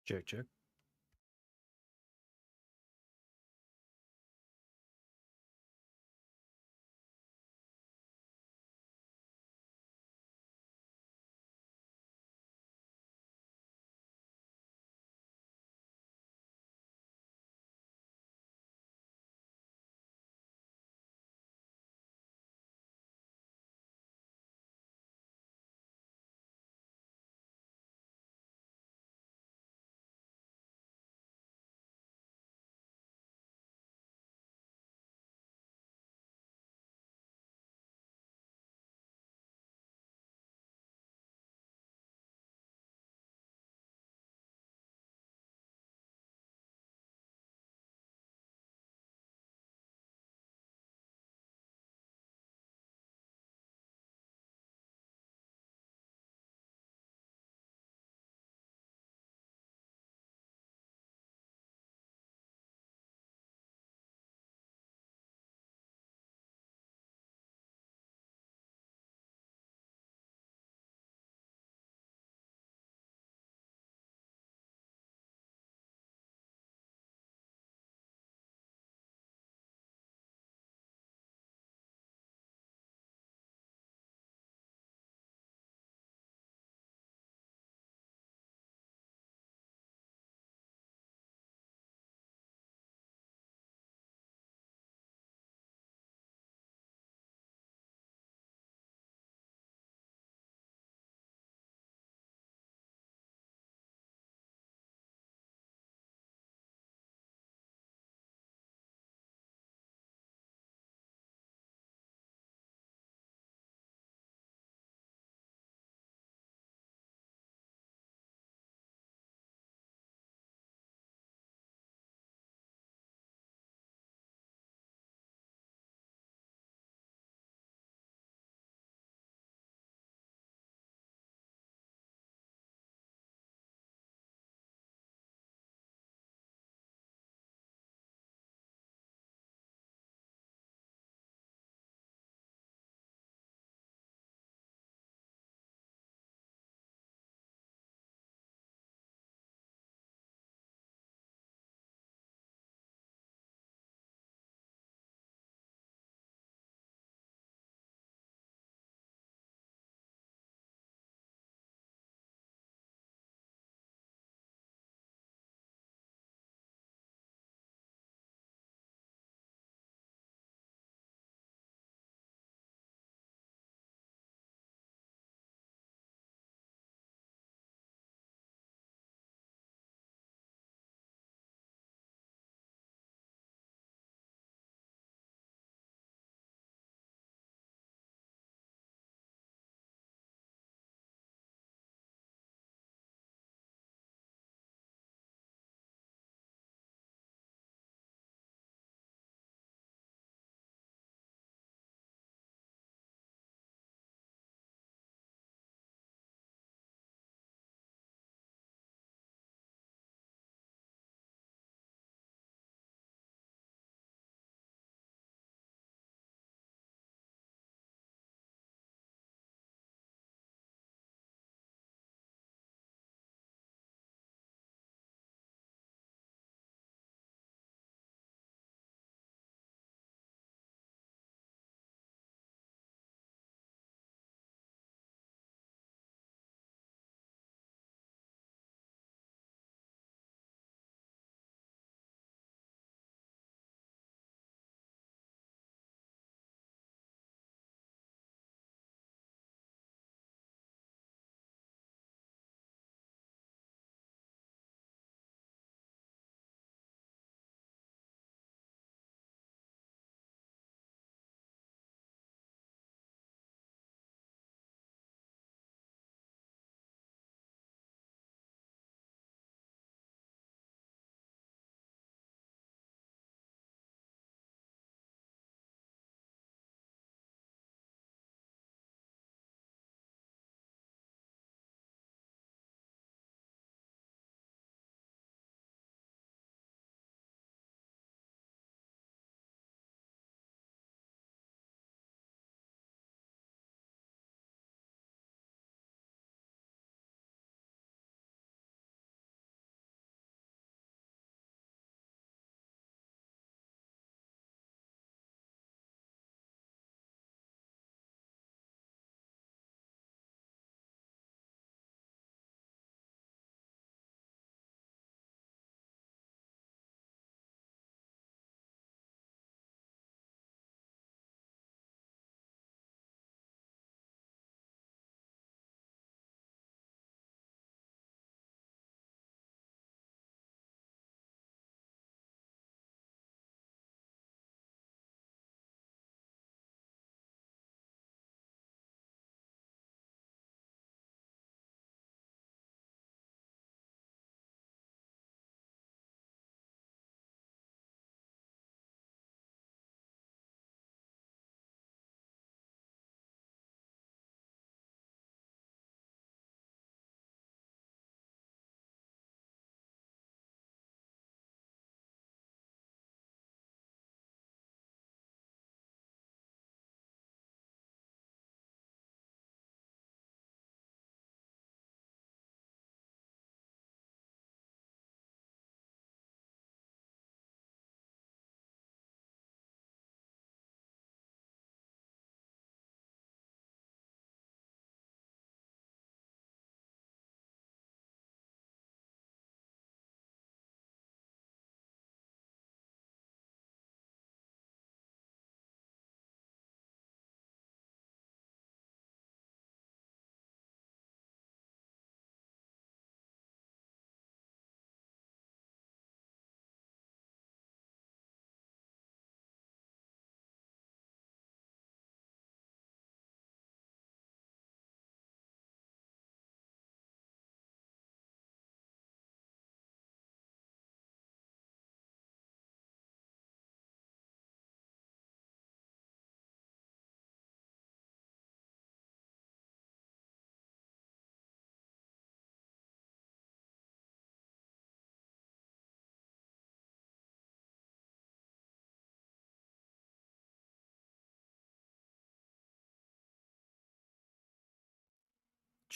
Check, check.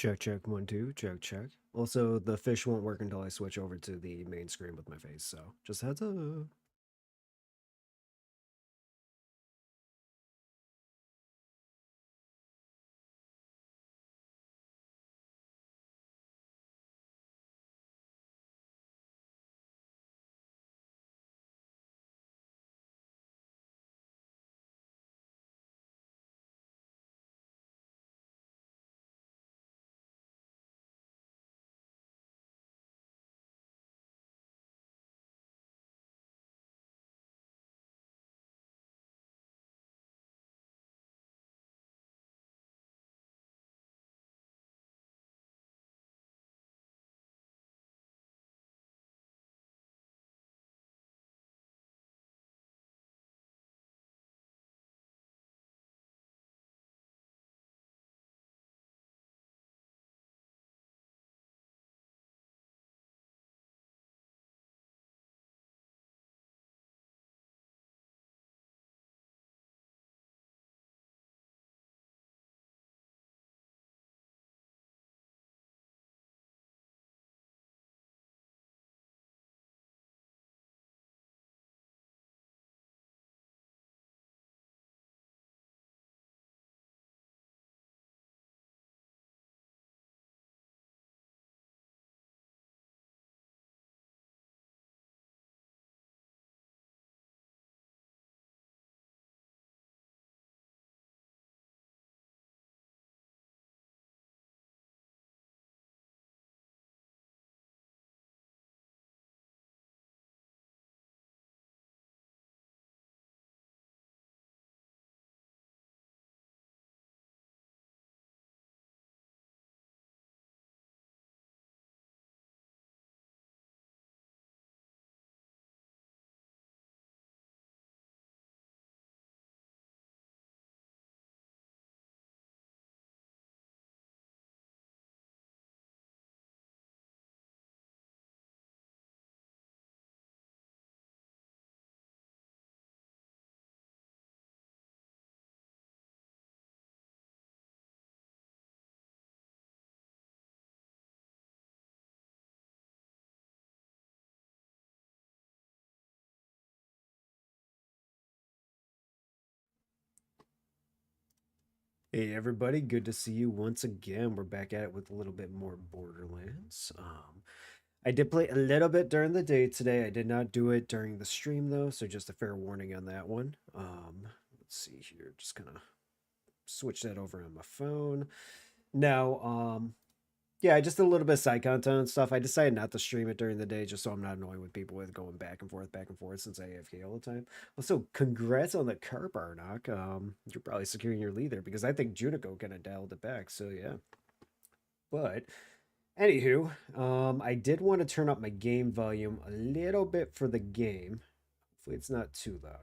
Check, check, 1, 2, check, check. Also, the fish won't work until I switch over to the main screen with my face, so just heads up. Hey everybody, good to see you once again. We're back at it with a little bit more Borderlands. I did play a little bit during the day today. I did not do it during the stream though, so just a fair warning on that one. Let's see here, just kind of switch that over on my phone. Now, yeah, I just did a little bit of side content and stuff. I decided not to stream it during the day just so I'm not annoying with people with going back and forth since I AFK all the time. Also, congrats on the car bar knock. You're probably securing your lead there because I think Junico kind of dialed it back. So yeah. But anywho, I did want to turn up my game volume a little bit for the game. Hopefully it's not too loud.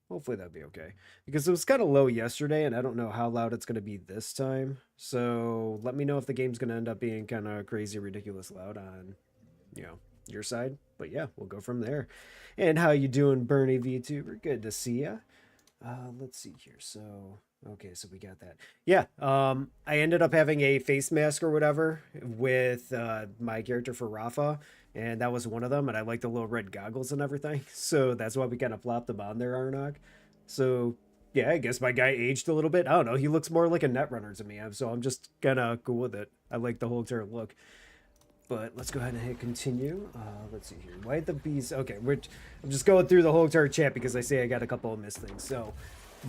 Hopefully that'll be okay. Because it was kind of low yesterday, and I don't know how loud it's going to be this time. So let me know if the game's going to end up being kind of crazy, ridiculous loud on, your side. But yeah, we'll go from there. And how you doing, Bernie VTuber? Good to see ya. Let's see here. So, okay, so we got that. Yeah, I ended up having a face mask or whatever with my character for Rafa, and that was one of them. And I like the little red goggles and everything, so that's why we kind of flopped him on there, Arnog. So, yeah, I guess my guy aged a little bit. I don't know. He looks more like a netrunner to me, so I'm just kind of cool with it. I like the whole entire look. But let's go ahead and hit continue. Let's see here. Why the bees? Okay, I'm just going through the whole entire chat because I say I got a couple of missed things. So,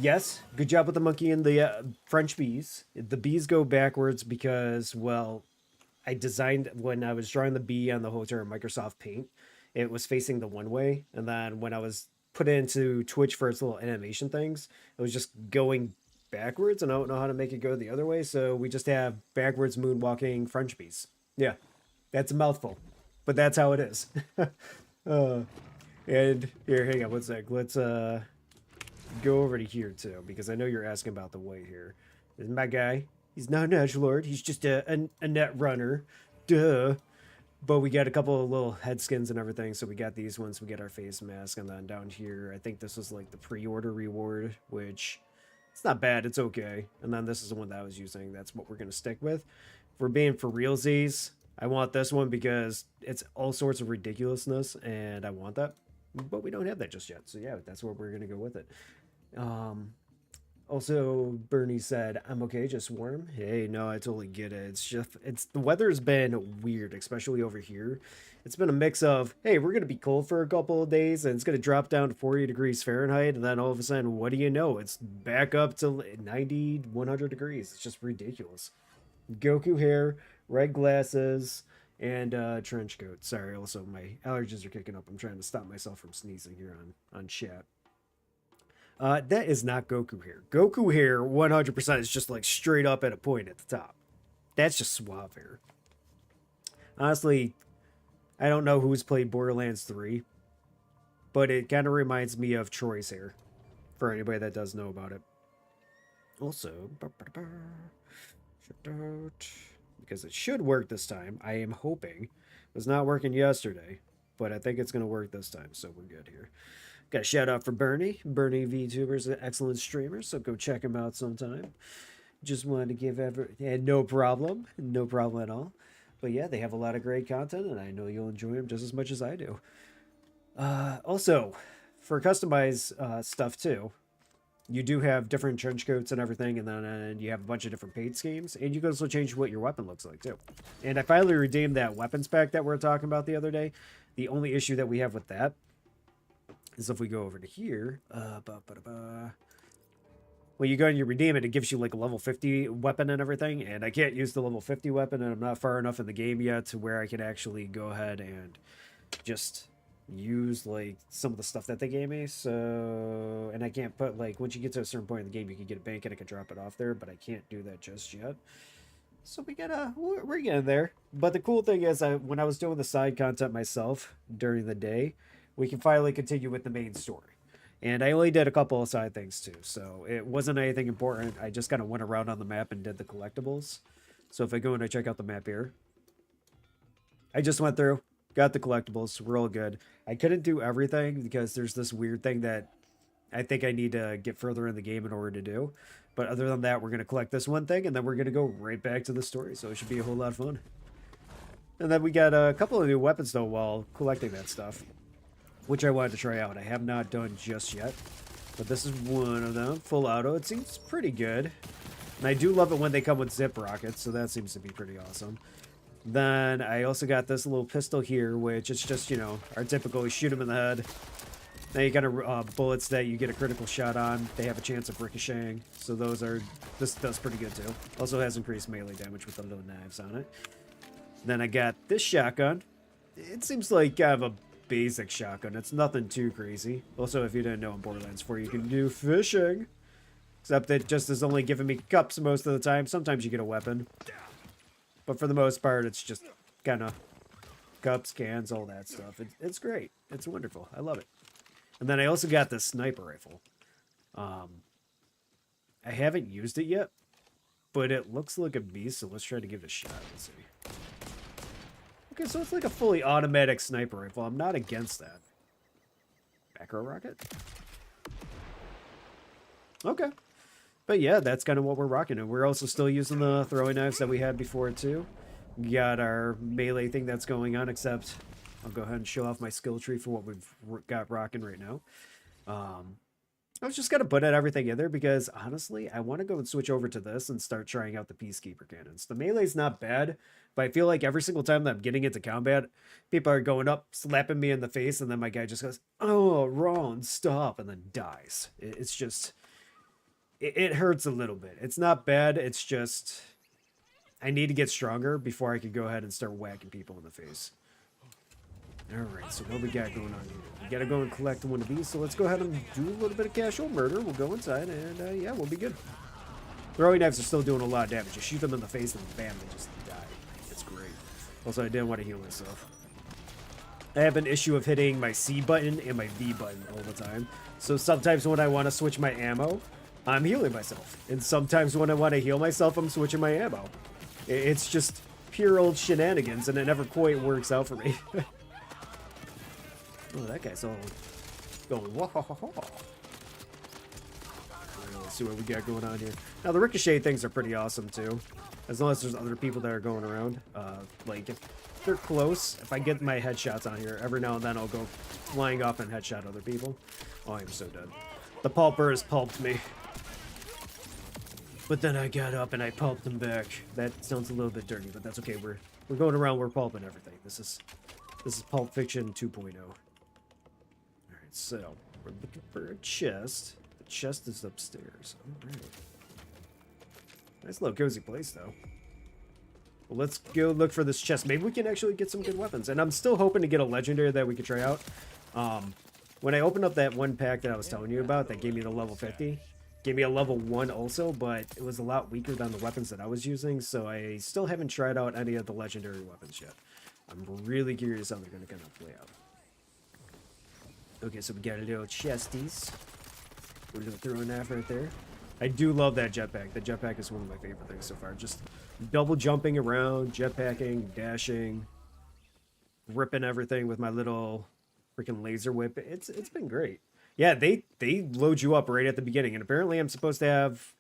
yes, good job with the monkey and the French bees. The bees go backwards because, well, I designed when I was drawing the bee on the whole entire Microsoft Paint, it was facing the one way, and then when I was put it into Twitch for its little animation things, it was just going backwards, and I don't know how to make it go the other way. So we just have backwards moonwalking French bees. Yeah. That's a mouthful, but that's how it is. uh, and here, hang on one sec. Let's go over to here too, because I know you're asking about the way here. This is my guy. He's not an edgelord. He's just a net runner. Duh. But we got a couple of little head skins and everything. So we got these ones. We get our face mask, and then down here, I think this was like the pre-order reward, which It's not bad. It's okay. And then this is the one that I was using. That's what we're going to stick with. If we're being for realsies, I want this one because it's all sorts of ridiculousness, and I want that. But we don't have that just yet. So yeah, that's where we're going to go with it. Also, Bernie said, I'm okay, just warm. Hey, no, I totally get it. It's just, the weather's been weird, especially over here. It's been a mix of, hey, we're going to be cold for a couple of days, and it's going to drop down to 40 degrees Fahrenheit, and then all of a sudden, what do you know? It's back up to 90, 100 degrees. It's just ridiculous. Goku hair, red glasses, and trench coat. Sorry, also, my allergies are kicking up. I'm trying to stop myself from sneezing here on chat. That is not Goku hair. Goku hair, 100% is just like straight up at a point at the top. That's just suave hair. Honestly, I don't know who's played Borderlands 3, but it kind of reminds me of Troy's hair, for anybody that does know about it. Also, because it should work this time, I am hoping. It was not working yesterday, but I think it's going to work this time, so we're good here. Got a shout out for Bernie. Bernie VTuber is an excellent streamer, so go check him out sometime. Just wanted to give no problem at all. But yeah, they have a lot of great content, and I know you'll enjoy them just as much as I do. Also, for customized stuff too, you do have different trench coats and everything, and then you have a bunch of different paint schemes, and you can also change what your weapon looks like too. And I finally redeemed that weapons pack that we were talking about the other day. The only issue that we have with that is if we go over to here, when you go and you redeem it, it gives you like a level 50 weapon and everything, and I can't use the level 50 weapon, and I'm not far enough in the game yet to where I can actually go ahead and just use like some of the stuff that they gave me. So, and I can't put like, once you get to a certain point in the game, you can get a bank and I can drop it off there, but I can't do that just yet. So we're getting there. But the cool thing is, when I was doing the side content myself during the day, we can finally continue with the main story. And I only did a couple of side things too, so it wasn't anything important. I just kind of went around on the map and did the collectibles. So if I go and I check out the map here, I just went through, got the collectibles, we're all good. I couldn't do everything because there's this weird thing that I think I need to get further in the game in order to do. But other than that, we're going to collect this one thing, and then we're going to go right back to the story, so it should be a whole lot of fun. And then we got a couple of new weapons, though, while collecting that stuff, which I wanted to try out. I have not done just yet, but this is one of them. Full auto. It seems pretty good. And I do love it when they come with zip rockets, so that seems to be pretty awesome. Then I also got this little pistol here, which is just, you know, our typical shoot them in the head. Now you got bullets that you get a critical shot on. They have a chance of ricocheting, so this does pretty good too. Also has increased melee damage with the little knives on it. Then I got this shotgun. It seems like kind of a basic shotgun. It's nothing too crazy. Also, if you didn't know, in Borderlands 4 you can do fishing. Except that just is only giving me cups most of the time. Sometimes you get a weapon. But for the most part, it's just kind of cups, cans, all that stuff. It's great. It's wonderful. I love it. And then I also got this sniper rifle. I haven't used it yet, but it looks like a beast, so let's try to give it a shot. Let's see. Okay, so it's like a fully automatic sniper rifle. I'm not against that. Macro rocket? Okay. But yeah, that's kind of what we're rocking. And we're also still using the throwing knives that we had before, too. We got our melee thing that's going on, except I'll go ahead and show off my skill tree for what we've got rocking right now. I was just going to put everything in there because, honestly, I want to go and switch over to this and start trying out the Peacekeeper cannons. The melee's not bad, but I feel like every single time that I'm getting into combat, people are going up, slapping me in the face, and then my guy just goes, oh, wrong, stop, and then dies. It's just, it hurts a little bit. It's not bad, it's just, I need to get stronger before I can go ahead and start whacking people in the face. Alright, so what we got going on here? We gotta go and collect one of these, so let's go ahead and do a little bit of casual murder. We'll go inside, and yeah, we'll be good. Throwing knives are still doing a lot of damage. You shoot them in the face, and bam, they just die. It's great. Also, I didn't want to heal myself. I have an issue of hitting my C button and my V button all the time. So sometimes when I want to switch my ammo, I'm healing myself. And sometimes when I want to heal myself, I'm switching my ammo. It's just pure old shenanigans, and it never quite works out for me. Oh, that guy's all going wah ha ha ha. let's see what we got going on here. Now, the ricochet things are pretty awesome, too. As long as there's other people that are going around. Like, if they're close, if I get my headshots on here, every now and then I'll go flying off and headshot other people. Oh, I'm so dead. The pulper has pulped me. But then I got up and I pulped him back. That sounds a little bit dirty, but that's okay. We're going around, we're pulping everything. This is Pulp Fiction 2.0. Alright, so we're looking for a chest. The chest is upstairs. Alright. Nice little cozy place, though. Well, let's go look for this chest. Maybe we can actually get some good weapons. And I'm still hoping to get a legendary that we could try out. When I opened up that one pack that I was telling you about, that gave me the level 50, gave me a level 1 also, but it was a lot weaker than the weapons that I was using, so I still haven't tried out any of the legendary weapons yet. I'm really curious how they're going to kind of play out. Okay, so we got a little chesties. We're throwing that right there. I do love that jetpack. The jetpack is one of my favorite things so far. Just double jumping around, jetpacking, dashing, ripping everything with my little freaking laser whip. It's been great. Yeah, they load you up right at the beginning, and apparently I'm supposed to have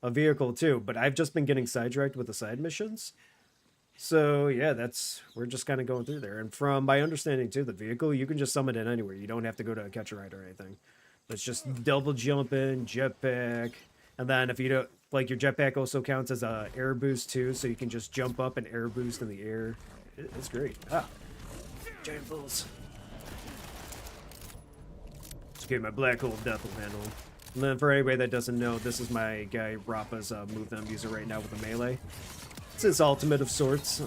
a vehicle too, but I've just been getting sidetracked with the side missions. So yeah, we're just kind of going through there. And from my understanding too, the vehicle, you can just summon it anywhere. You don't have to go to a catch a ride or anything. It's just double jumping, jetpack, and then if you don't, like, your jetpack also counts as a air boost too, so you can just jump up and air boost in the air. It's great. Ah, giant bulls. Okay, my black hole death will handle. And then for anybody that doesn't know, this is my guy Rappa's move that I'm using right now with the melee. It's his ultimate of sorts.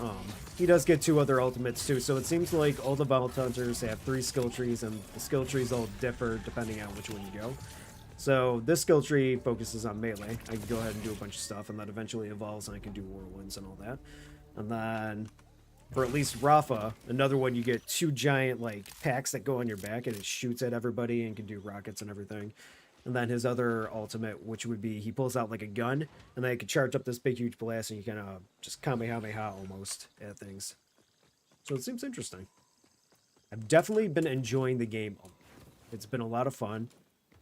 He does get 2 other ultimates too, so it seems like all the Vault Hunters have 3 skill trees, and the skill trees all differ depending on which one you go. So this skill tree focuses on melee. I can go ahead and do a bunch of stuff, and that eventually evolves, and I can do whirlwinds and all that. And then for at least Rafa, another one, you get 2 giant, like, packs that go on your back, and it shoots at everybody and can do rockets and everything. And then his other ultimate, which would be, he pulls out, like, a gun, and then he can charge up this big, huge blast, and you kind of just Kamehameha almost at things. So it seems interesting. I've definitely been enjoying the game. It's been a lot of fun.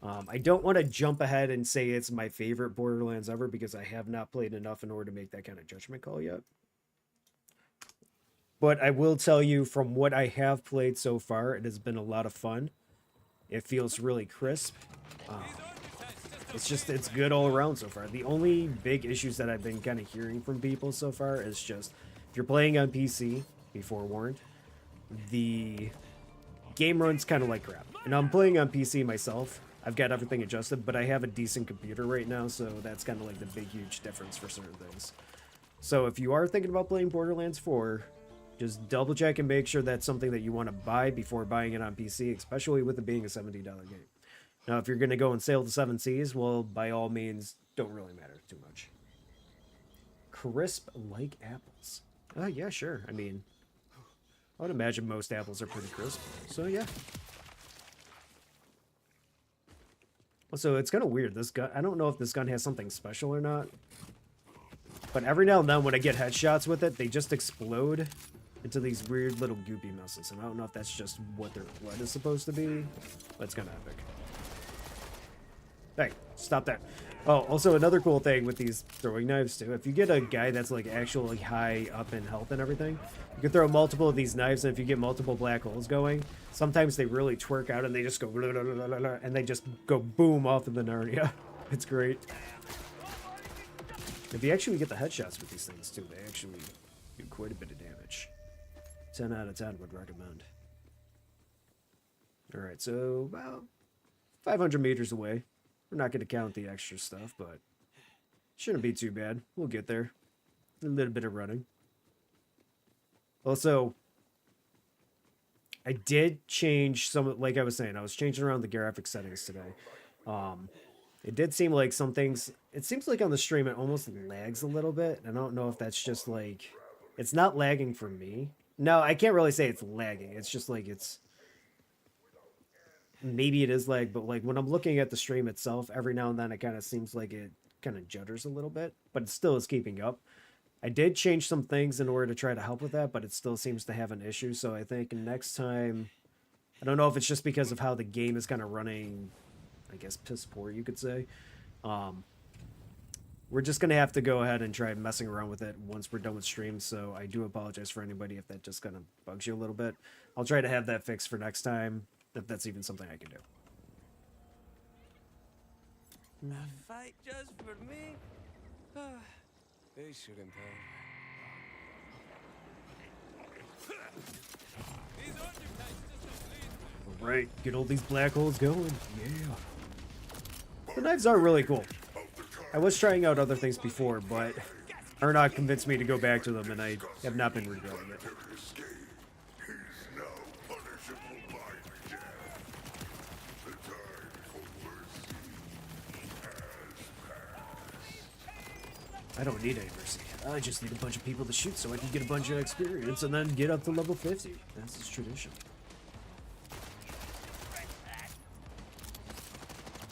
I don't want to jump ahead and say it's my favorite Borderlands ever, because I have not played enough in order to make that kind of judgment call yet. But I will tell you, from what I have played so far, it has been a lot of fun. It feels really crisp. It's good all around so far. The only big issues that I've been kind of hearing from people so far is just, if you're playing on PC, be forewarned, the game runs kind of like crap. And I'm playing on PC myself. I've got everything adjusted, but I have a decent computer right now, so that's kind of like the big, huge difference for certain things. So if you are thinking about playing Borderlands 4, just double check and make sure that's something that you want to buy before buying it on PC, especially with it being a $70 game. Now, if you're going to go and sail the 7 seas, well, by all means, don't really matter too much. Crisp like apples. Yeah, sure. I mean, I would imagine most apples are pretty crisp. So, yeah. Also, it's kind of weird. This gun, I don't know if this gun has something special or not. But every now and then when I get headshots with it, they just explode into these weird little goopy messes. And I don't know if that's just what their blood is supposed to be, but it's kind of epic. Hey, stop that. Oh, also another cool thing with these throwing knives too, if you get a guy that's like actually high up in health and everything, you can throw multiple of these knives, and if you get multiple black holes going, sometimes they really twerk out and they just go blah, blah, blah, blah, blah, and they just go boom off of the Narnia. It's great. If you actually get the headshots with these things too, they actually do quite a bit of damage. 10 out of 10 would recommend. Alright, so about 500 meters away. We're not going to count the extra stuff, but shouldn't be too bad. We'll get there. A little bit of running. Also, I did change some, like I was saying, I was changing around the graphic settings today. It did seem like some things, it seems like on the stream it almost lags a little bit. I don't know if that's just like, it's not lagging for me. No, I can't really say it's lagging. It's just like maybe it is lag, but like when I'm looking at the stream itself, every now and then it kind of seems like it kind of judders a little bit, but it still is keeping up. I did change some things in order to try to help with that, but it still seems to have an issue. So I think next time, I don't know if it's just because of how the game is kind of running, I guess piss poor, you could say. Um, we're just gonna have to go ahead and try messing around with it once we're done with stream. So I do apologize for anybody if that just kind of bugs you a little bit. I'll try to have that fixed for next time, if that's even something I can do. A fight just for me? They shouldn't have. All right, get all these black holes going. Yeah. The knives are really cool. I was trying out other things before, but are not convinced me to go back to them, and I have not been regretting it. I don't need any mercy. I just need a bunch of people to shoot so I can get a bunch of experience and then get up to level 50. That's his tradition.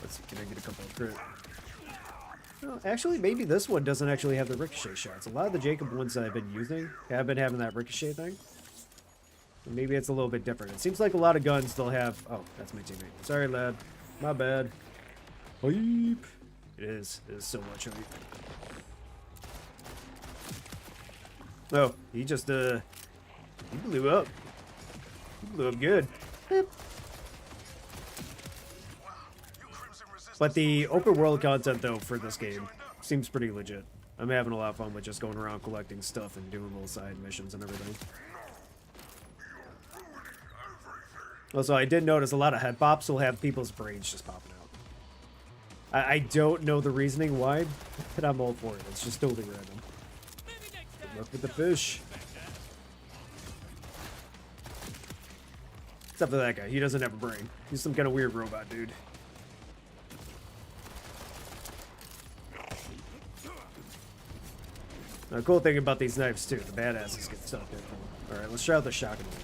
Let's see, can I get a couple of crit? Oh, actually, maybe this one doesn't actually have the ricochet shots. A lot of the Jacob ones that I've been using have been having that ricochet thing. Maybe it's a little bit different. It seems like a lot of guns they'll have... Oh, that's my teammate. Sorry, lad. My bad. Hype. It is so much hype. Oh, he just, he blew up. He blew up good. Beep. But the open world content, though, for this game seems pretty legit. I'm having a lot of fun with just going around collecting stuff and doing little side missions and everything. Also, I did notice a lot of head pops will have people's brains just popping out. I don't know the reasoning why, but I'm all for it. It's just totally random. Good luck with the fish. Except for that guy. He doesn't have a brain. He's some kind of weird robot, dude. The cool thing about these knives, too, the badasses get stuck in them. Alright, let's try out the shotgun a little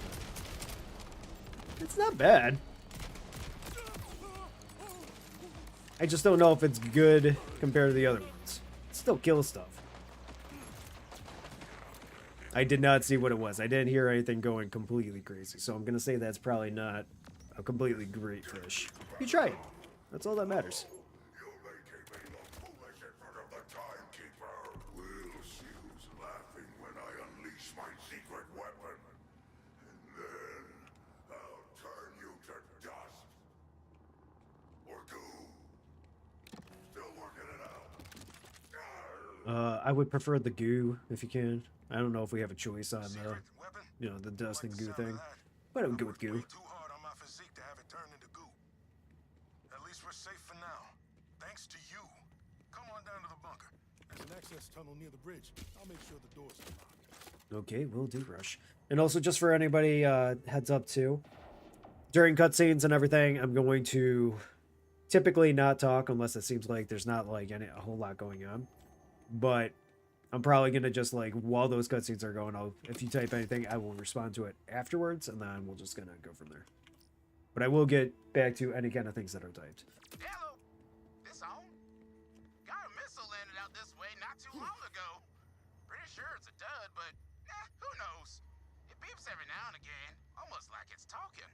bit. It's not bad. I just don't know if it's good compared to the other ones. It still kills stuff. I did not see what it was. I didn't hear anything going completely crazy. So I'm going to say that's probably not a completely great fish. You tried. That's all that matters. I would prefer the goo if you can. I don't know if we have a choice on the, you know, the dust and goo thing, but I would go with goo. At least we're safe for now, thanks to you. Come on down to the bunker. There's an access tunnel near the bridge. I'll make sure the doors are locked. Okay, we'll do, Rush. And also, just for anybody, heads up too, during cutscenes and everything, I'm going to typically not talk unless it seems like there's not like a whole lot going on. But I'm probably gonna just like while those cutscenes are going, if you type anything, I will respond to it afterwards, and then we'll just gonna go from there. But I will get back to any kind of things that are typed. Hello, this on? Got a missile landed out this way not too long ago. Pretty sure it's a dud, but who knows? It beeps every now and again, almost like it's talking.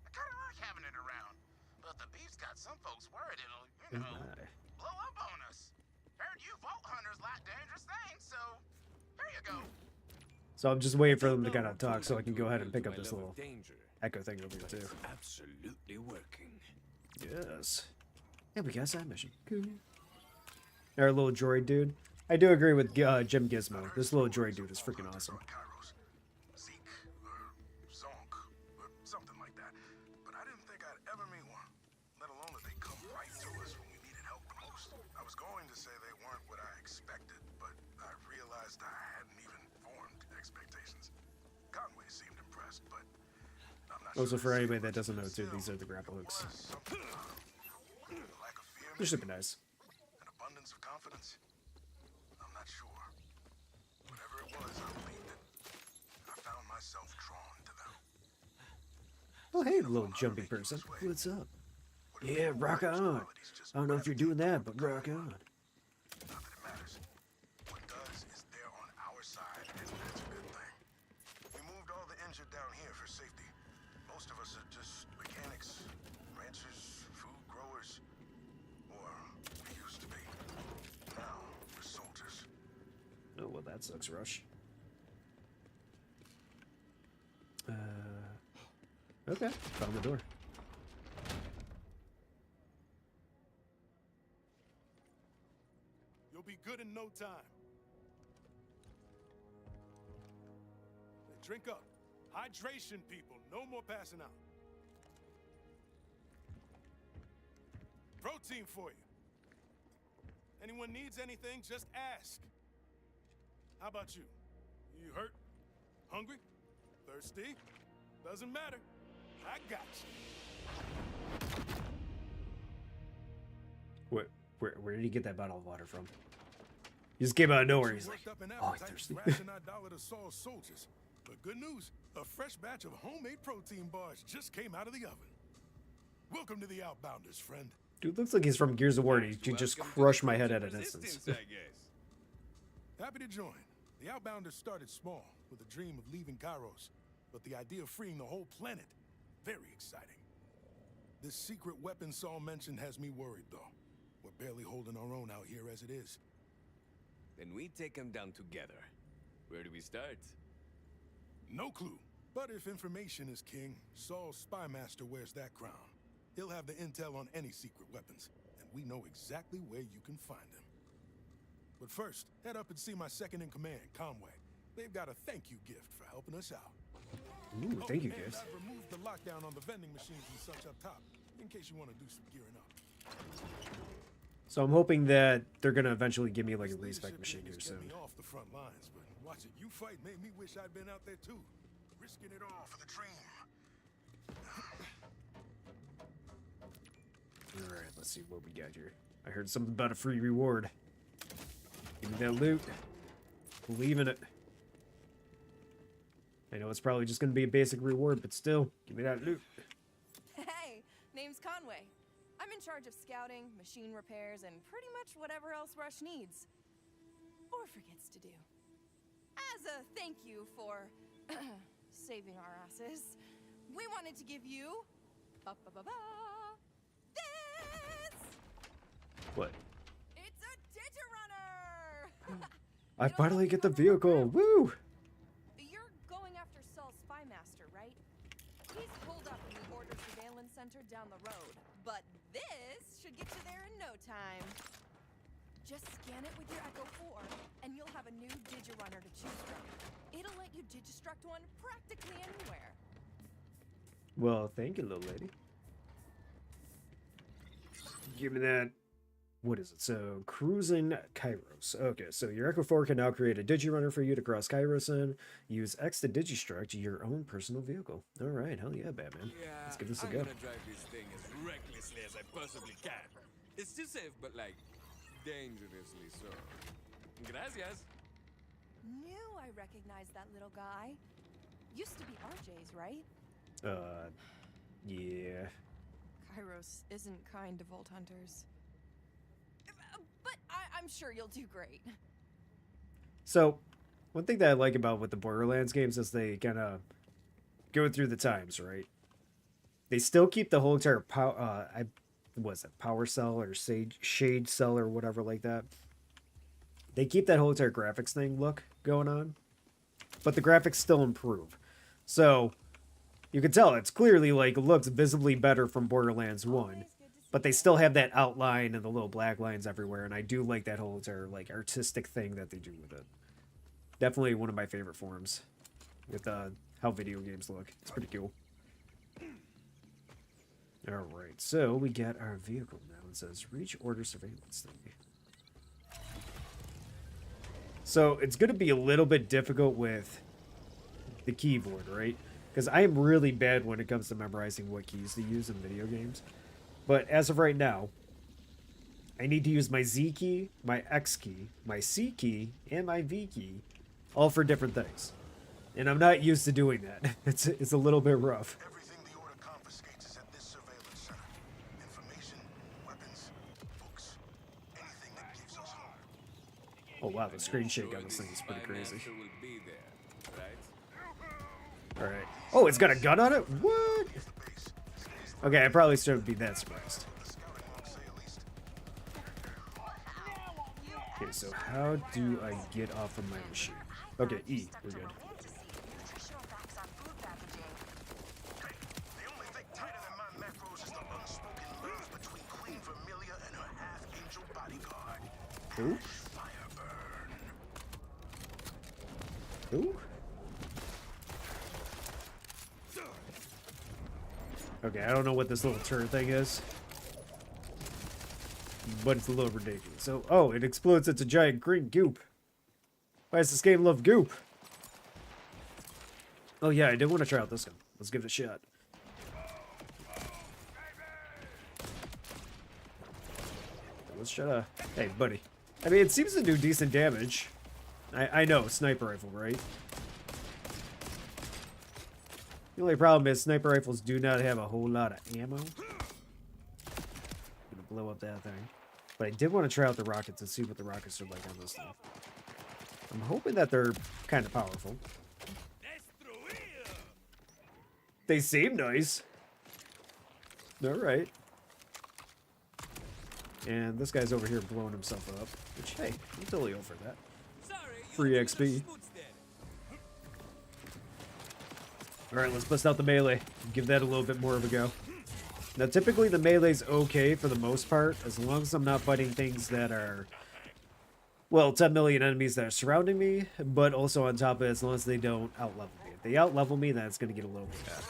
I kind of like having it around, but the beep's got some folks worried it'll, you know, blow up on us. Heard you vault hunters like dangerous things, so here you go. So I'm just waiting for them to kind of talk so I can go ahead and pick up this little echo thing over here too. Absolutely working. Yes. Yeah, we got a side mission. Cool. Our little droid dude. I do agree with Jim Gizmo. This little droid dude is freaking awesome. Zeke, Zonk, or something like that. But I didn't think I'd ever meet one, let alone that they come right to us when we needed help the most. I was going to say they weren't what I expected, but I realized I hadn't even formed expectations. Conway seemed impressed, but I'm not Also, sure for anybody that doesn't know too, these are the grapple hooks. They're super nice. An abundance of confidence? I'm not sure. Whatever it was, I believed it. I found myself drawn to them. Oh, hey, little jumpy person. What's up? Yeah, rock on. I don't know if you're doing that, but rock on. Not that it matters. What does is they're on our side, and that's a good thing. We moved all the injured down here for safety. Most of us are just mechanics, ranchers, food growers, or we used Well, that sucks, Rush. Okay, found the door. You'll be good in no time. Hey, drink up. Hydration, people. No more passing out. Protein for you. Anyone needs anything, just ask. How about you? You hurt? Hungry? Thirsty? Doesn't matter. I got you. Where did he get that bottle of water from? He just came out of nowhere. He's like, oh, I'm thirsty. Ration our dollar to Saul's soldiers. But good news, a fresh batch of homemade protein bars just came out of the oven. Welcome to the Outbounders, friend. Dude looks like he's from Gears of War. He could just crush my head at an instance. Happy to join. The Outbounders started small, with a dream of leaving Kairos. But the idea of freeing the whole planet, very exciting. This secret weapon Saul mentioned has me worried, though. We're barely holding our own out here as it is. Then we take him down together. Where do we start? No clue. But if information is king, Saul's spy master wears that crown. He'll have the intel on any secret weapons, and we know exactly where you can find them. But first, head up and see my second-in-command, Conway. They've got a thank you gift for helping us out. Ooh, thank you, and guys. I've removed the lockdown on the vending machines and such up top, in case you want to do some gearing up. So I'm hoping that they're gonna eventually give me like a This respec leadership machine thing here has kept soon. me off the front lines, but watching you fight made me wish I'd been out there too, risking it all for the dream. All right, let's see what we got here. I heard something about a free reward. Give me that loot. Believe in it. I know it's probably just gonna be a basic reward, but still, give me that loot. Hey, name's Conway. I'm in charge of scouting, machine repairs, and pretty much whatever else Rush needs. Or forgets to do. As a thank you for saving our asses, we wanted to give you this! What? It's a Digirunner! I finally get the vehicle. Woo! You're going after Saul's spy master, right? He's pulled up in the Border Surveillance Center down the road, but this should get you there in no time. Just scan it with your Echo 4, and you'll have a new Digirunner to choose from. It'll let you Digistruct one practically anywhere. Well, thank you, little lady. Give me that. What is it? So, cruising Kairos. Okay, so your Echo 4 can now create a Digirunner for you to cross Kairos in. Use X to Digistruct your own personal vehicle. All right, hell yeah, Batman. Yeah, Let's give this a I'm go. gonna drive this thing as recklessly as I possibly can. It's still safe, but like, dangerously so. Gracias. Knew I recognized that little guy. Used to be RJ's, right? Yeah. Kairos isn't kind to Vault Hunters. But I'm sure you'll do great. So, one thing that I like about with the Borderlands games is they kind of go through the times, right? They still keep the whole entire power cell or shade cell or whatever like that. They keep that whole entire graphics thing look going on, but the graphics still improve. So you can tell it's clearly like looks visibly better from Borderlands 1, but they still have that outline and the little black lines everywhere. And I do like that whole entire like artistic thing that they do with it. Definitely one of my favorite forms with how video games look. It's pretty cool. All right, so we get our vehicle now. It says reach order surveillance thing. So it's going to be a little bit difficult with the keyboard, right? Because I am really bad when it comes to memorizing what keys to use in video games. But as of right now, I need to use my Z key, my X key, my C key, and my V key, all for different things. And I'm not used to doing that. It's a little bit rough. Everything the Order confiscates is at this surveillance center. Information, weapons, books, anything that gives us harm. Oh wow, the screen shake on this thing is pretty crazy. Master will be there, right? Alright. Oh, it's got a gun on it? What? Okay, I probably shouldn't be that surprised. Okay, so how do I get off of my machine? Okay, E, we're good. The only thing tighter than my macros is the unspoken love between Queen Vermilia and her half-angel bodyguard. Who? Fireburn. Who? Okay, I don't know what this little turret thing is, but it's a little ridiculous. So, oh, it explodes into giant green goop. Why does this game love goop? Oh yeah, I did want to try out this one. Let's give it a shot. Let's try to... Hey, buddy. I mean, it seems to do decent damage. I know, sniper rifle, right? The only problem is sniper rifles do not have a whole lot of ammo. I'm gonna blow up that thing. But I did want to try out the rockets and see what the rockets are like on this thing. I'm hoping that they're kind of powerful. They seem nice. Alright. And this guy's over here blowing himself up. Which, hey, I'm totally over that. Free XP. Alright, let's bust out the melee. Give that a little bit more of a go. Now, typically the melee's okay for the most part, as long as I'm not fighting things that are... Well, 10 million enemies that are surrounding me, but also on top of it, as long as they don't outlevel me. If they outlevel me, then it's going to get a little bit bad.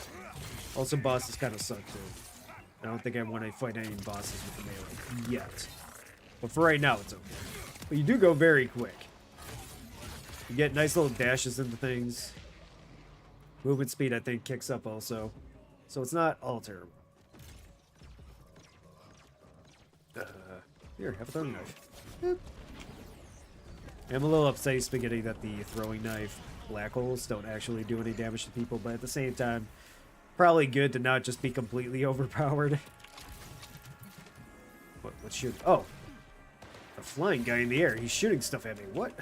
Also, bosses kind of suck, too. I don't think I want to fight any bosses with the melee yet. But for right now, it's okay. But you do go very quick. You get nice little dashes into things. Movement speed, I think, kicks up also. So it's not all terrible. Here, have a throwing knife. Boop. I'm a little upset, Spaghetti, that the throwing knife black holes don't actually do any damage to people, but at the same time, probably good to not just be completely overpowered. What's shooting? Oh! A flying guy in the air. He's shooting stuff at me. What?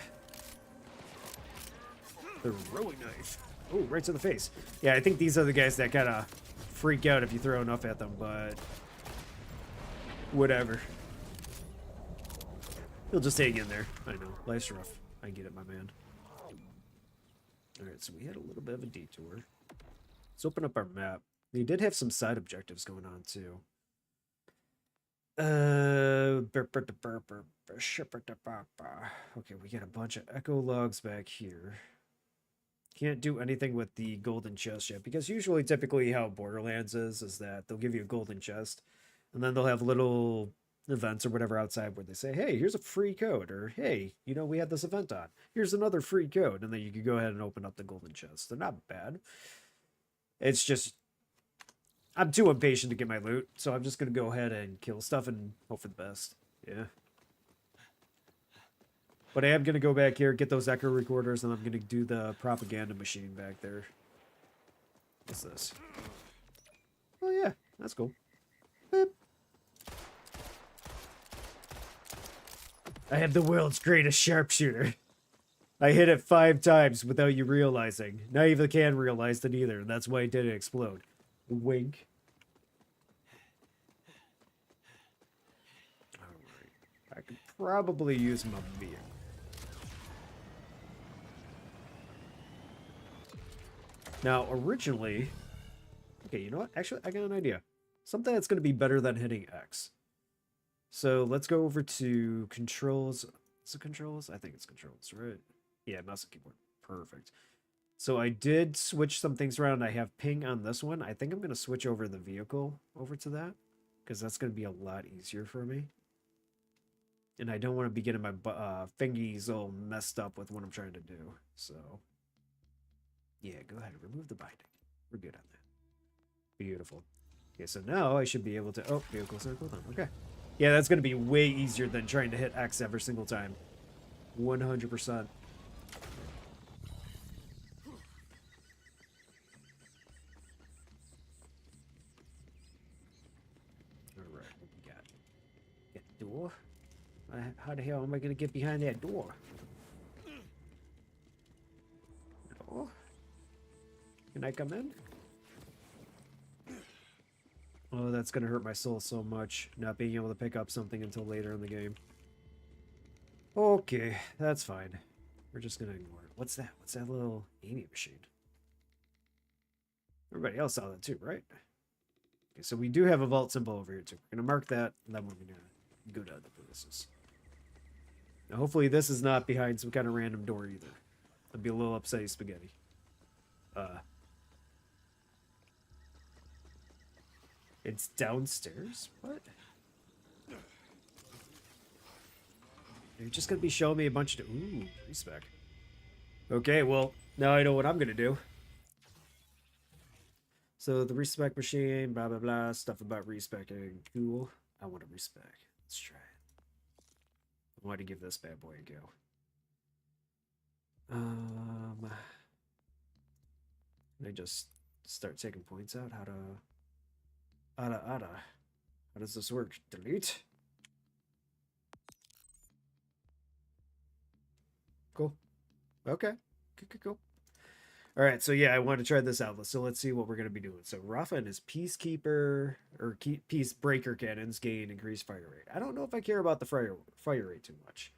The throwing knife. Oh, right to the face. Yeah, I think these are the guys that kind of freak out if you throw enough at them, but... whatever. He'll just hang in there. I know. Life's rough. I get it, my man. Alright, so we had a little bit of a detour. Let's open up our map. We did have some side objectives going on, too. Okay, we got a bunch of echo logs back here. Can't do anything with the golden chest yet, because usually, typically, how Borderlands is that they'll give you a golden chest, and then they'll have little events or whatever outside where they say, hey, here's a free code, or hey, you know, we had this event on. Here's another free code, and then you can go ahead and open up the golden chest. They're not bad. It's just, I'm too impatient to get my loot, so I'm just going to go ahead and kill stuff and hope for the best. Yeah. But I am going to go back here, get those echo recorders, and I'm going to do the propaganda machine back there. What's this? Oh, yeah. That's cool. Boop. I have the world's greatest sharpshooter. I hit it 5 times without you realizing. Not even can realize it either, and that's why it didn't explode. Wink. Alright. I could probably use my vehicle. Now, originally... Okay, you know what? Actually, I got an idea. Something that's going to be better than hitting X. So, let's go over to controls. Is it controls? I think it's controls, right? Yeah, mouse and keyboard. Perfect. So, I did switch some things around. I have ping on this one. I think I'm going to switch over the vehicle over to that, because that's going to be a lot easier for me. And I don't want to be getting my fingies all messed up with what I'm trying to do. So... yeah, go ahead and remove the binding. We're good on that. Beautiful. Okay, so now I should be able to... oh, vehicle circle done. Okay. Yeah, that's going to be way easier than trying to hit X every single time. 100%. Alright, what we got? Get the door. How the hell am I going to get behind that door? No. Can I come in? Oh, that's going to hurt my soul so much, not being able to pick up something until later in the game. Okay, that's fine. We're just gonna ignore it. What's that? What's that little aiming machine? Everybody else saw that too, right? Okay, so we do have a vault symbol over here too. We're gonna mark that, and then we're gonna go to other places. Now, hopefully this is not behind some kind of random door either. That'd be a little upsetting spaghetti. It's downstairs? What? You're just gonna be showing me a bunch of... Ooh, respec. Okay, well, now I know what I'm gonna do. So the respec machine, blah, blah, blah, stuff about respecing. Cool. I want to respec. Let's try it. I want to give this bad boy a go. Can I just start taking points out? How does this work? Delete? Cool. Okay. Cool. All right, so yeah, I want to try this out. So let's see what we're going to be doing. So Rafa and his Peacekeeper or Peacebreaker cannons gain increased fire rate. I don't know if I care about the fire rate too much.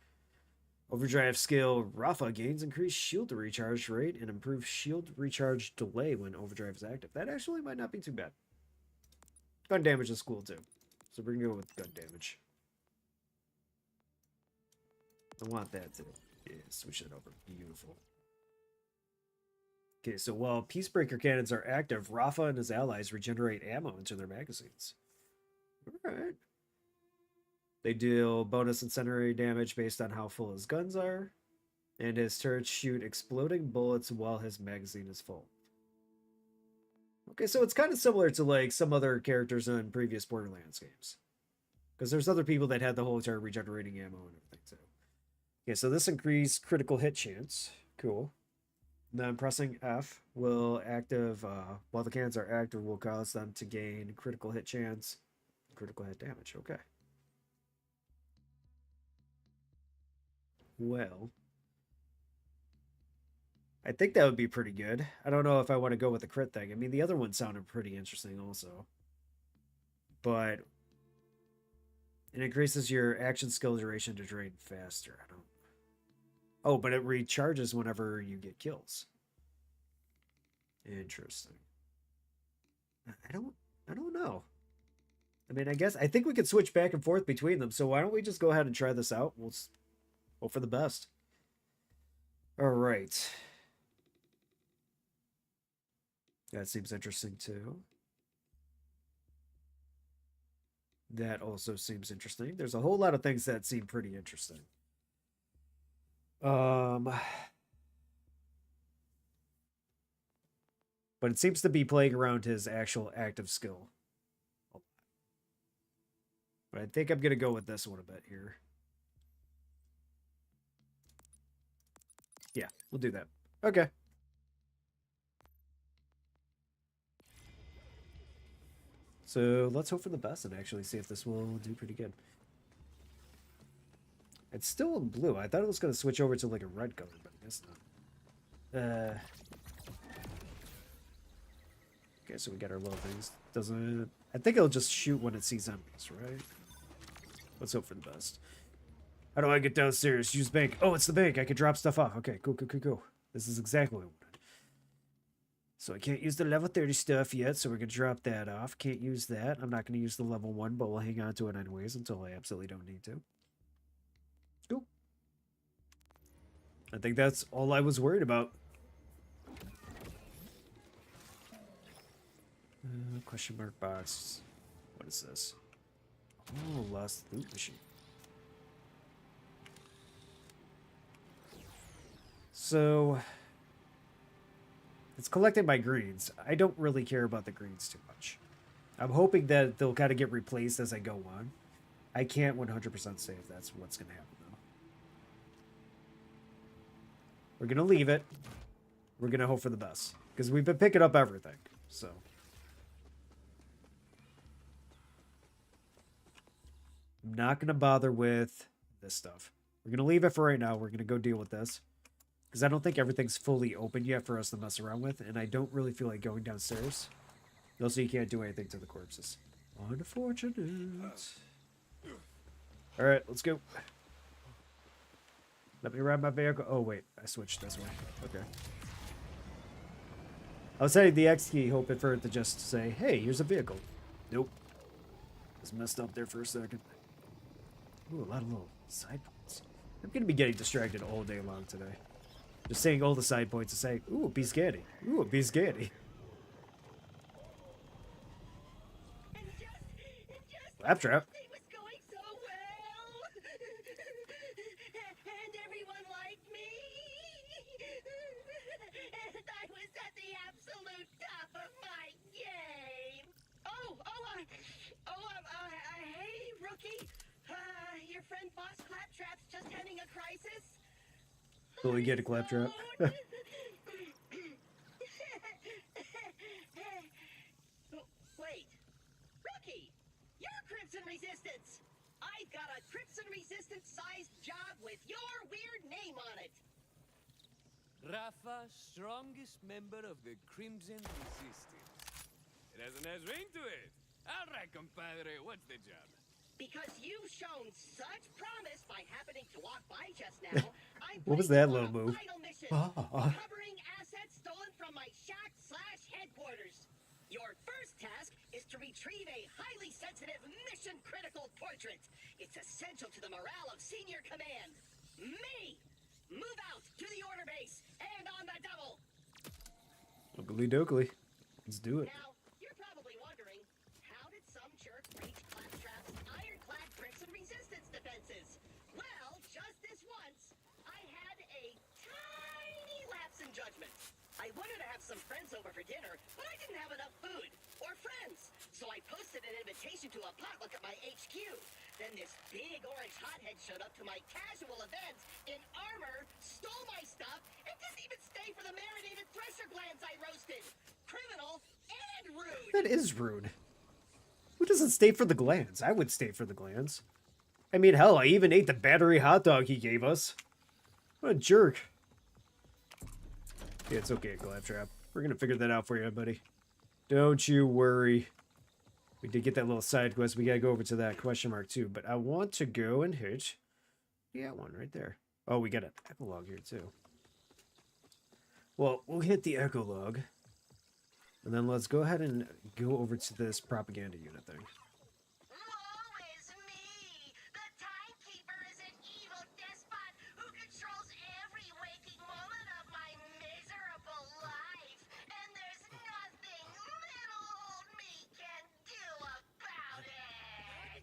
Overdrive skill, Rafa gains increased shield recharge rate and improves shield recharge delay when overdrive is active. That actually might not be too bad. Gun damage is cool too. So we're going to go with gun damage. I want that too. Yeah, switch it over. Beautiful. Okay, so while Peacebreaker cannons are active, Rafa and his allies regenerate ammo into their magazines. Alright. They deal bonus incendiary damage based on how full his guns are. And his turrets shoot exploding bullets while his magazine is full. Okay, so it's kind of similar to like some other characters in previous Borderlands games. Because there's other people that had the whole entire regenerating ammo and everything too. Okay, so this increased critical hit chance. Cool. Then pressing F will active, while the cannons are active, will cause them to gain critical hit chance, critical hit damage. Okay. Well, I think that would be pretty good. I don't know if I want to go with the crit thing. I mean, the other one sounded pretty interesting also. But it increases your action skill duration to drain faster. I don't... Oh, but it recharges whenever you get kills. Interesting. I don't know. I mean, I think we could switch back and forth between them. So why don't we just go ahead and try this out? We'll hope for the best. All right. That seems interesting too. That also seems interesting. There's a whole lot of things that seem pretty interesting. But it seems to be playing around his actual active skill. But I think I'm going to go with this one a bit here. Yeah, we'll do that. Okay. So let's hope for the best and actually see if this will do pretty good. It's still in blue. I thought it was going to switch over to like a red color, but I guess not. Okay, so we got our little things. Doesn't... I think it'll just shoot when it sees enemies, right? Let's hope for the best. How do I get downstairs? Use bank. Oh, it's the bank. I can drop stuff off. Okay, cool. This is exactly what I wanted. So I can't use the level 30 stuff yet, so we're going to drop that off. Can't use that. I'm not going to use the level 1, but we'll hang on to it anyways until I absolutely don't need to. Cool. I think that's all I was worried about. Question mark box. What is this? Oh, lost loot machine. So it's collecting my greens. I don't really care about the greens too much. I'm hoping that they'll kind of get replaced as I go on. I can't 100% say if that's what's going to happen, though. We're going to leave it. We're going to hope for the best. Because we've been picking up everything, so... I'm not going to bother with this stuff. We're going to leave it for right now. We're going to go deal with this. Because I don't think everything's fully open yet for us to mess around with. And I don't really feel like going downstairs. Also, you can't do anything to the corpses. Unfortunate. Alright, let's go. Let me ride my vehicle. Oh, wait. I switched this way. Okay. I was hitting the X key, hoping for it to just say, hey, here's a vehicle. Nope. It's messed up there for a second. Ooh, a lot of little side points. I'm going to be getting distracted all day long today. Just saying all the side points and saying, ooh, a biscotti. Ooh, a biscotti. Claptrap. It was going so well. And everyone liked me. And I was at the absolute top of my game. Hey, rookie. Your friend Boss Claptrap's just having a crisis. Will we get a Claptrap? Wait. Rookie, you're Crimson Resistance. I've got a Crimson Resistance-sized job with your weird name on it. Rafa, strongest member of the Crimson Resistance. It has a nice ring to it. All right, compadre, what's the job? Because you've shown such promise by happening to walk by just now, I'm What was placing that you little on a move? vital mission, Ah. recovering assets stolen from my shack/headquarters. Your first task is to retrieve a highly sensitive, mission-critical portrait. It's essential to the morale of senior command. Me! Move out to the order base and on the double. Oogly doogly. Let's do it. Now, you're probably wondering, how did some jerk breach Claptrap's ironclad Crimson Resistance defenses? Well, just this once, I had a tiny lapse in judgment. I wanted to have some friends over for dinner, but I didn't have enough food or friends. So I posted an invitation to a potluck at my HQ. Then this big orange hothead showed up to my casual event in armor, stole my stuff, and didn't even stay for the marinated thresher glands I roasted. Criminal and rude. That is rude. Who doesn't stay for the glands? I would stay for the glands. I mean, hell, I even ate the battery hot dog he gave us. What a jerk. Yeah, it's okay, Claptrap. We're gonna figure that out for you, buddy. Don't you worry. We did get that little side quest. We gotta go over to that question mark too. But I want to go and hit... Yeah, one right there. Oh, we got an epilogue here too. Well, we'll hit the echolog. And then let's go ahead and go over to this propaganda unit thing. Woe is me! The Timekeeper is an evil despot who controls every waking moment of my miserable life. And there's nothing little old me can do about it!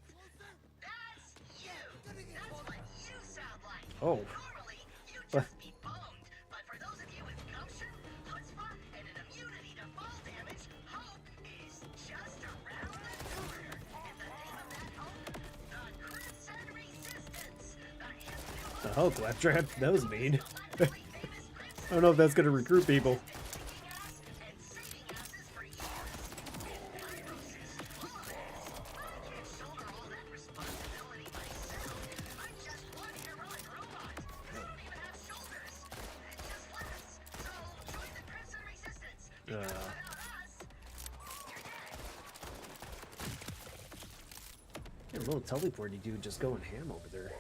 That's you! That's what you sound like! Oh. Normally, you'd But- just be boned. But for those of you with gumption, chutzpah, and an immunity to fall damage, hope is just around the corner. In the name of that hope, the Crimson Resistance, the hip new The hell, Claptrap? That was mean. globally famous Crimson I don't know if that's gonna recruit people. kicking ass and saving asses for years. With Kairos' full of ass. I can't shoulder all that responsibility myself. I'm just one heroic robot. I don't even have shoulders. Just legs. So join the Crimson Resistance. Because without us, you're dead. Yeah, a little teleporty dude just going ham over there.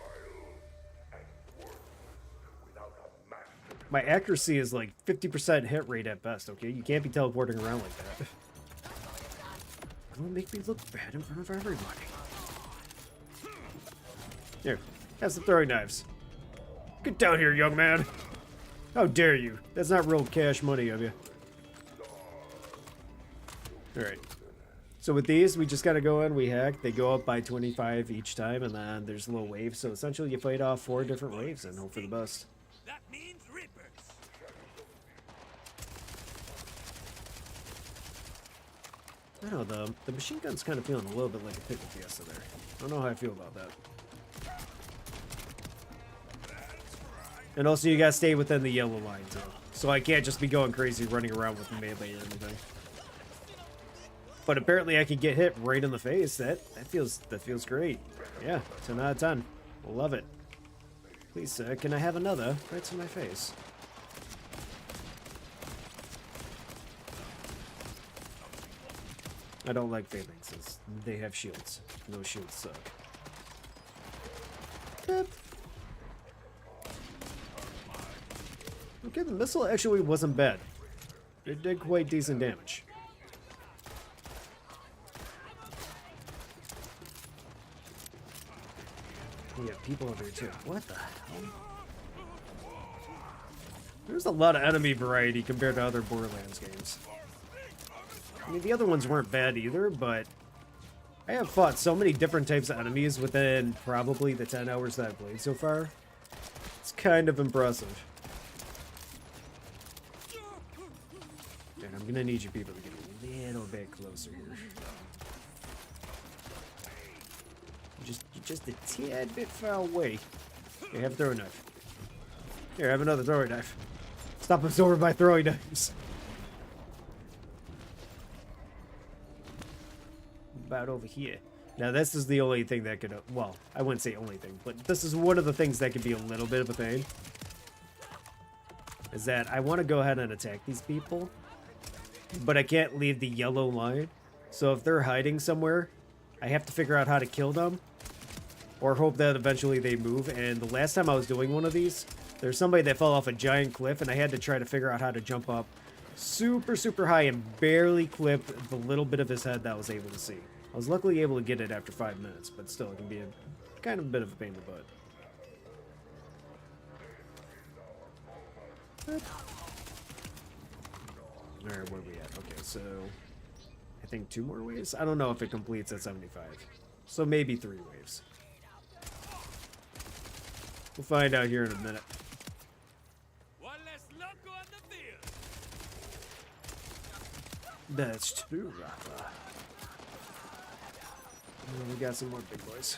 My accuracy is like 50% hit rate at best, okay? You can't be teleporting around like that. Gonna make me look bad in front of everybody. Here, have some throwing knives. Get down here, young man. How dare you? That's not real cash money of you. Alright. So with these, we just gotta go in, we hack. They go up by 25 each time, and then there's little waves. So essentially, you fight off 4 different waves and hope for the best. That means Reapers. I don't know, the machine gun's kind of feeling a little bit like a Pickle Fiesta there. I don't know how I feel about that. And also, you gotta stay within the yellow line, too. So I can't just be going crazy running around with melee or anything. But apparently I could get hit right in the face. That feels great. Yeah, 10 out of 10. Love it. Please, sir, can I have another? Right to my face. I don't like phalanxes. They have shields. No shields suck. Boop. Okay, the missile actually wasn't bad. It did quite decent damage. We have people over here too. What the hell? There's a lot of enemy variety compared to other Borderlands games. I mean, the other ones weren't bad either, but I have fought so many different types of enemies within probably the 10 hours that I've played so far. It's kind of impressive. And I'm gonna need you people to get a little bit closer here. Just a tad bit far away. Here, have a throwing knife. Here, have another throwing knife. Stop absorbed by throwing knives. About over here. Now, this is the only thing that could, well, I wouldn't say only thing, but this is one of the things that could be a little bit of a pain. Is that I want to go ahead and attack these people, but I can't leave the yellow line. So if they're hiding somewhere, I have to figure out how to kill them, or hope that eventually they move. And the last time I was doing one of these, there's somebody that fell off a giant cliff, and I had to try to figure out how to jump up super, super high and barely clipped the little bit of his head that I was able to see. I was luckily able to get it after 5 minutes, but still, it can be a kind of a bit of a pain in the butt. Alright, where are we at? Okay, so I think 2 more waves? I don't know if it completes at 75. So maybe 3 waves. We'll find out here in a minute. One less loco on the field. That's true, Rafa. We got some more big boys.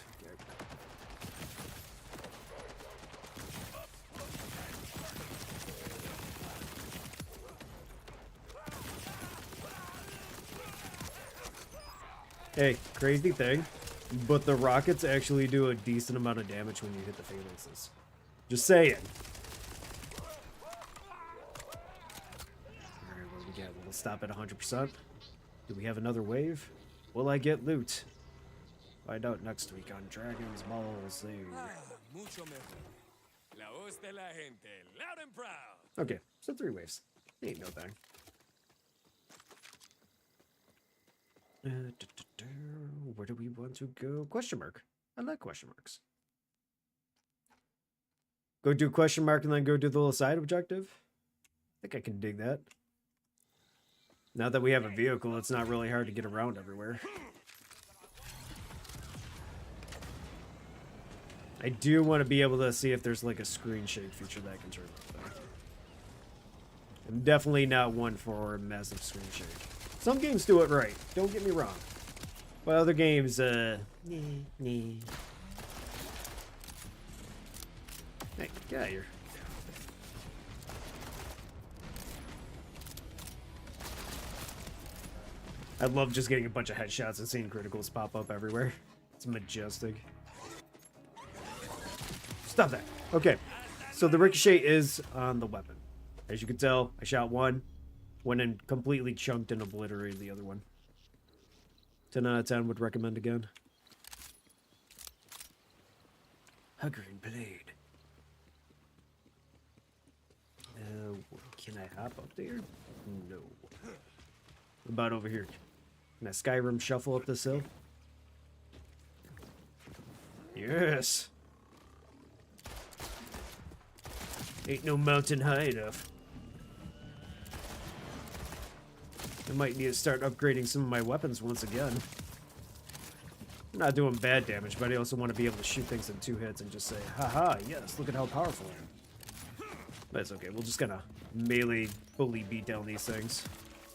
Hey, crazy thing, but the rockets actually do a decent amount of damage when you hit the phalanxes. Just saying. Alright, what do we get? We'll stop at 100%. Do we have another wave? Will I get loot? Find out next week on Dragon's Ball Z. Mucho mejor. La voz de la gente, loud and proud. Okay, so 3 waves. Ain't no thing. Where do we want to go? Question mark. I like question marks. Go do question mark and then go do the little side objective. I think I can dig that. Now that we have a vehicle, it's not really hard to get around everywhere. I do want to be able to see if there's like a screen shake feature that I can turn off though. I'm definitely not one for massive screen shake. Some games do it right, don't get me wrong. But other games, Hey, get out of here. I love just getting a bunch of headshots and seeing criticals pop up everywhere. It's majestic. Stop that. Okay, so the ricochet is on the weapon. As you can tell, I shot one, went and completely chunked and obliterated the other one. 10 out of 10 would recommend again. A green blade. Can I hop up there? No. What about over here? Can I Skyrim shuffle up this hill? Yes! Ain't no mountain high enough. I might need to start upgrading some of my weapons once again. I'm not doing bad damage, but I also want to be able to shoot things in 2 hits and just say, haha, yes, look at how powerful I am. But it's okay, we'll just kind of melee fully beat down these things.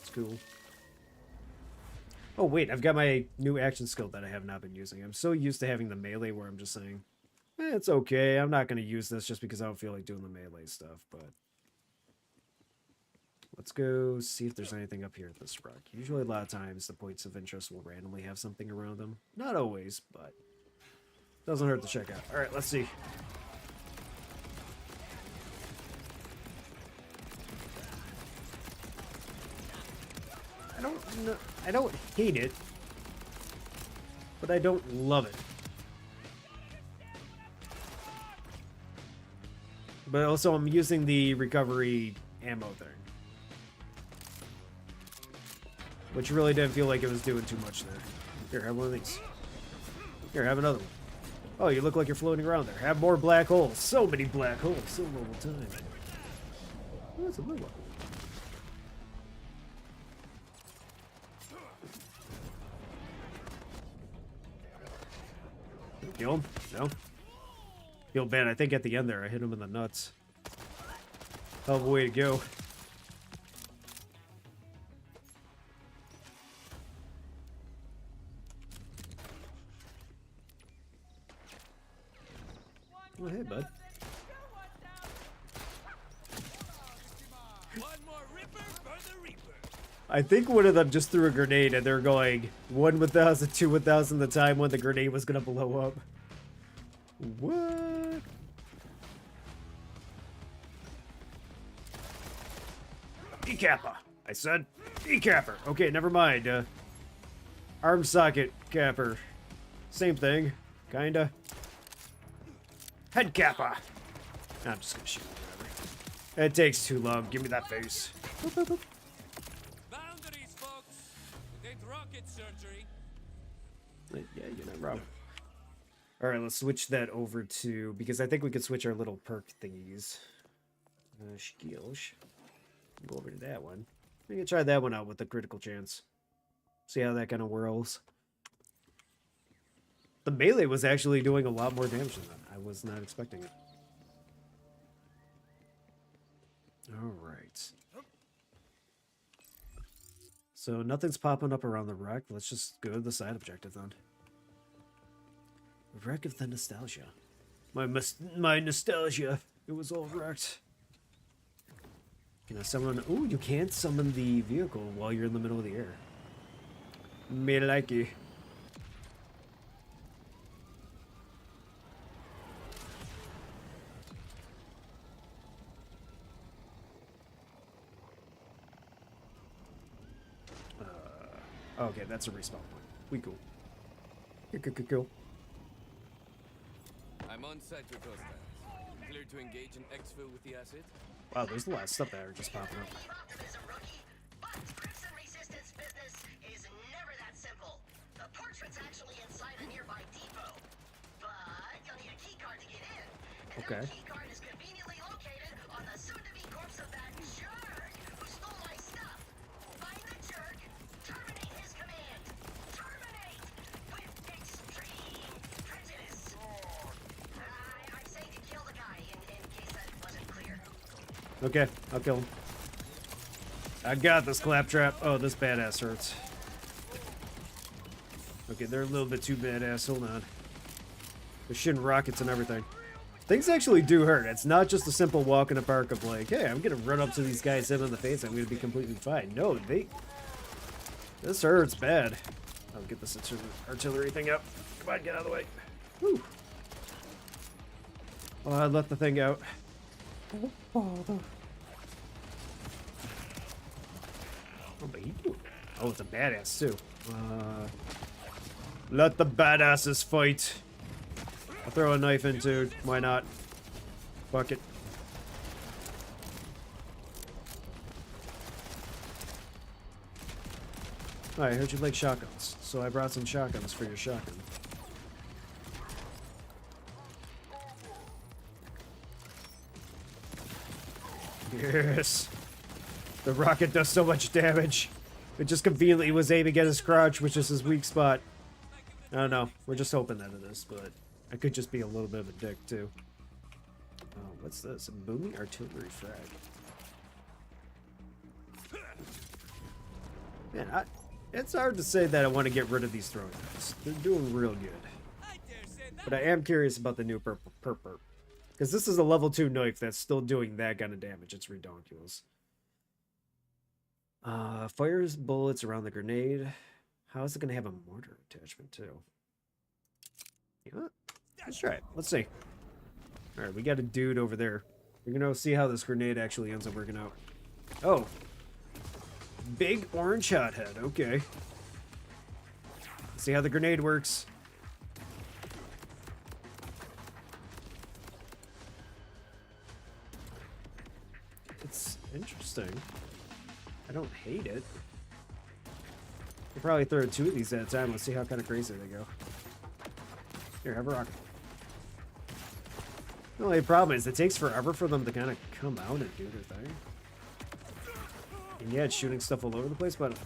It's cool. Oh wait, I've got my new action skill that I have not been using. I'm so used to having the melee where I'm just saying, it's okay, I'm not going to use this just because I don't feel like doing the melee stuff, but... Let's go see if there's anything up here at this rock. Usually a lot of times the points of interest will randomly have something around them. Not always, but doesn't hurt to check out. Alright, let's see. I don't hate it, but I don't love it. But also, I'm using the recovery ammo thing. Which really didn't feel like it was doing too much there. Here, have one of these. Here, have another one. Oh, you look like you're floating around there. Have more black holes. So many black holes. So little time. Oh, that's a blue one. Kill him? No? Feel bad. I think at the end there, I hit him in the nuts. Hell of a way to go. Oh, hey, bud. One more ripper for the reaper. I think one of them just threw a grenade and they're going 1 1000, 2 1000 the time when the grenade was gonna blow up. What? E-Kappa, I said. E-Capper. Okay, never mind. Arm socket capper. Same thing. Kinda. Head Kappa. I'm just gonna shoot him, whatever. It takes too long. Give me that face. Boop, boop, boop. Boundaries, folks. It ain't rocket surgery. Yeah, you're not wrong. Alright, let's switch that over to... Because I think we could switch our little perk thingies. Skills. Go over to that one. We can try that one out with the critical chance. See how that kind of whirls. The melee was actually doing a lot more damage than that. I was not expecting it. Alright. So nothing's popping up around the wreck. Let's just go to the side objective then. Wreck of the nostalgia. My nostalgia. It was all wrecked. Can I summon... Ooh, you can't summon the vehicle while you're in the middle of the air. Me likey. Okay, that's a respawn point. We cool. Cool. I'm on site with those guys. Clear to engage in exfil with the asset? Wow, there's a lot of stuff that are just popping up. Optimism, rookie, but Crimson Resistance business is never that simple. The portrait's actually inside a nearby depot, but you'll need a key card to get in. And Okay. that key card is conveniently located on the soon-to-be corpse of that jerk who stole my stuff. Find the jerk, terminate his command. Terminate with extreme prejudice. I say to kill the guy in case that wasn't clear. Okay, I'll kill him. I got this claptrap. Oh, this badass hurts. Okay, they're a little bit too badass. Hold on. They're shooting rockets and everything. Things actually do hurt. It's not just a simple walk in the park of like, hey, I'm gonna run up to these guys, hit them in the face, I'm gonna be completely fine. No, this hurts bad. I'll get this artillery thing up. Come on, get out of the way. Whew. Oh, I let the thing out. Oh, but oh, it's a badass too. Let the badasses fight. I'll throw a knife in too. Why not? Fuck it. Oh, I heard you like shotguns, so I brought some shotguns for your shotgun. Yes. The rocket does so much damage. It just conveniently was aiming at his crotch, which is his weak spot. I don't know. We're just hoping that it is, but I could just be a little bit of a dick, too. Oh, what's this? A booming artillery frag. Man, it's hard to say that I want to get rid of these throwing knives. They're doing real good. I dare say that. But I am curious about the new purple. Because this is a level 2 knife that's still doing that kind of damage. It's redonkulous. Fires bullets around the grenade. How is it going to have a mortar attachment, too? You know what? Let's try it. Let's see. Alright, we got a dude over there. We're going to see how this grenade actually ends up working out. Oh. Big orange hothead. Okay. Let's see how the grenade works. Interesting. I don't hate it. I'll probably throw 2 of these at a time. Let's see how kind of crazy they go. Here, have a rocket. The only problem is it takes forever for them to kind of come out and do their thing. And yeah, it's shooting stuff all over the place, but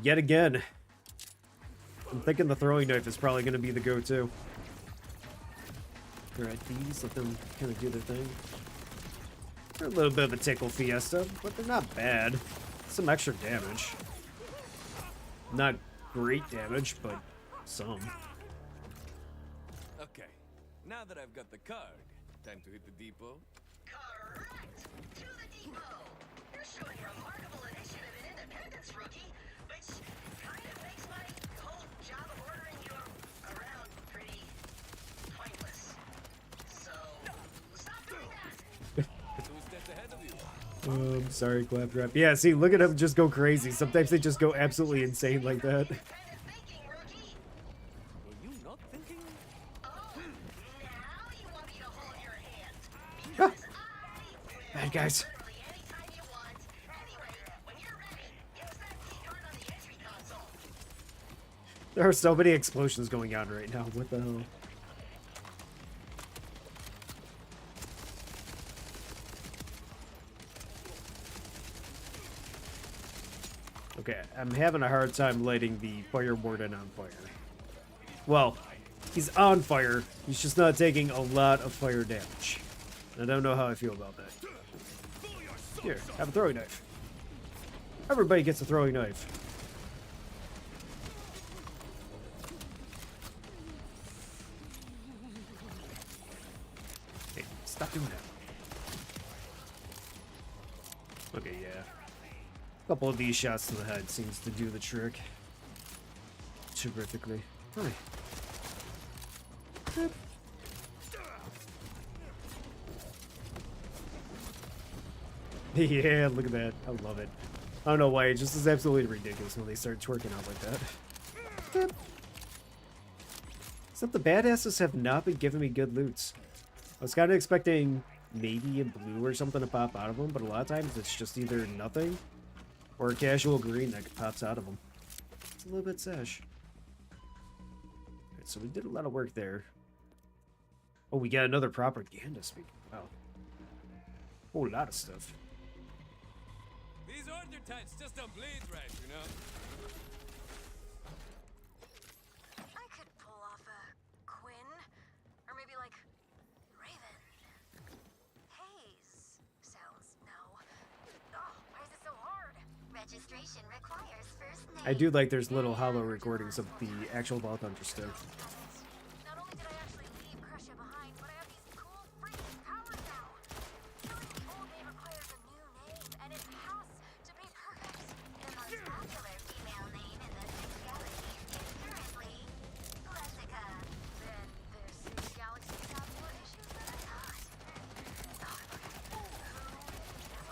yet again, I'm thinking the throwing knife is probably going to be the go-to. Alright, these, let them kind of do their thing. They're a little bit of a tickle fiesta, but they're not bad. Some extra damage. Not great damage, but some. Okay, now that I've got the card, time to hit the depot. Correct! To the depot! You're showing remarkable initiative and independence, rookie, which kind of makes my whole job of ordering you around pretty pointless. So, stop doing that! 2 steps ahead of you. I'm sorry, Claptrap. Yeah, see, look at them just go crazy. Sometimes they just go absolutely insane like that. Independent thinking, rookie! Were you not thinking? Oh, now you want me to hold your hand. Ah, Because I will bad guys. literally anytime you want. Anyway, when you're ready, use that key card on the entry console. There are so many explosions going on right now. What the hell? Okay, I'm having a hard time lighting the fire warden on fire. Well, he's on fire. He's just not taking a lot of fire damage. I don't know how I feel about that. Here, have a throwing knife. Everybody gets a throwing knife. Hey, stop doing that. Okay, yeah. A couple of these shots to the head seems to do the trick. Terrifically. Hi. Boop. Yeah, look at that. I love it. I don't know why, it just is absolutely ridiculous when they start twerking out like that. Boop. Except the badasses have not been giving me good loots. I was kind of expecting navy and blue or something to pop out of them, but a lot of times it's just either nothing or a casual green that pops out of them. It's a little bit sash. Alright, so we did a lot of work there. Oh, we got another propaganda speaker. Wow. Whole lot of stuff. These order types just don't bleed right, you know? I could pull off a Quinn, or maybe like Raven. Haze sounds no. Oh, why is it so hard? Registration requires first name. I do like there's little hollow recordings of the actual Vault Hunter stuff. Not only did I actually leave Crusher behind, but I have these cool freaking powers now. Killing the old name requires a new name, and it has to be perfect. The most popular female name in the Six Galaxies is currently Jessica. Then their Six Galaxies have more issues than I thought. Oh, okay. Who am I?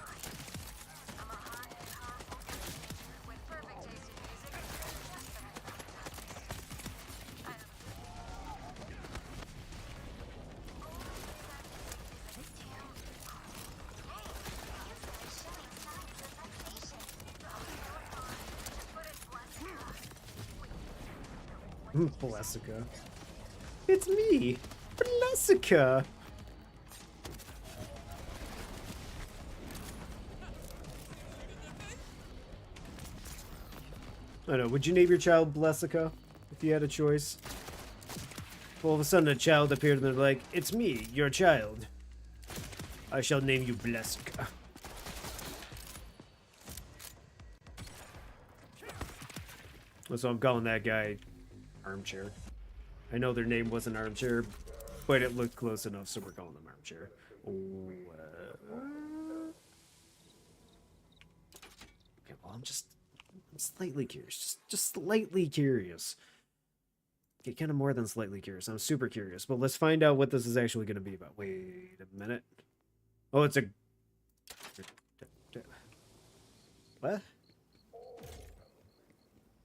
I'm a hot and powerful teenager with perfect taste in music and just the right amount of topics. I don't Blessica. It's me, Blessica. I don't know, would you name your child Blessica if you had a choice? All of a sudden a child appeared and they're like, it's me, your child. I shall name you Blessica. So I'm calling that guy Armchair. I know their name wasn't Armchair, but it looked close enough, so we're calling them Armchair. Okay, well, I'm slightly curious. Just slightly curious. Okay, kind of more than slightly curious. I'm super curious, but let's find out what this is actually going to be about. Wait a minute. Oh, it's a... What?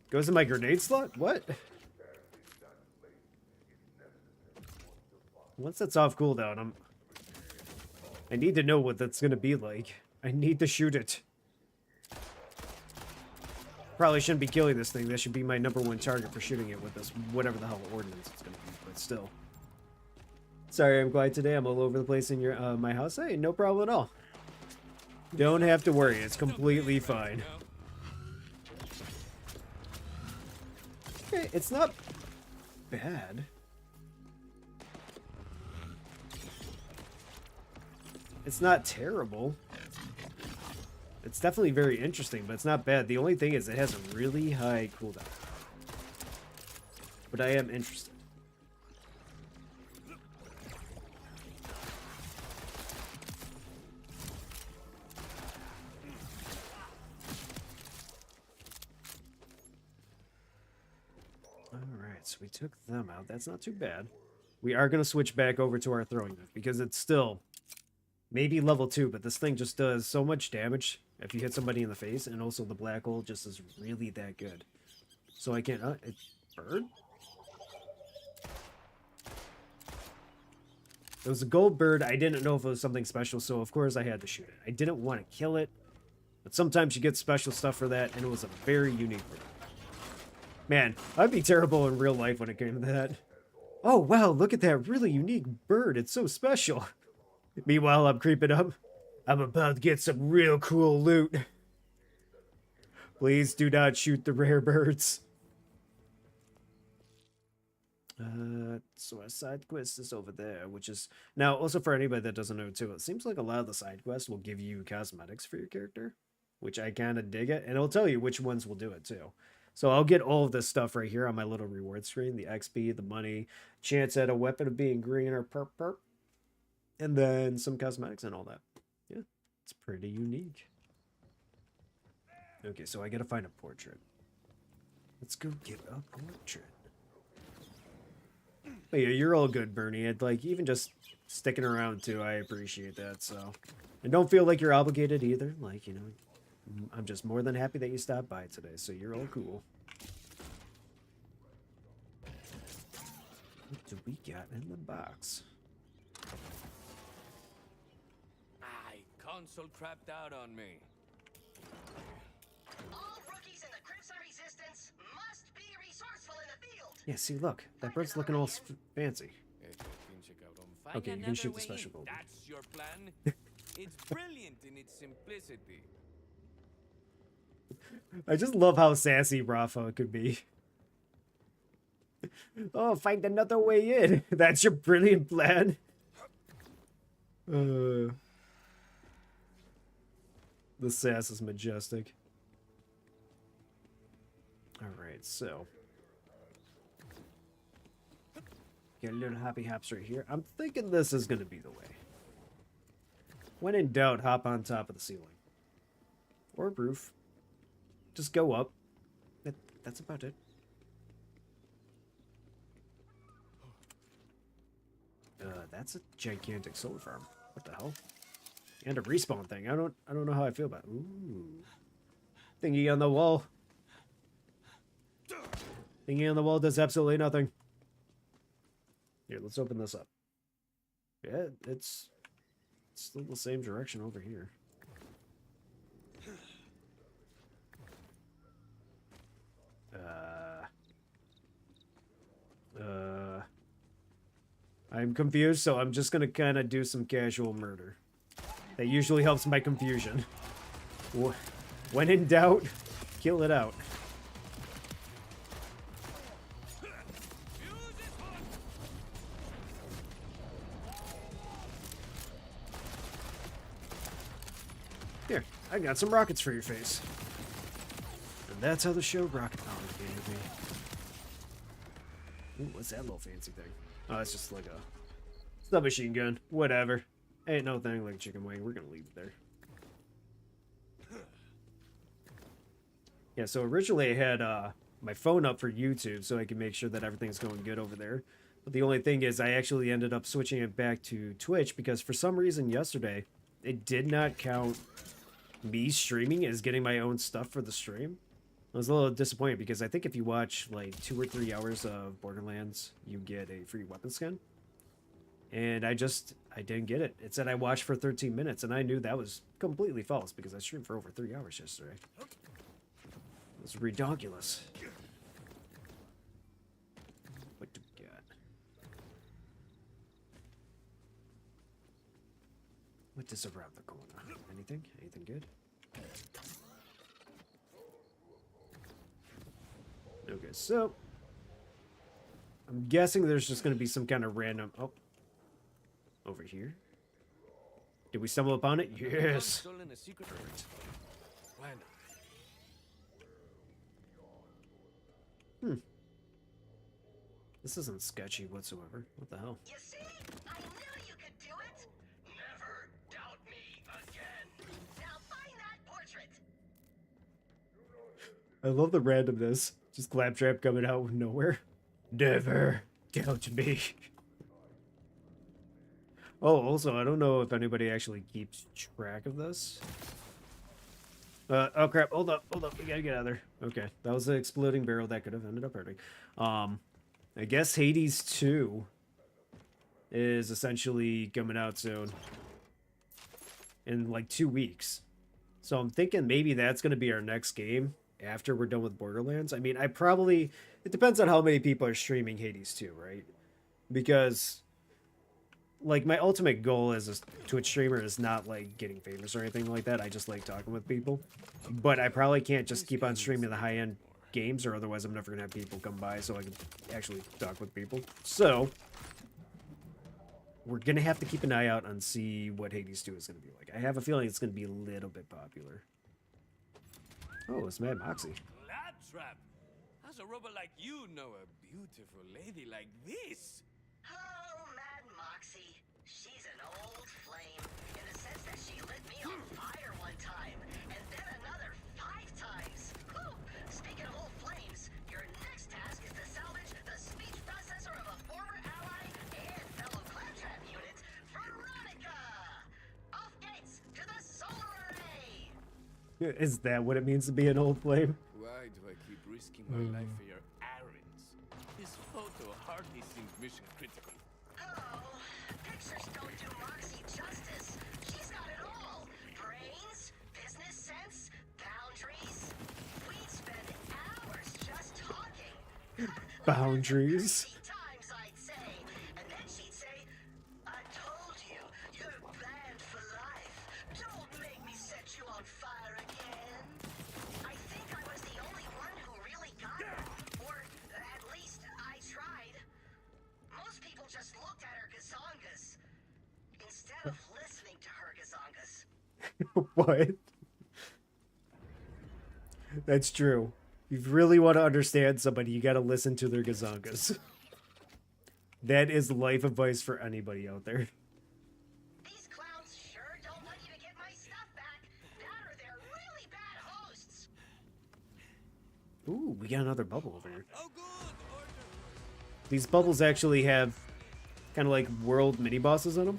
Goes in my grenade slot? What? Once that's off cooldown, I need to know what that's gonna be like. I need to shoot it. Probably shouldn't be killing this thing. That should be my #1 target for shooting it with this, whatever the hell ordnance it's going to be, but still. Sorry, I'm quiet today. I'm all over the place in your my house. Hey, no problem at all. Don't have to worry. It's completely fine. Okay, it's not bad. It's not terrible. It's definitely very interesting, but it's not bad. The only thing is it has a really high cooldown. But I am interested. Alright, so we took them out. That's not too bad. We are going to switch back over to our throwing knife because it's still maybe level 2, but this thing just does so much damage if you hit somebody in the face, and also the black hole just is really that good. So I can't... bird? It was a gold bird. I didn't know if it was something special, so of course I had to shoot it. I didn't want to kill it, but sometimes you get special stuff for that, and it was a very unique bird. Man, I'd be terrible in real life when it came to that. Oh, wow, look at that really unique bird. It's so special. Meanwhile, I'm creeping up. I'm about to get some real cool loot. Please do not shoot the rare birds. So our side quest is over there, which is... Now, also for anybody that doesn't know too, it seems like a lot of the side quests will give you cosmetics for your character, which I kind of dig it, and it'll tell you which ones will do it too. So I'll get all of this stuff right here on my little reward screen, the XP, the money, chance at a weapon of being green or perp, and then some cosmetics and all that. Yeah, it's pretty unique. Okay, so I gotta find a portrait. Let's go get a portrait. But yeah, you're all good, Bernie. I'd like even just sticking around too. I appreciate that. So, and don't feel like you're obligated either. Like, you know, I'm just more than happy that you stopped by today. So you're all cool. What do we got in the box? Console crapped out on me. All rookies in the Crimson Resistance must be resourceful in the field. Yeah, see, look. That bird's looking all fancy. Okay, you can shoot the special gold. That's your plan? It's brilliant in its simplicity. I just love how sassy Rafa could be. Oh, find another way in. That's your brilliant plan. The sass is majestic. Alright, so. Get a little happy hops right here. I'm thinking this is going to be the way. When in doubt, hop on top of the ceiling. Or roof. Just go up. That's about it. That's a gigantic solar farm. What the hell? And a respawn thing. I don't know how I feel about it. Ooh. Thingy on the wall. Thingy on the wall does absolutely nothing. Here, let's open this up. Yeah, it's still the same direction over here. I'm confused, so I'm just gonna kind of do some casual murder. That usually helps my confusion. When in doubt, kill it out. Here, I got some rockets for your face. And that's how the show rocket power came to be. Ooh, what's that little fancy thing? Oh, it's just like a submachine gun. Whatever. Ain't no thing like a chicken wing. We're gonna leave it there. Yeah, so originally I had my phone up for YouTube so I could make sure that everything's going good over there. But the only thing is I actually ended up switching it back to Twitch because for some reason yesterday it did not count me streaming as getting my own stuff for the stream. I was a little disappointed because I think if you watch like 2 or 3 hours of Borderlands, you get a free weapon skin. And I I didn't get it. It said I watched for 13 minutes, and I knew that was completely false because I streamed for over 3 hours yesterday. It was ridiculous. What do we got? What is around the corner? Anything? Anything good? Okay, so I'm guessing there's just going to be some kind of random... Oh. Over here. Did we stumble upon it? Yes. Stolen a secret. Why not? This isn't sketchy whatsoever. What the hell? You see? I knew you could do it. Never doubt me again. Now find that portrait. I love the randomness. Just Claptrap coming out of nowhere. Never doubt me. Oh, also, I don't know if anybody actually keeps track of this. Oh crap, hold up, we gotta get out of there. Okay, that was an exploding barrel that could have ended up hurting. I guess Hades 2 is essentially coming out soon. In like 2 weeks. So I'm thinking maybe that's gonna be our next game after we're done with Borderlands. I mean, it depends on how many people are streaming Hades 2, right? Because... like, my ultimate goal as a Twitch streamer is not, like, getting famous or anything like that. I just like talking with people. But I probably can't just keep on streaming the high-end games, or otherwise I'm never going to have people come by so I can actually talk with people. So, we're going to have to keep an eye out and see what Hades 2 is going to be like. I have a feeling it's going to be a little bit popular. Oh, it's Mad Moxie. Claptrap! How's a robot like you know a beautiful lady like this? Oh, Mad Moxie. She's an old flame, in the sense that she lit me on fire one time, and then another 5 times. Whew. Speaking of old flames, your next task is to salvage the speech processor of a former ally and fellow Claptrap unit, Veronica! Off gates to the solar array! Is that what it means to be an old flame? Why do I keep risking my life for your errands? This photo hardly seems mission critical. Oh, pictures don't do Moxie justice. She's got it all. Brains, business sense, boundaries. We'd spend hours just talking. Boundaries. 30 times, I'd say. And then she'd say, I told you, you're banned for life. Don't make me set you on fire again. I think I was the only one who really got her. Or at least I tried. Most people just looked at her gazongas instead of listening to her gazongas. What? That's true. If you really want to understand somebody, you gotta listen to their gazongas. That is life advice for anybody out there. These clowns sure don't want you to get my stuff back. That or they're really bad hosts. Ooh, we got another bubble over here. Oh, good! Order! These bubbles actually have kind of like world mini bosses in them.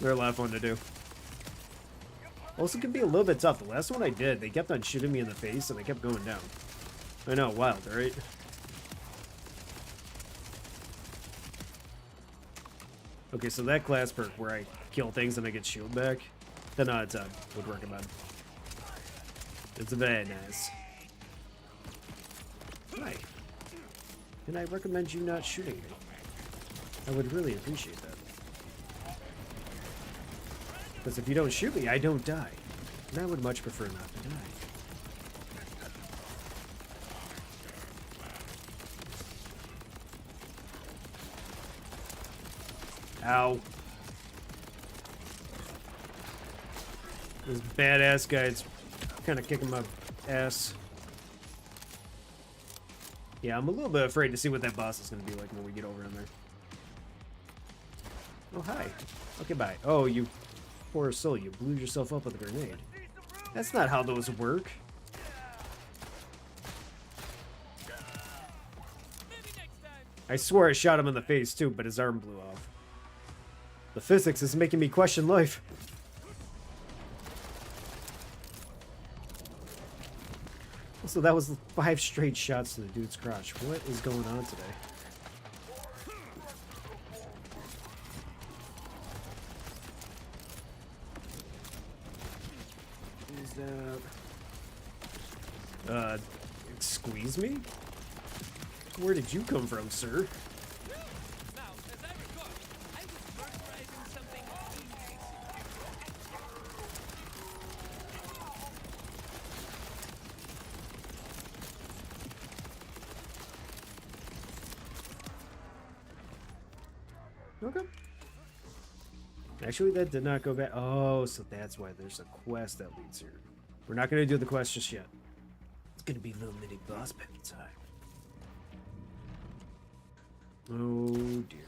They're a lot of fun to do. Also, can be a little bit tough. The last one I did, they kept on shooting me in the face and I kept going down. I know, wild, right? Okay, so that class perk where I kill things and I get shield back, 10 out of 10 would recommend. It's very nice. Hi. And I recommend you not shooting me. I would really appreciate that. Because if you don't shoot me, I don't die. And I would much prefer not to die. Ow. This badass guy's kind of kicking my ass. Yeah, I'm a little bit afraid to see what that boss is going to be like when we get over in there. Oh, hi. Okay, bye. Oh, you poor soul. You blew yourself up with a grenade. That's not how those work. I swore I shot him in the face, too, but his arm blew off. The physics is making me question life. Also, that was 5 straight shots to the dude's crotch. What is going on today? Snap. Squeeze me? Where did you come from, sir? Now, as I recall, I was burglarizing something indecent. Okay. Actually, that did not go back. Oh, so that's why there's a quest that leads here. We're not going to do the quest just yet. It's going to be little mini boss battle time. Oh, dear.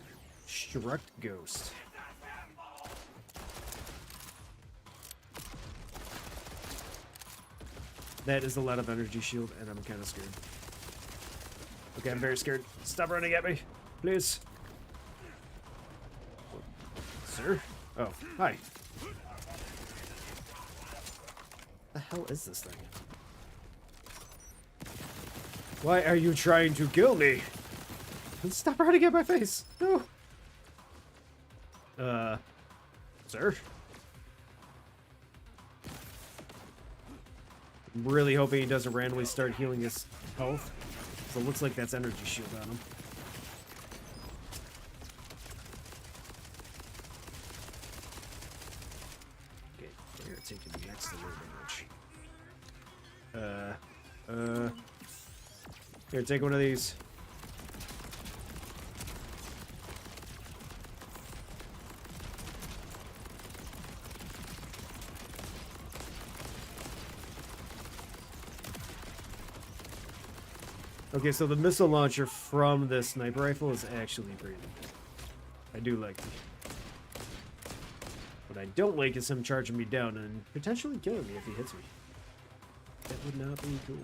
Struck Ghost. That is a lot of energy shield, and I'm kind of scared. Okay, I'm very scared. Stop running at me, please. Sir? Oh, hi. The hell is this thing? Why are you trying to kill me? Stop running at my face. No. Sir? I'm really hoping he doesn't randomly start healing his health. So it looks like that's energy shield on him. Okay, they're taking next to no damage. Here, take one of these. Okay, so the missile launcher from the sniper rifle is actually pretty good. I do like it. What I don't like is him charging me down and potentially killing me if he hits me. That would not be cool.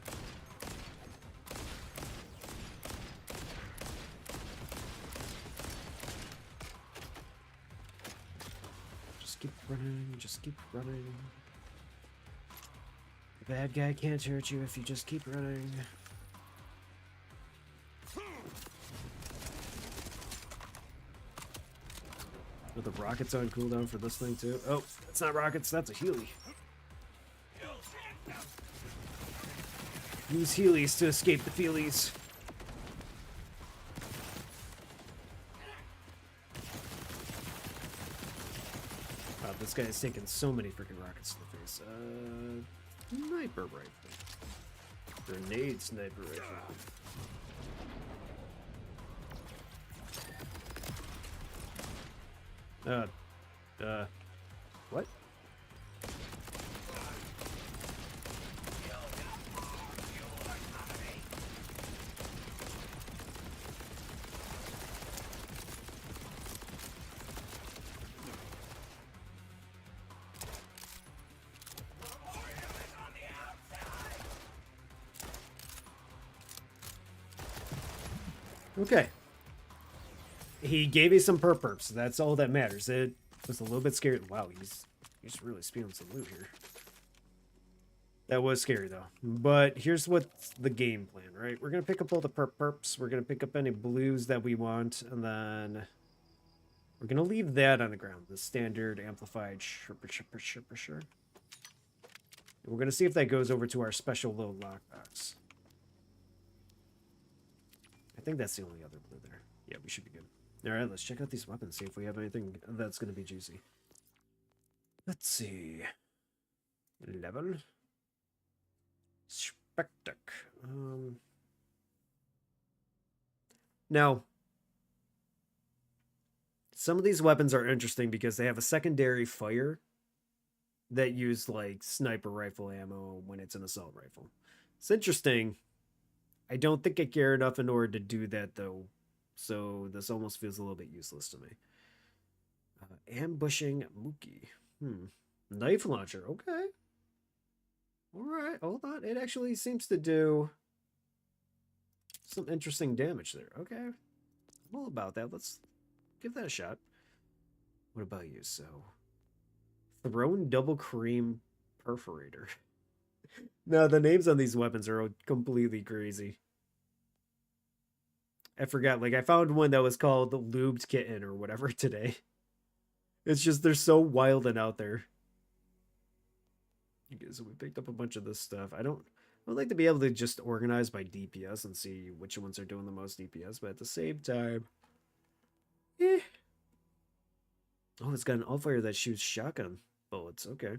Just keep running, just keep running. The bad guy can't hurt you if you just keep running. With the rockets on cooldown for this thing too. Oh, that's not rockets, that's a Healy. Use Heelys to escape the feelies. Wow, this guy is taking so many freaking rockets to the face. Sniper rifle. Grenade sniper rifle. What? Okay. He gave me some perps. That's all that matters. It was a little bit scary. Wow, he's really spewing some loot here. That was scary though. But here's what's the game plan, right? We're gonna pick up all the perps. We're gonna pick up any blues that we want, and then we're gonna leave that on the ground. The standard amplified sure. We're gonna see if that goes over to our special little lockbox. I think that's the only other blue there. Yeah, we should be good. Alright, let's check out these weapons, see if we have anything that's going to be juicy. Let's see. Level. Spectac. Now, some of these weapons are interesting because they have a secondary fire that use like sniper rifle ammo when it's an assault rifle. It's interesting. I don't think I care enough in order to do that though. So this almost feels a little bit useless to me. Ambushing Mookie. Knife launcher. Okay. Alright, hold on. It actually seems to do some interesting damage there. Okay. I'm all about that. Let's give that a shot. What about you? So, Thrown Double Cream Perforator. No, the names on these weapons are completely crazy. I forgot, like, I found one that was called the Lubed Kitten or whatever today. It's just, they're so wild and out there. Okay, so we picked up a bunch of this stuff. I would like to be able to just organize by DPS and see which ones are doing the most DPS, but at the same time, eh. Oh, it's got an all-fire that shoots shotgun bullets. Okay.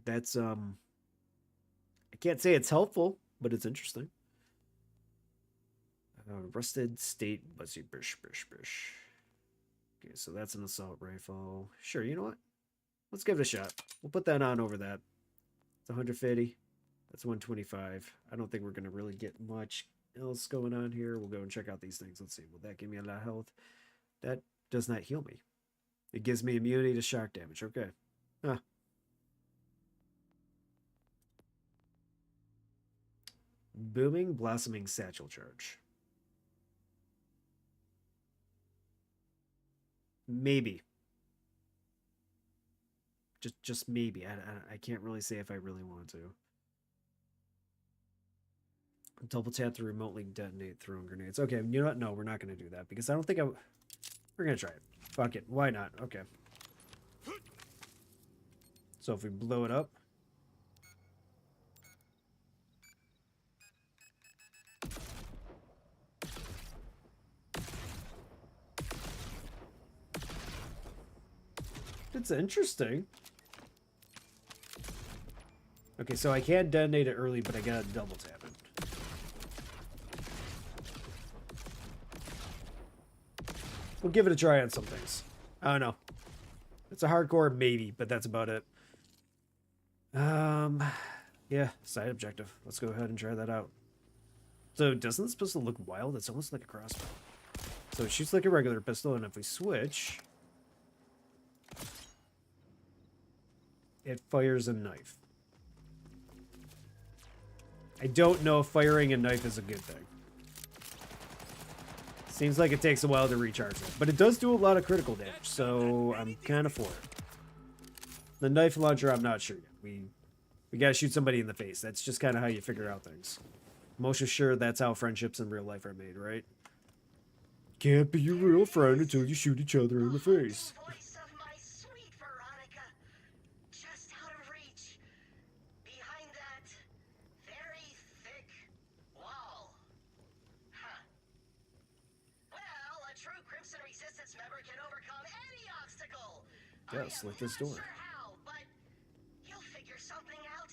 That's, I can't say it's helpful, but it's interesting. Rusted State Buzzy Bish Bish Bish. Okay, so that's an assault rifle. Sure, you know what? Let's give it a shot. We'll put that on over that. It's 150. That's 125. I don't think we're going to really get much else going on here. We'll go and check out these things. Let's see. Will that give me a lot of health? That does not heal me. It gives me immunity to shock damage. Okay. Huh. Booming Blossoming Satchel Charge. Maybe. Just maybe. I can't really say if I really want to. Double tap to remotely detonate throwing grenades. Okay, you know what? No, we're not going to do that because I don't think we're going to try it. Fuck it. Why not? Okay. So if we blow it up. It's interesting. Okay, so I can't detonate it early, but I gotta double tap it. We'll give it a try on some things. I don't know. It's a hardcore maybe, but that's about it. Yeah, side objective. Let's go ahead and try that out. So doesn't this pistol look wild? It's almost like a crossbow. So it shoots like a regular pistol, and if we switch, it fires a knife. I don't know if firing a knife is a good thing. Seems like it takes a while to recharge it, but it does do a lot of critical damage, so I'm kind of for it. The knife launcher, I'm not sure yet. We gotta shoot somebody in the face. That's just kind of how you figure out things. Most sure that's how friendships in real life are made, right? Can't be your real friend until you shoot each other in the face. Voice of my sweet Veronica, just out of reach, behind that very thick wall. Huh. Well, a true Crimson Resistance member can overcome any obstacle. Yes, like this I'm door. not sure how, but you'll figure something out.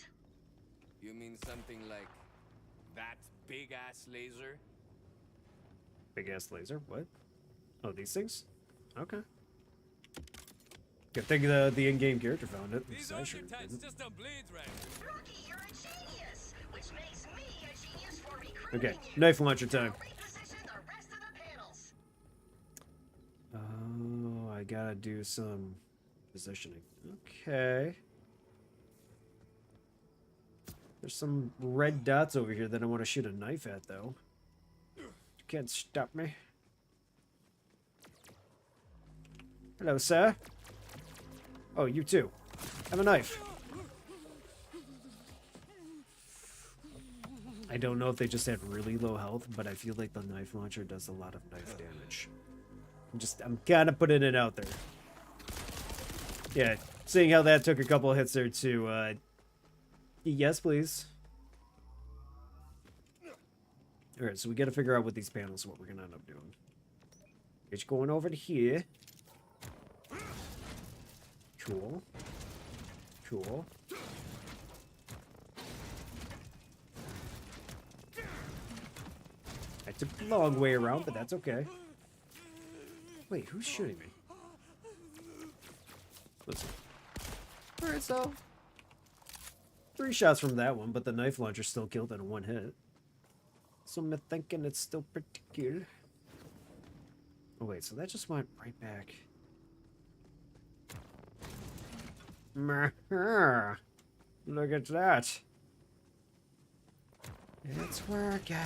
You mean something like that big ass laser? Big ass laser? What? Oh, these things? Okay. Good thing the in-game character found it. These I sure Ocean didn't. just don't bleed right. Rookie, you're a genius, which makes me a genius for recruiting Okay, you. knife launcher time. Reposition the rest of the panels. Oh, I gotta do some positioning. Okay. There's some red dots over here that I want to shoot a knife at, though. You can't stop me. Hello, sir. Oh, you too. Have a knife. I don't know if they just had really low health, but I feel like the knife launcher does a lot of knife damage. I'm kind of putting it out there. Yeah, seeing how that took a couple hits there too. Yes, please. Alright, so we gotta figure out with these panels what we're gonna end up doing. It's going over to here. Cool. Cool. I took the long way around, but that's okay. Wait, who's shooting me? Listen. Alright, so 3 shots from that one, but the knife launcher still killed in one hit. So I'm thinking it's still pretty good. Oh wait, so that just went right back. Look at that. It's working.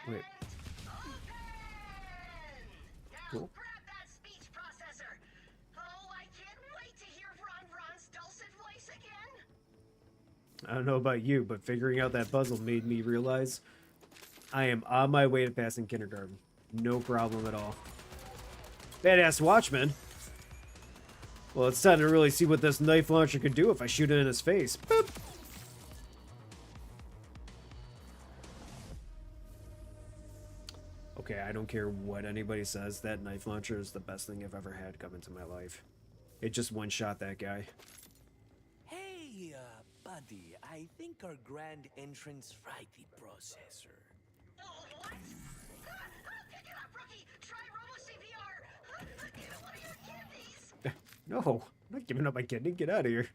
Wait. Cool. Grab that speech processor. Oh, I can't wait to hear Ron Ron's dulcet voice again. I don't know about you, but figuring out that puzzle made me realize I am on my way to passing kindergarten. No problem at all. Badass Watchman. Well, it's time to really see what this knife launcher could do if I shoot it in his face. Boop. Okay, I don't care what anybody says. That knife launcher is the best thing I've ever had come into my life. It just one-shot that guy. Hey, buddy, I think our grand entrance fried the processor. Oh, what? Pick it up, rookie! Try Robo-CPR! Give it one of your kidneys! No, I'm not giving up my kidney. Get out of here.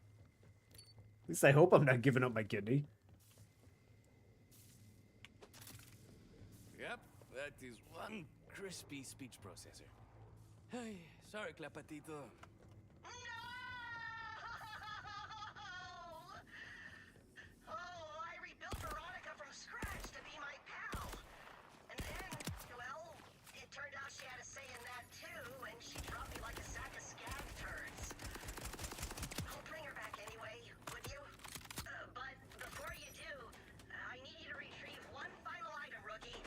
At least I hope I'm not giving up my kidney. Yep, that is one crispy speech processor. Hey, sorry, Clapatito. No! Oh, I rebuilt Veronica from scratch to be my pal. And then, well, it turned out she had a say in that too, and she dropped me like a sack of scab turds. I'll bring her back anyway, would you? But before you do, I need you to retrieve one final item, rookie.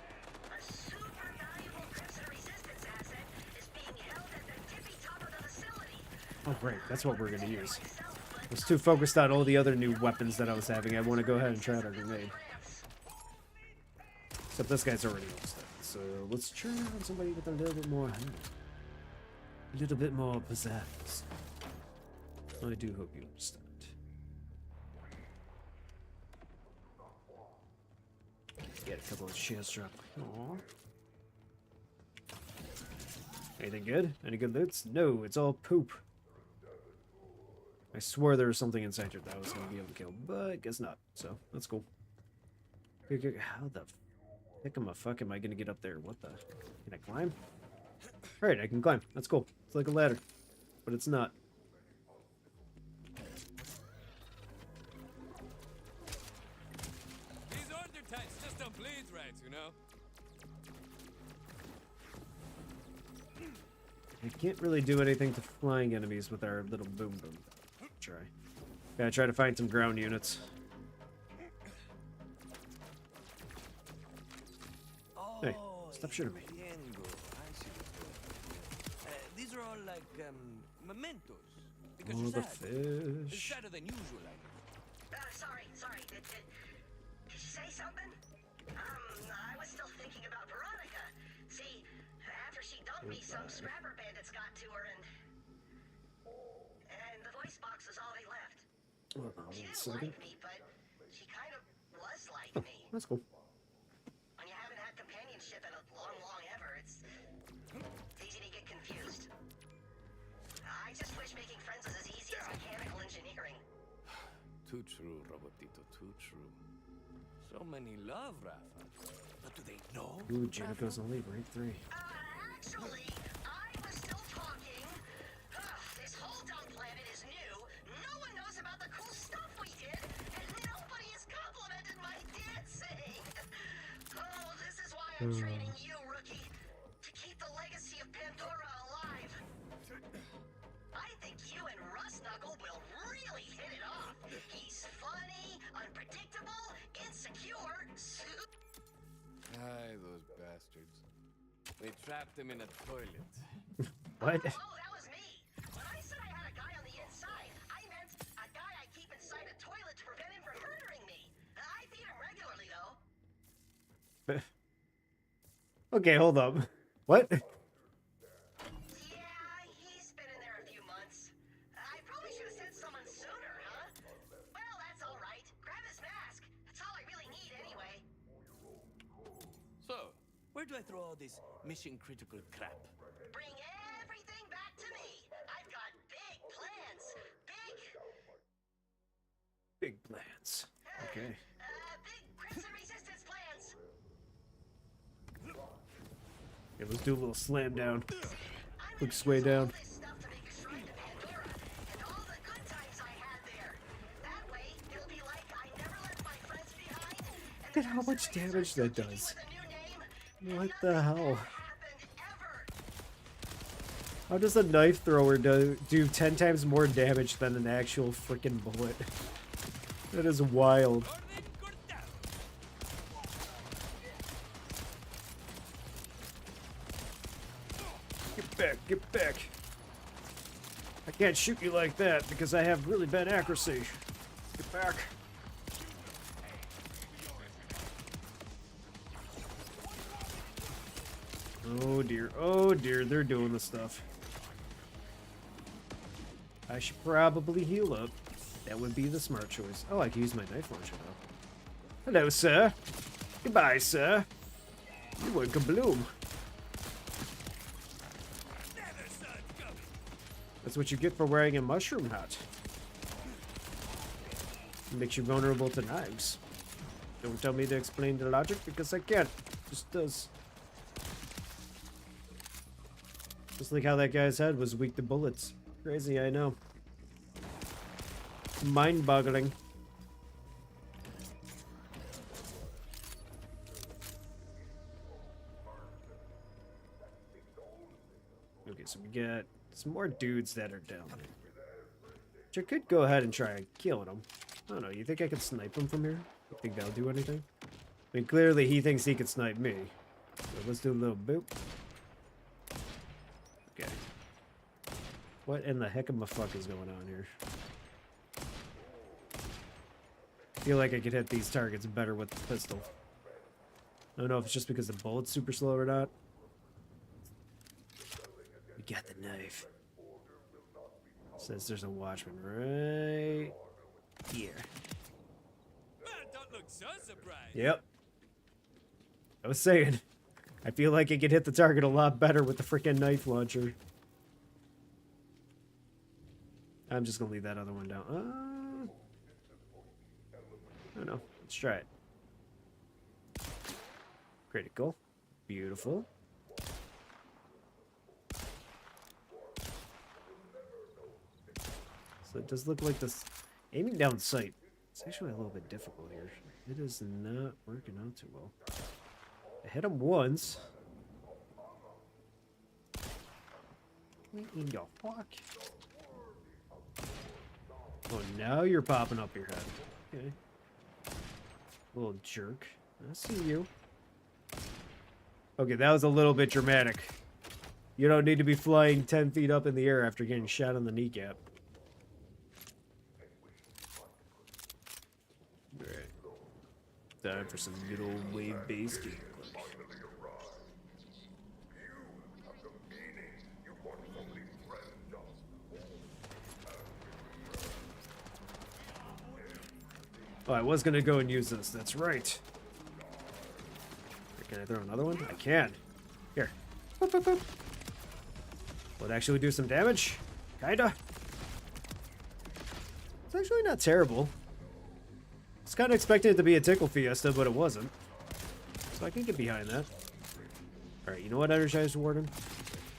A super valuable Crimson Resistance asset is being held at the tippy top of the facility. Oh, great. That's what we're going to use. I was too focused on all the other new weapons that I was having. I want to go ahead and try out a grenade. Except this guy's already almost dead. So let's try on somebody with a little bit more honey. A little bit more pizzazz. I do hope you understand. Get a couple of shares drop. Aww. Anything good? Any good loots? No, it's all poop. I swore there was something inside here that I was going to be able to kill, but guess not. So, that's cool. How the heck am I going to get up there? What the? Can I climb? Alright, I can climb. That's cool. It's like a ladder. But it's not. These order types just don't bleed right, you know? I can't really do anything to flying enemies with our little boom boom. Try. Gotta try to find some ground units. Hey, stop shooting me. Entiendo. I see what's going on. These are all like, mementos. Because Oh, you're the sad. It's fish. sadder than usual, I mean. Sorry. Did you say something? I was still thinking about Veronica. See, after she dumped me, some scrapper bandits got to her and the voice box was all they left. Hold on She one didn't second. like me, but she kind of was like Oh, me. that's cool. When you haven't had companionship in a long ever, it's easy to get confused. I just wish making friends was as easy as mechanical engineering. Too true, Robotito, too true. So many love, Rafa. But do they know? Ooh, Jericho's only rank 3. Actually, I was still talking. This whole dumb planet is new. No one knows about the cool stuff we did, and nobody has complimented my dancing. Oh, this is why I'm training you, rookie, to keep the legacy of Pandora alive. I think you and Rust Knuckle will really hit it off. He's funny, unpredictable, insecure, Aye, those bastards. They trapped him in a toilet. What? Oh, that was me. When I said I had a guy on the inside, I meant a guy I keep inside a toilet to prevent him from murdering me. I feed him regularly, though. Okay, hold up. What? Yeah, he's been in there a few months. I probably should have sent someone sooner, huh? Well, that's all right. Grab his mask. That's all I really need, anyway. So, where do I throw all this mission-critical crap? Bring everything back to me. I've got big plans. Big plans. Okay. Big Crimson Resistance plans. Yeah, let's do a little slam down. I'm Quick gonna sway use all down. this stuff to make a shrine to Pandora and all the good times I had there. That way, it'll be like I never left my friends behind. And Look at how much damage that does. with a new name, What the hell? happened ever. How does a knife thrower do 10 times more damage than an actual freaking bullet? That is wild. Orden cortado. Get back, get back. I can't shoot you like that because I have really bad accuracy. Get back. Oh dear, they're doing the stuff. I should probably heal up. That would be the smart choice. Oh, I can use my knife launcher now. Hello, sir. Goodbye, sir. You went kabloom. That's what you get for wearing a mushroom hat. It makes you vulnerable to knives. Don't tell me to explain the logic because I can't. It just does. Just like how that guy's head was weak to bullets. Crazy, I know. Mind-boggling. Okay, so we got some more dudes that are down there. Which I could go ahead and try killing them. I don't know, you think I could snipe them from here? You think that'll do anything? I mean, clearly he thinks he could snipe me. So let's do a little boop. Okay. What in the heck of a fuck is going on here? I feel like I could hit these targets better with the pistol. I don't know if it's just because the bullet's super slow or not. We got the knife. Says there's a watchman right here. Man, don't look so surprised. Yep. I was saying, I feel like I could hit the target a lot better with the freaking knife launcher. I'm just gonna leave that other one down. I don't know. Let's try it. Critical. Beautiful. So it does look like this. Aiming down sight. It's actually a little bit difficult here. It is not working out too well. I hit him once. What in the fuck? Oh, now you're popping up your head. Okay. Little jerk. I see you. Okay, that was a little bit dramatic. You don't need to be flying 10 feet up in the air after getting shot on the kneecap. Alright. Time for some good old wave-based gameplay. Oh, I was gonna go and use this. That's right. Can I throw another one? I can. Here. Boop, boop, boop. Will it actually do some damage? Kinda. It's actually not terrible. I was kind of expecting it to be a tickle fiesta, but it wasn't. So I can get behind that. Alright, you know what, Energized Warden?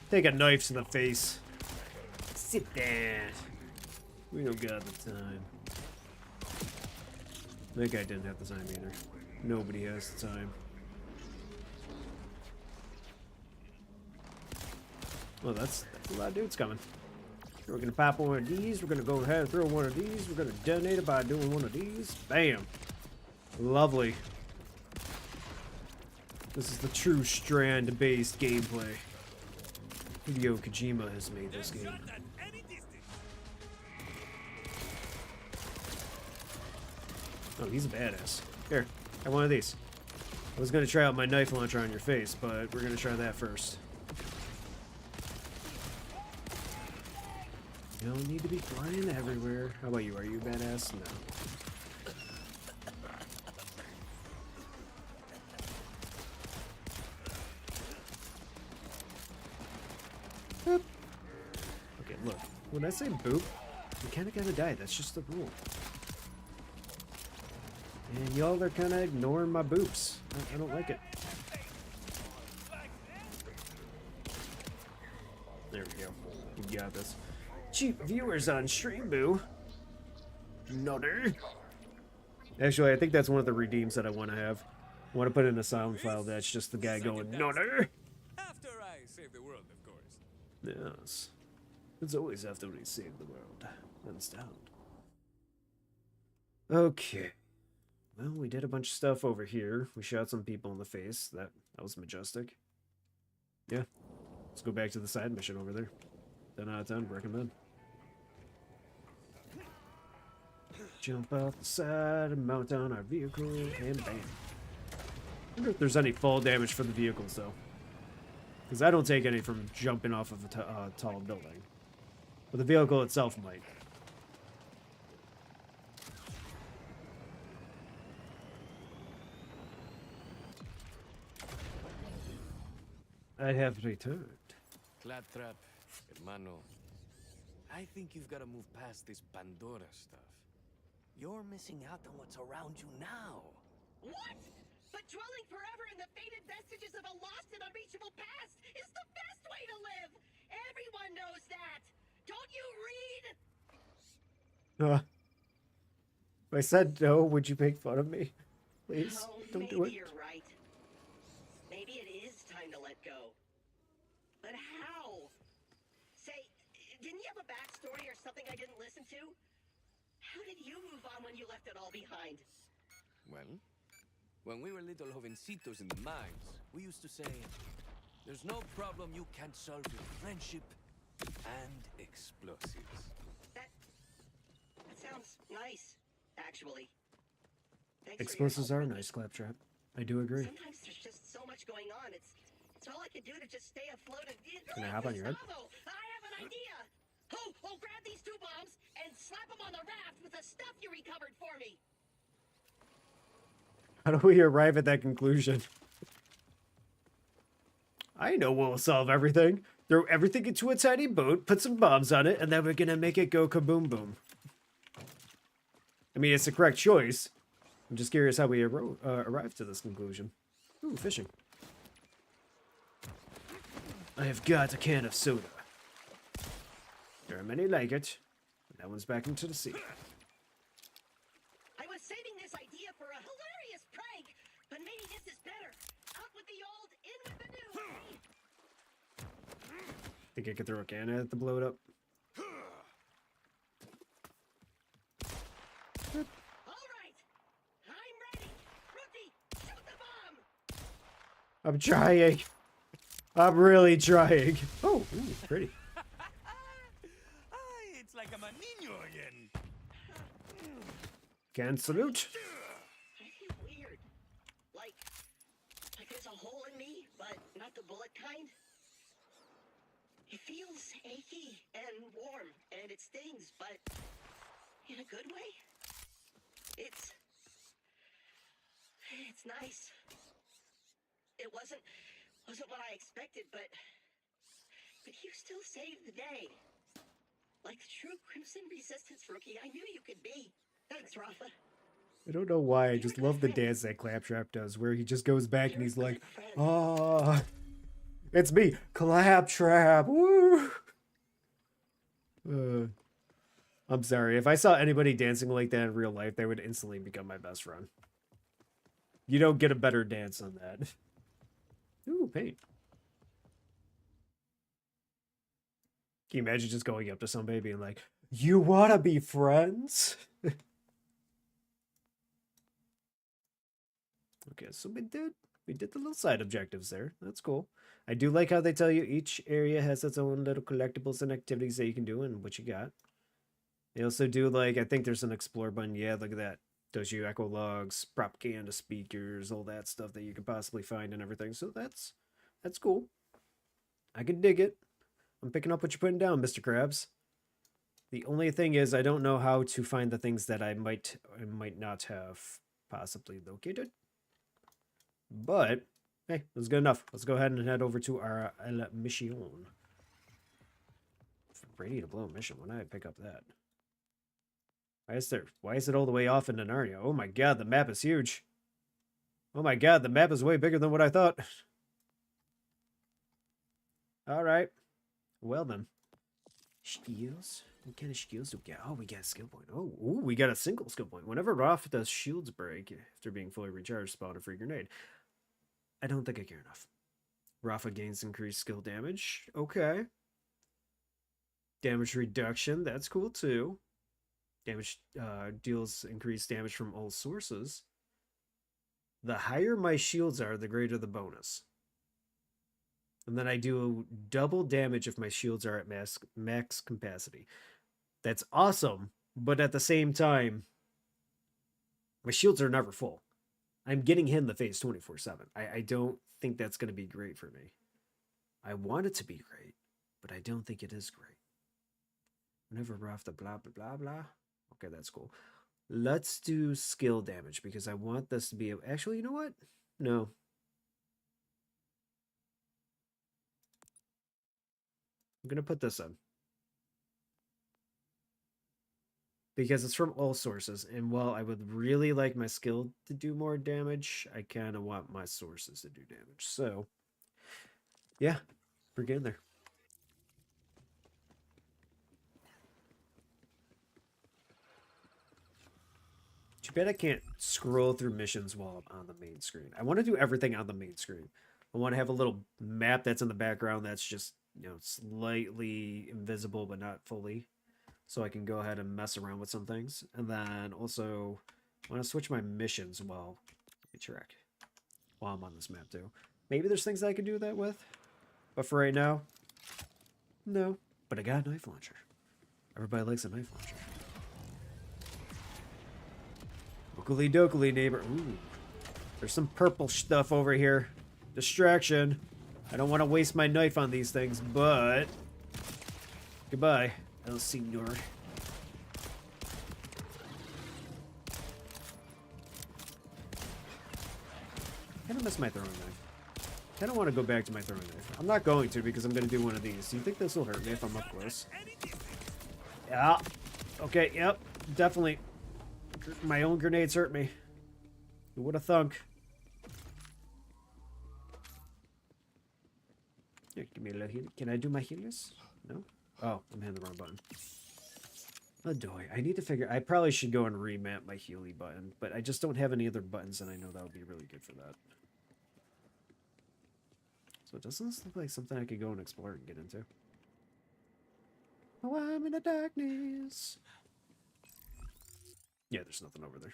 Take a knife to the face. Sit down. We don't got the time. That guy didn't have the time either. Nobody has the time. Well, that's a lot of dudes coming. We're gonna pop one of these. We're gonna go ahead and throw one of these. We're gonna detonate it by doing one of these. Bam. Lovely. This is the true strand-based gameplay. Hideo Kojima has made this game. Oh, he's a badass. Here, have one of these. I was gonna try out my knife launcher on your face, but we're gonna try that first. You don't need to be flying everywhere. How about you? Are you a badass? No. Boop. Okay, look. When I say boop, you kind of gotta die. That's just the rule. And y'all are kind of ignoring my boops. I don't like it. There we go. You got this. Cheap viewers on stream, boo. Nutter. Actually, I think that's one of the redeems that I want to have. I want to put in a sound file that's just the guy going, Nutter. After I save the world, of course. Yes. It's always after we save the world. Understand? Okay. Well, we did a bunch of stuff over here. We shot some people in the face. That was majestic. Yeah. Let's go back to the side mission over there. 10 out of 10, recommend. Jump off the side and mount on our vehicle, and bam. I wonder if there's any fall damage for the vehicles, though. Because I don't take any from jumping off of a tall building. But the vehicle itself might. I have returned. Claptrap, hermano. I think you've got to move past this Pandora stuff. You're missing out on what's around you now. What? But dwelling forever in the faded vestiges of a lost and unreachable past is the best way to live! Everyone knows that! Don't you read? If I said no, would you make fun of me? Please, Oh, don't maybe do it. you're right. Maybe it is time to let go. But how? Say, didn't you have a backstory or something I didn't listen to? How did you move on when you left it all behind? Well, when we were little jovencitos in the mines, we used to say, there's no problem you can't solve with friendship and explosives. That sounds nice, actually. Thanks Explosives for your are help. nice, Claptrap. I do agree. Sometimes there's just so much going on. It's all I can do to just stay afloat. And Can I hop on your head? Gustavo, I have an idea. Oh, grab these 2 bombs and slap them on the raft with the stuff you recovered for me. How do we arrive at that conclusion? I know we'll solve everything. Throw everything into a tiny boat, put some bombs on it, and then we're gonna make it go kaboom boom. I mean, it's the correct choice. I'm just curious how we arrived to this conclusion. Ooh, fishing. I have got a can of soda. There are many like it. That one's back into the sea. I was saving this idea for a hilarious prank, but maybe this is better. Out with the old, in with the new. Eh? Think I could throw a can at it to blow it up? All right, I'm ready. Rookie, shoot the bomb. I'm trying. I'm really trying. Oh, ooh, pretty. It's like I'm a niño again. Can salute. I feel weird. Like there's a hole in me, but not the bullet kind. It feels achy and warm, and it stings, but in a good way. It's nice. It wasn't what I expected, but you still saved the day. Like the true Crimson Resistance rookie I knew you could be. Thanks, Rafa. I don't know why. I just love the dance that Claptrap does, where he just goes back and he's like, "Ah, it's me, Claptrap." Woo! I'm sorry. If I saw anybody dancing like that in real life, they would instantly become my best friend. You don't get a better dance than that. Ooh, paint. Can you imagine just going up to somebody being like, "You wanna be friends?" Okay, so we did the little side objectives there. That's cool. I do like how they tell you each area has its own little collectibles and activities that you can do and what you got. They also do, like, I think there's an explore button. Yeah, look at that. Does you echo logs, propaganda speakers, all that stuff that you could possibly find and everything. So that's cool. I can dig it. I'm picking up what you're putting down, Mr. Krabs. The only thing is I don't know how to find the things that I might or might not have possibly located. But, hey, that's good enough. Let's go ahead and head over to our mission. Ready to blow a mission. When did I pick up that? Why is it all the way off into Narnia? Oh my god, the map is huge. Oh my god, the map is way bigger than what I thought. Alright. Well then. Skills? What kind of skills do we get? Oh, we got a skill point. Oh, ooh, we got a single skill point. Whenever Roth does shields break, after being fully recharged, spawn a free grenade. I don't think I care enough. Rafa gains increased skill damage. Okay. Damage reduction. That's cool too. Damage deals increased damage from all sources. The higher my shields are, the greater the bonus. And then I do double damage if my shields are at max capacity. That's awesome, but at the same time, My shields are never full. I'm getting hit in the face 24/7. I don't think that's going to be great for me. I want it to be great, but I don't think it is great. Whenever we're off the blah, blah, blah, blah. Okay, that's cool. Let's do skill damage because I want this to be... Actually, you know what? No. I'm going to put this on. Because it's from all sources. And while I would really like my skill to do more damage, I kind of want my sources to do damage. So, yeah, we're getting there. Too bad I can't scroll through missions while I'm on the main screen. I want to do everything on the main screen. I want to have a little map that's in the background that's just, you know, slightly invisible but not fully. So I can go ahead and mess around with some things. And then also, I want to switch my missions while I'm on this map too. Maybe there's things I can do that with. But for right now, no. But I got a knife launcher. Everybody likes a knife launcher. Oakley dokley, neighbor. Ooh. There's some purple stuff over here. Distraction. I don't want to waste my knife on these things, but... Goodbye, El Senor. Kind of miss my throwing knife. I don't want to go back to my throwing knife. I'm not going to because I'm going to do one of these. Do you think this will hurt me if I'm up close? Yeah. Okay, yep. Definitely. My own grenades hurt me. Who would have thunk? Here, give me a little heal. Can I do my healers? No? Oh, I'm hitting the wrong button. Adoy. I need to figure... I probably should go and remap my Healy button, but I just don't have any other buttons, and I know that would be really good for that. So doesn't this look like something I could go and explore and get into? Oh, I'm in the darkness. Yeah, there's nothing over there.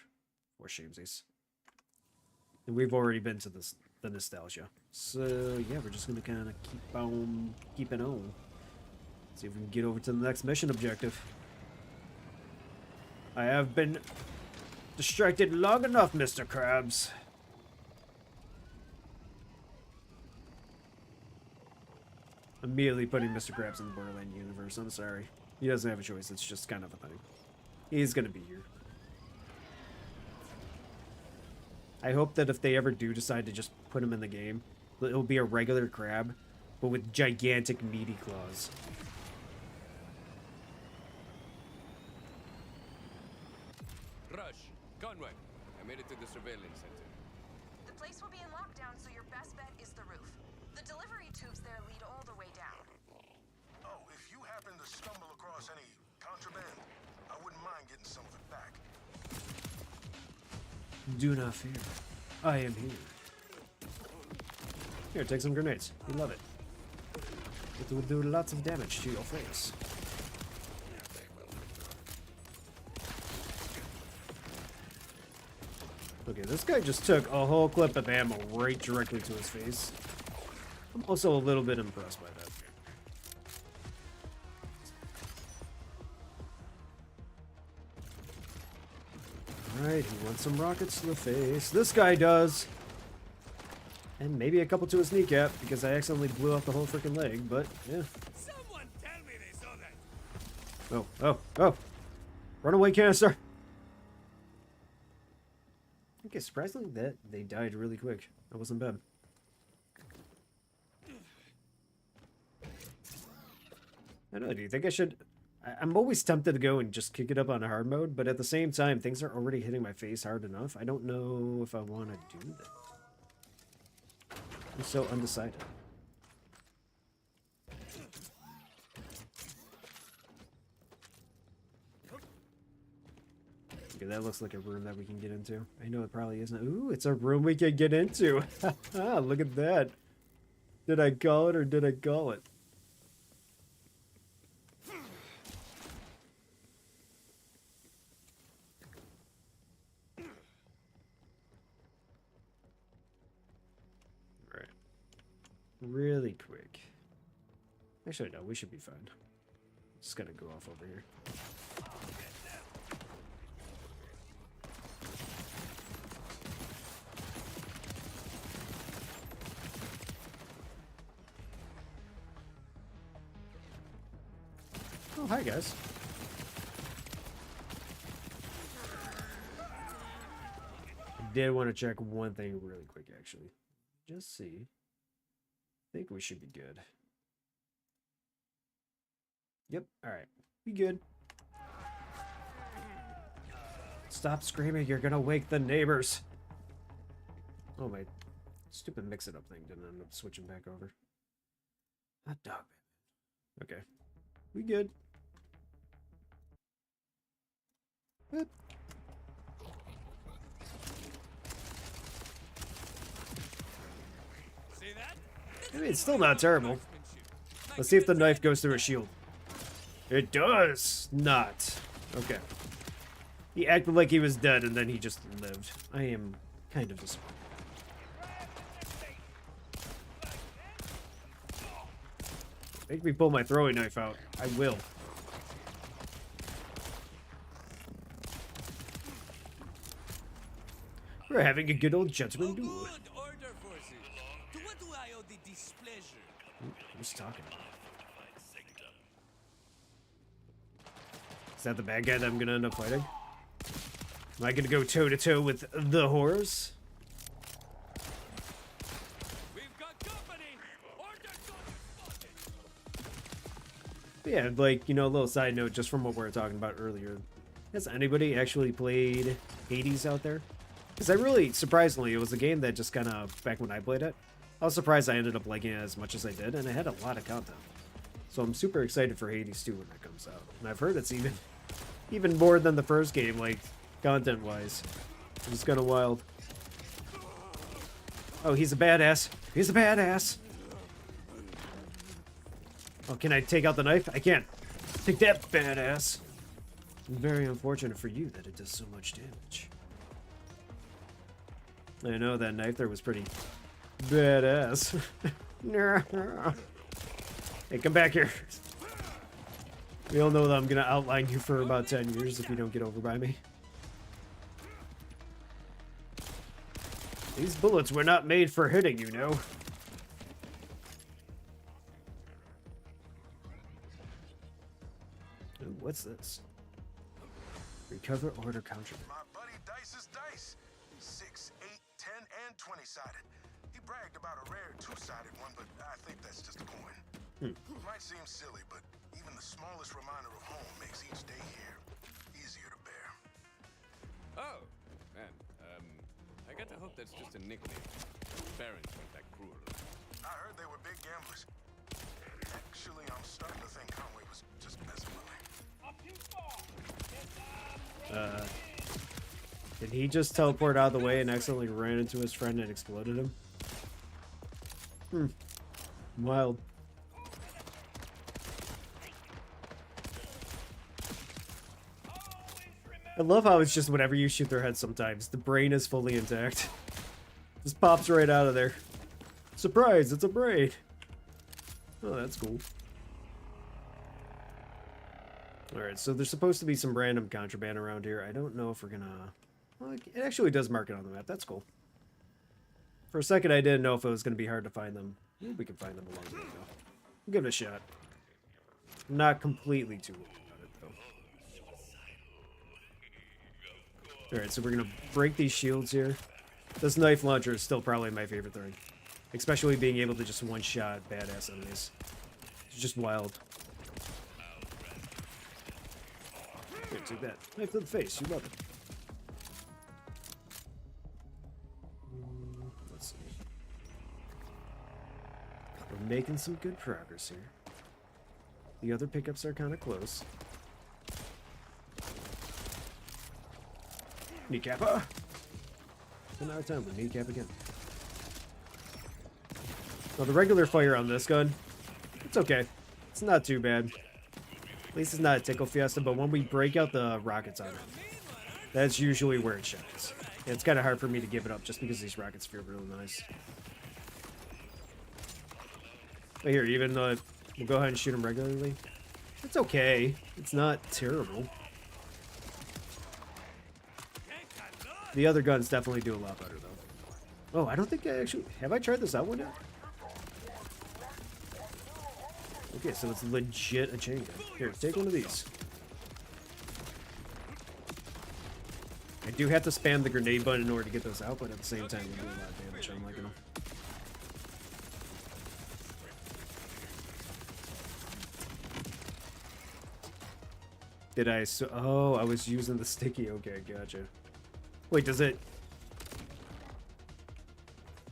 Or shamesies. And we've already been to this, the nostalgia. So, yeah, we're just going to kind of keep on keeping on. See if we can get over to the next mission objective. I have been distracted long enough, Mr. Krabs. Immediately putting Mr. Krabs in the Borderlands universe. I'm sorry. He doesn't have a choice. It's just kind of a thing. He's going to be here. I hope that if they ever do decide to just put him in the game, it'll be a regular crab, but with gigantic meaty claws. Rush, Conway. I made it to the surveillance center. The place will be in lockdown, so your best bet is the roof. The delivery tubes there lead all the way down. Oh, if you happen to stumble across any contraband, I wouldn't mind getting some of it back. Do not fear. I am here. Here, take some grenades. You love it. It will do lots of damage to your face. Okay, this guy just took a whole clip of ammo right directly to his face. I'm also a little bit impressed by that. Alright, he wants some rockets to the face. This guy does! And maybe a couple to his kneecap, because I accidentally blew off the whole freaking leg, but yeah. Someone tell me they saw that. Oh. Runaway canister! Okay, surprisingly that they died really quick. That wasn't bad. I don't know, do you think I should... I'm always tempted to go and just kick it up on hard mode, but at the same time, things are already hitting my face hard enough. I don't know if I want to do that. I'm so undecided. Okay, that looks like a room that we can get into. I know it probably isn't. Ooh, it's a room we can get into. Look at that. Did I call it or did I call it? Right. Really quick. Actually, no, we should be fine. Just gotta go off over here. Oh, hi, guys. I did want to check one thing really quick, actually. Just see. I think we should be good. Yep, alright. Be good. Stop screaming, you're gonna wake the neighbors. Oh, my stupid mix-it-up thing didn't end up switching back over. Hot dog. Okay. We good. Good. See that? I mean, it's still not terrible. Let's see if the knife goes through a shield. It does not. Okay. He acted like he was dead and then he just lived. I am kind of disappointed. Make me pull my throwing knife out. I will. We're having a good old gentleman duel. Good order forces. To what do I owe the displeasure? Who's talking? Is that the bad guy that I'm gonna end up fighting? Am I gonna go toe to toe with the horse? We've got company. Order spotted. But yeah, like, you know, a little side note just from what we were talking about earlier. Has anybody actually played Hades out there? Because I really, surprisingly, it was a game that just kind of, back when I played it, I was surprised I ended up liking it as much as I did, and it had a lot of content. So I'm super excited for Hades 2 when that comes out. And I've heard it's even more than the first game, like, content-wise. It's kind of wild. Oh, he's a badass. He's a badass. Oh, can I take out the knife? I can't. Take that, badass. Very unfortunate for you that it does so much damage. I know that knife there was pretty badass. Hey, come back here. We all know that I'm gonna outline you for about 10 years if you don't get over by me. These bullets were not made for hitting, you know. Ooh, what's this? Recover order contraband. My buddy Dice's dice. 6, 8, 10, and 20-sided. He bragged about a rare 2-sided one, but I think that's just a coin. It might seem silly, but even the smallest reminder of home makes each day here easier to bear. Oh, man. I gotta hope that's just a nickname. Parents weren't that cruel. I heard they were big gamblers. Actually, I'm starting to think Conway was just messing with me. Did he just teleport out of the way and accidentally ran into his friend and exploded him? Wild. I love how it's just whenever you shoot their head sometimes, the brain is fully intact. Just pops right out of there. Surprise, it's a brain. Oh, that's cool. Alright, so there's supposed to be some random contraband around here. I don't know if we're gonna... Well, it actually does mark it on the map. That's cool. For a second, I didn't know if it was going to be hard to find them. Maybe we can find them along the way, though. We'll give it a shot. I'm not completely too worried about it, though. Alright, so we're going to break these shields here. This knife launcher is still probably my favorite thing. Especially being able to just one-shot badass enemies. It's just wild. Here, take that. Knife to the face. You love it. Let's see. We're making some good progress here. The other pickups are kind of close. Kneecap. Ah! One out of time with kneecap again. Now the regular fire on this gun, it's okay. It's not too bad. At least it's not a tickle fiesta, but when we break out the rockets on it, that's usually where it shines. And it's kind of hard for me to give it up just because these rockets feel really nice. But here, even though we'll go ahead and shoot them regularly, it's okay. It's not terrible. The other guns definitely do a lot better, though. Oh, I don't think I actually... Have I tried this out one yet? Okay, so it's legit a chain gun. Here, take one of these. I do have to spam the grenade button in order to get those out, but at the same time, they do a lot of damage. I'm liking them. Did I? Oh, I was using the sticky. Okay, gotcha. Wait, does it?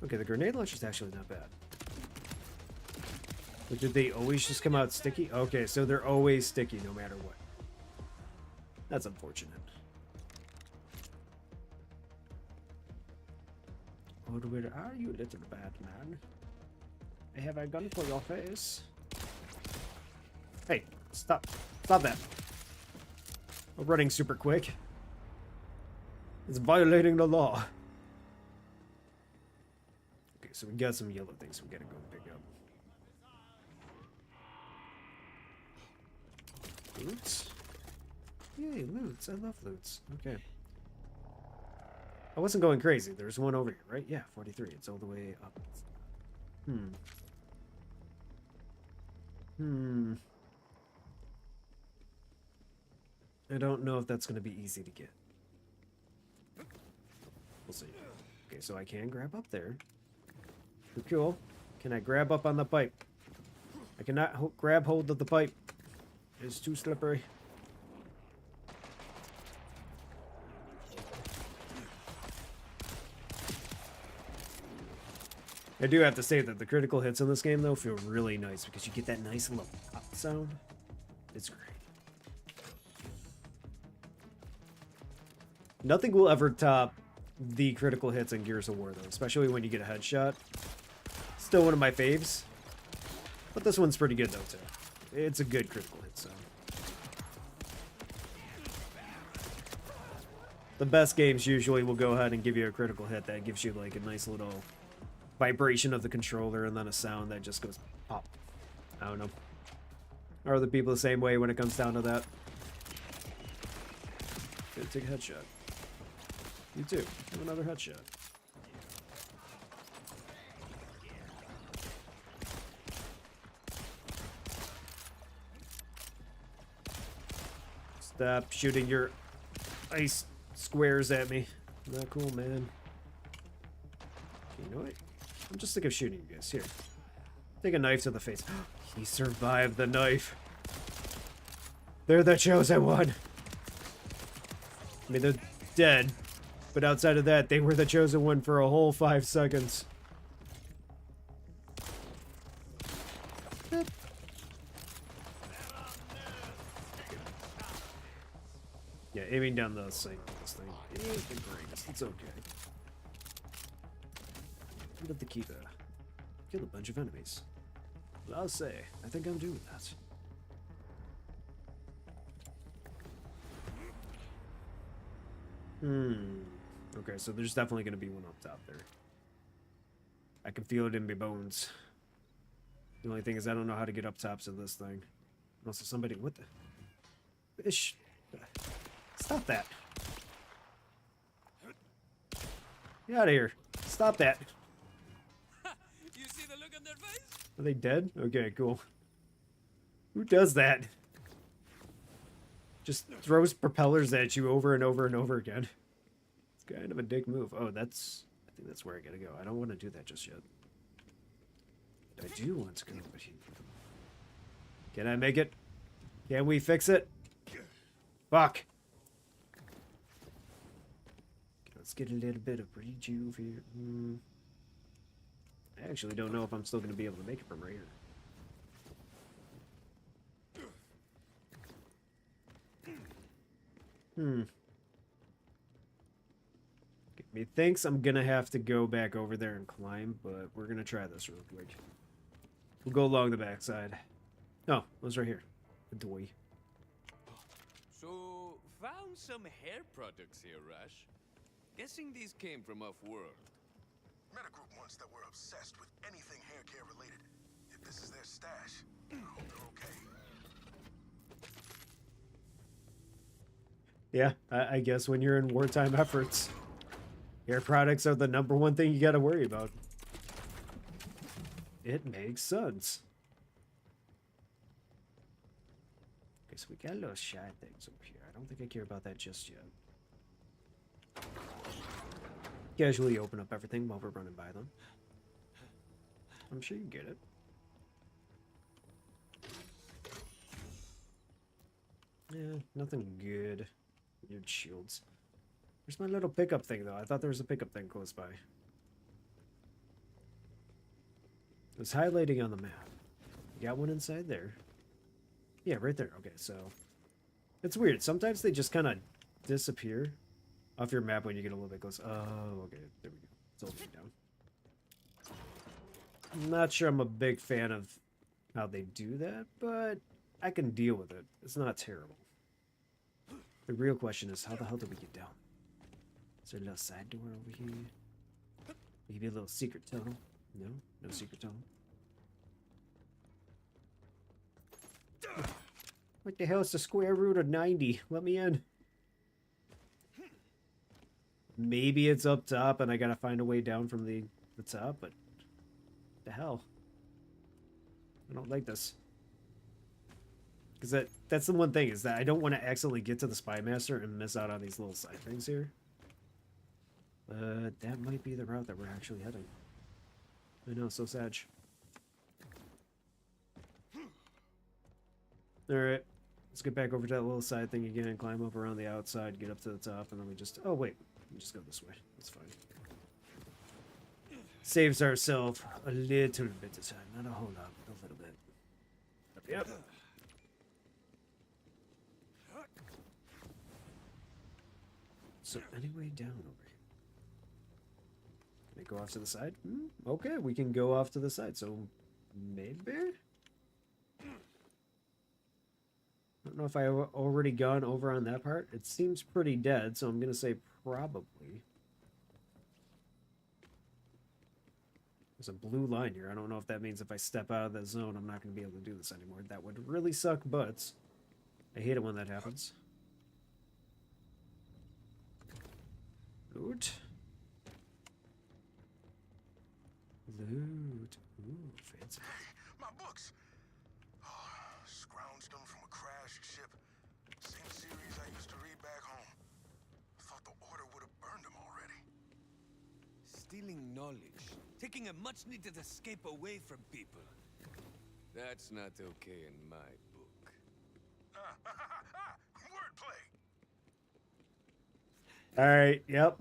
Okay, the grenade launcher is actually not bad. But did they always just come out sticky? Okay, so they're always sticky no matter what. That's unfortunate. Oh, where are you, little bad man? I have a gun for your face. Hey, stop. Stop that. I'm running super quick. It's violating the law. Okay, so we got some yellow things we gotta go pick up. Loots? Yay, loots. I love loots. Okay. I wasn't going crazy. There's one over here, right? Yeah, 43. It's all the way up. I don't know if that's going to be easy to get. We'll see. Okay, so I can grab up there. Cool. Can I grab up on the pipe? I cannot grab hold of the pipe. It's too slippery. I do have to say that the critical hits in this game, though, feel really nice because you get that nice little pop sound. It's great. Nothing will ever top the critical hits in Gears of War, though, especially when you get a headshot. Still one of my faves. But this one's pretty good, though, too. It's a good critical hit sound. The best games usually will go ahead and give you a critical hit that gives you, like, a nice little vibration of the controller and then a sound that just goes pop. I don't know. Are the people the same way when it comes down to that? Gonna take a headshot. You too. Have another headshot. Stop shooting your ice squares at me. Not cool, man. Okay, you know what? I'm just sick of shooting you guys. Here. Take a knife to the face. He survived the knife. They're the chosen one. I mean, they're dead. But outside of that, they were the chosen one for a whole 5 seconds. Yeah, aiming down the sight of this thing ain't the greatest. It's okay. End up the key there. Kill a bunch of enemies. But I'll say, I think I'm doing that. Okay, so there's definitely going to be one up top there. I can feel it in my bones. The only thing is I don't know how to get up tops of this thing. Also, somebody... What the... Ish. Stop that. Get out of here. Stop that. You see the look on their face? Are they dead? Okay, cool. Who does that? Just throws propellers at you over and over and over again. It's kind of a dick move. Oh, that's... I think that's where I gotta go. I don't want to do that just yet. I do want to go, but can I make it? Can we fix it? Fuck. Let's get a little bit of rejuve here. I actually don't know if I'm still going to be able to make it from right here. Methinks I'm going to have to go back over there and climb, but we're going to try this real quick. We'll go along the backside. Oh, it was right here. A doy. So, found some hair products here, Rush. Guessing these came from off-world. Met a group once that were obsessed with anything hair care related. If this is their stash, I hope they're okay. Yeah, I guess when you're in wartime efforts, hair products are the #1 thing you gotta worry about. It makes sense. Okay, so we got little shy things over here. I don't think I care about that just yet. Casually open up everything while we're running by them. I'm sure you get it. Yeah, nothing good. Weird shields. Where's my little pickup thing, though? I thought there was a pickup thing close by. It was highlighting on the map. You got one inside there. Yeah, right there. Okay, so... It's weird. Sometimes they just kind of disappear off your map when you get a little bit close. Oh, okay. There we go. It's all the way down. I'm not sure I'm a big fan of how they do that, but I can deal with it. It's not terrible. The real question is, how the hell did we get down? Is there a little side door over here? Maybe a little secret tunnel? No? No secret tunnel? What the hell is the square root of 90? Let me in. Maybe it's up top and I gotta find a way down from the top, but... the hell? I don't like this. Because that's the one thing, is that I don't want to accidentally get to the Spy Master and miss out on these little side things here. But that might be the route that we're actually heading. I know, so sad. Alright. Let's get back over to that little side thing again and climb up around the outside, get up to the top, and then we just... oh, wait. We just go this way. That's fine. Saves ourselves a little bit of time. Not a whole lot, but a little bit. Yep. So, anyway, down over here. Can I go off to the side? Okay, we can go off to the side. So, maybe? I don't know if I've already gone over on that part. It seems pretty dead, so I'm going to say probably. There's a blue line here. I don't know if that means if I step out of that zone, I'm not going to be able to do this anymore. That would really suck butts. I hate it when that happens. Loot. Loot. Ooh, fancy. My books! Oh, scrounged them from a crashed ship. Same series I used to read back home. Thought the Order would have burned them already. Stealing knowledge. Taking a much-needed escape away from people. That's not okay in my book. Wordplay! Alright, yep.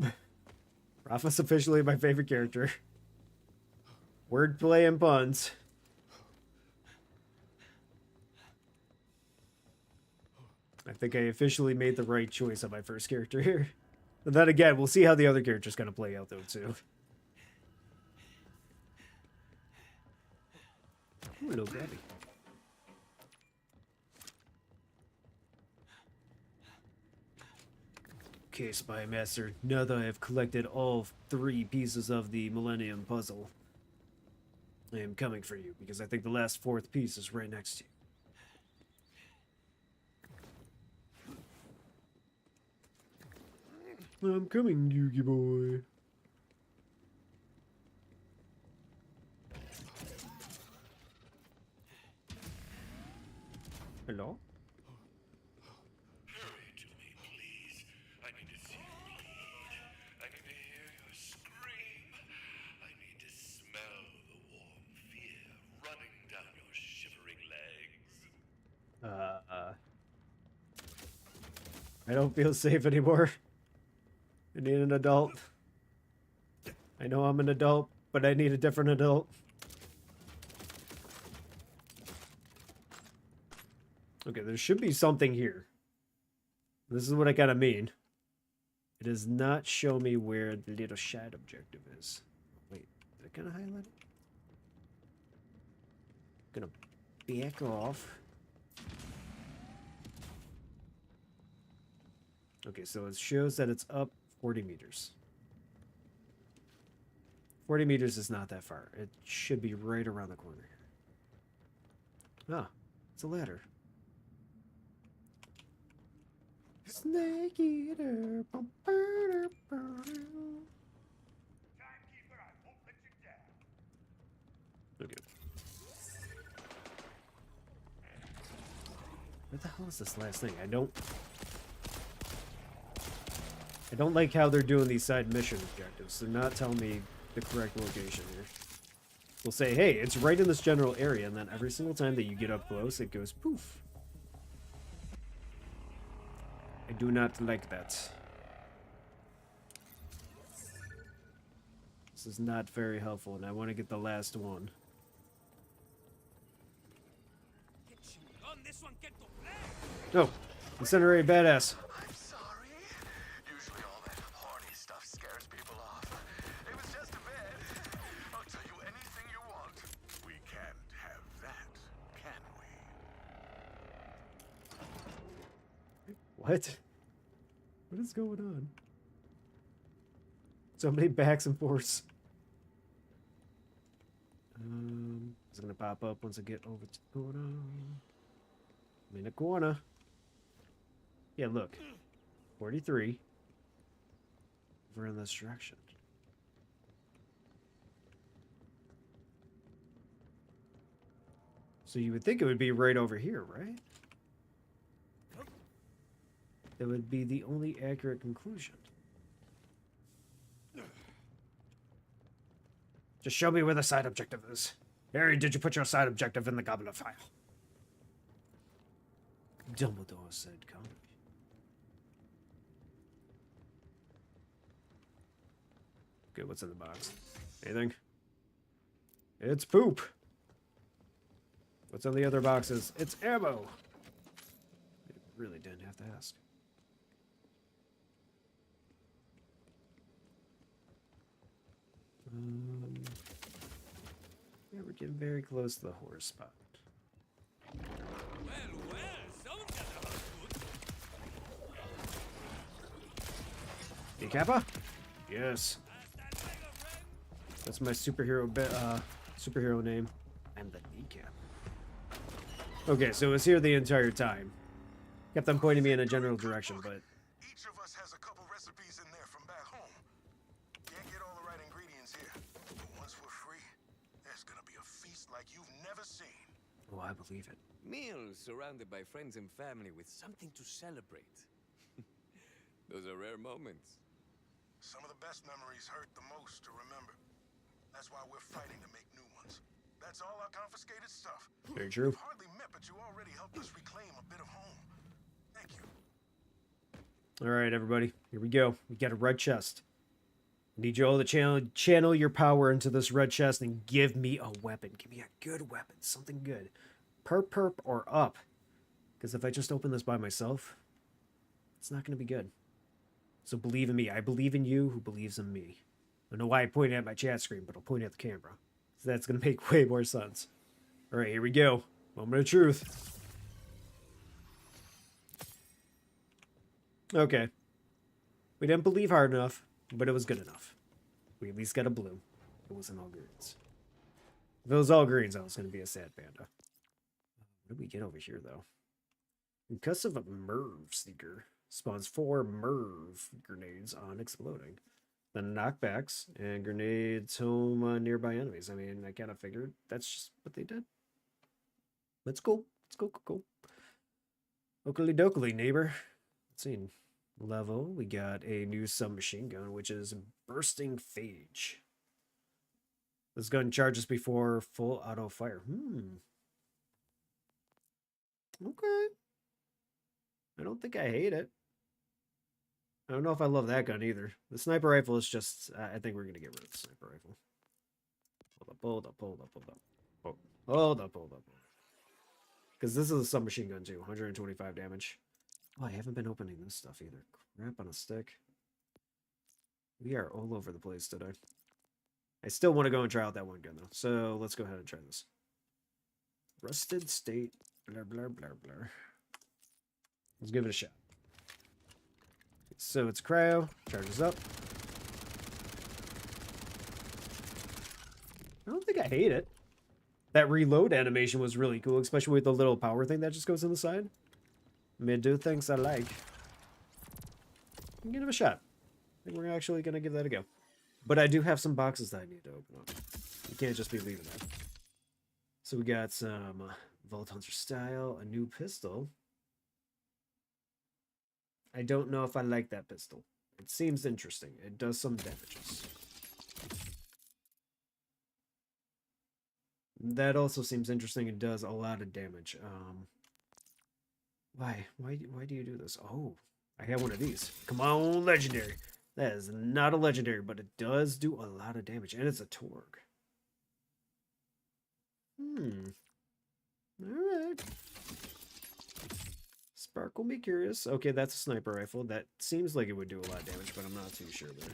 Rafa's officially my favorite character. Wordplay and puns. I think I officially made the right choice on my first character here. And then again, we'll see how the other character's gonna play out though too. Ooh, little Gabby. Okay, Spy Master, now that I have collected all 3 pieces of the Millennium Puzzle, I am coming for you, because I think the last 4th piece is right next to you. I'm coming, Yugi boy. Hello? Hurry to me, please. I need to see you bleed. I need to hear your scream. I need to smell the warm fear running down your shivering legs. I don't feel safe anymore. I need an adult. I know I'm an adult, but I need a different adult. Okay, there should be something here. This is what I kind of mean. It does not show me where the little shad objective is. Wait, did I kind of highlight it? Gonna back off. Okay, so it shows that it's up 40 meters. 40 meters is not that far. It should be right around the corner here. Ah, it's a ladder. Snake eater. Okay. Where the hell is this last thing? I don't like how they're doing these side mission objectives. They're not telling me the correct location here. We'll say, hey, it's right in this general area, and then every single time that you get up close, it goes poof. I do not like that. This is not very helpful, and I want to get the last one. No, Incinerate Badass. I'm sorry. Usually all that horny stuff scares people off. It was just a bed. I'll tell you anything you want. We can't have that, can we? What? What is going on? So many backs and forths. It's gonna pop up once I get over to the corner. I'm in the corner. Yeah, look. 43. We're in this direction. So you would think it would be right over here, right? That would be the only accurate conclusion. Just show me where the side objective is. Harry, did you put your side objective in the goblet file? Dumbledore said, "Come." Okay, what's in the box? Anything? It's poop. What's in the other boxes? It's ammo. I really didn't have to ask. Yeah, we're getting very close to the horror spot. Someone's got the house good. Hey, Kappa? Yes. That's my superhero name. I'm the kneecap. Okay, so it was here the entire time. Kept on pointing me in a general direction, but Each of us has a couple recipes in there from back home. Can't get all the right ingredients here, but once we're free, there's gonna be a feast like you've never seen. oh, I believe it. Meals surrounded by friends and family with something to celebrate. Those are rare moments. Some of the best memories hurt the most to remember. That's why we're fighting to make new ones. That's all our confiscated stuff. Very true. We've hardly met, but you already helped us reclaim a bit of home. Thank you. All right, everybody. Here we go. We got a red chest. Need you all to channel your power into this red chest and give me a weapon. Give me a good weapon. Something good. Perp, or up. Because if I just open this by myself, it's not going to be good. So believe in me. I believe in you who believes in me. I don't know why I pointed at my chat screen, but I'll point at the camera. So that's going to make way more sense. All right, here we go. Moment of truth. Okay. We didn't believe hard enough, but it was good enough. We at least got a blue. It wasn't all greens. If it was all greens, I was going to be a sad panda. What did we get over here, though? Concussive Merv Seeker spawns 4 Merv grenades on exploding. Then knockbacks and grenades home on nearby enemies. I mean, I kind of figured that's just what they did. Let's go. Let's go. Cool. Oakley dokley, neighbor. Let's see. Level, we got a new submachine gun, which is Bursting Phage. This gun charges before full auto fire. Okay. I don't think I hate it. I don't know if I love that gun either. The sniper rifle is just... I think we're going to get rid of the sniper rifle. Hold up. Because this is a submachine gun too. 125 damage. Oh, I haven't been opening this stuff either. Crap on a stick. We are all over the place today. I still want to go and try out that one gun though. So let's go ahead and try this. Rusted State. Blah, blah, blah, blah. Let's give it a shot. So it's cryo. Charges up. I don't think I hate it. That reload animation was really cool, especially with the little power thing that just goes on the side. May do things I like. Give it a shot. I think we're actually going to give that a go. But I do have some boxes that I need to open up. You can't just be leaving that. So we got some Vault Hunter style, a new pistol. I don't know if I like that pistol. It seems interesting. It does some damages. That also seems interesting. It does a lot of damage. Why? Why do you do this? Oh, I have one of these. Come on, legendary. That is not a legendary, but it does do a lot of damage, and it's a Torg. Alright. Sparkle me curious. Okay, that's a sniper rifle. That seems like it would do a lot of damage, but I'm not too sure there.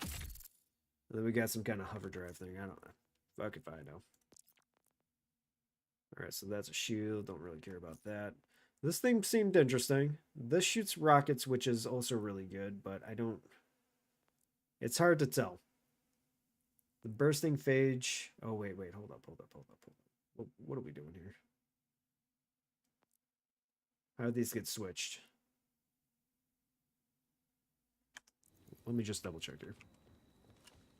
And then we got some kind of hover drive thing. I don't know. Fuck if I know. Alright, so that's a shield. Don't really care about that. This thing seemed interesting. This shoots rockets, which is also really good, but I don't... It's hard to tell. The bursting phage... Oh, wait, hold up. What are we doing here? How do these get switched? Let me just double check here.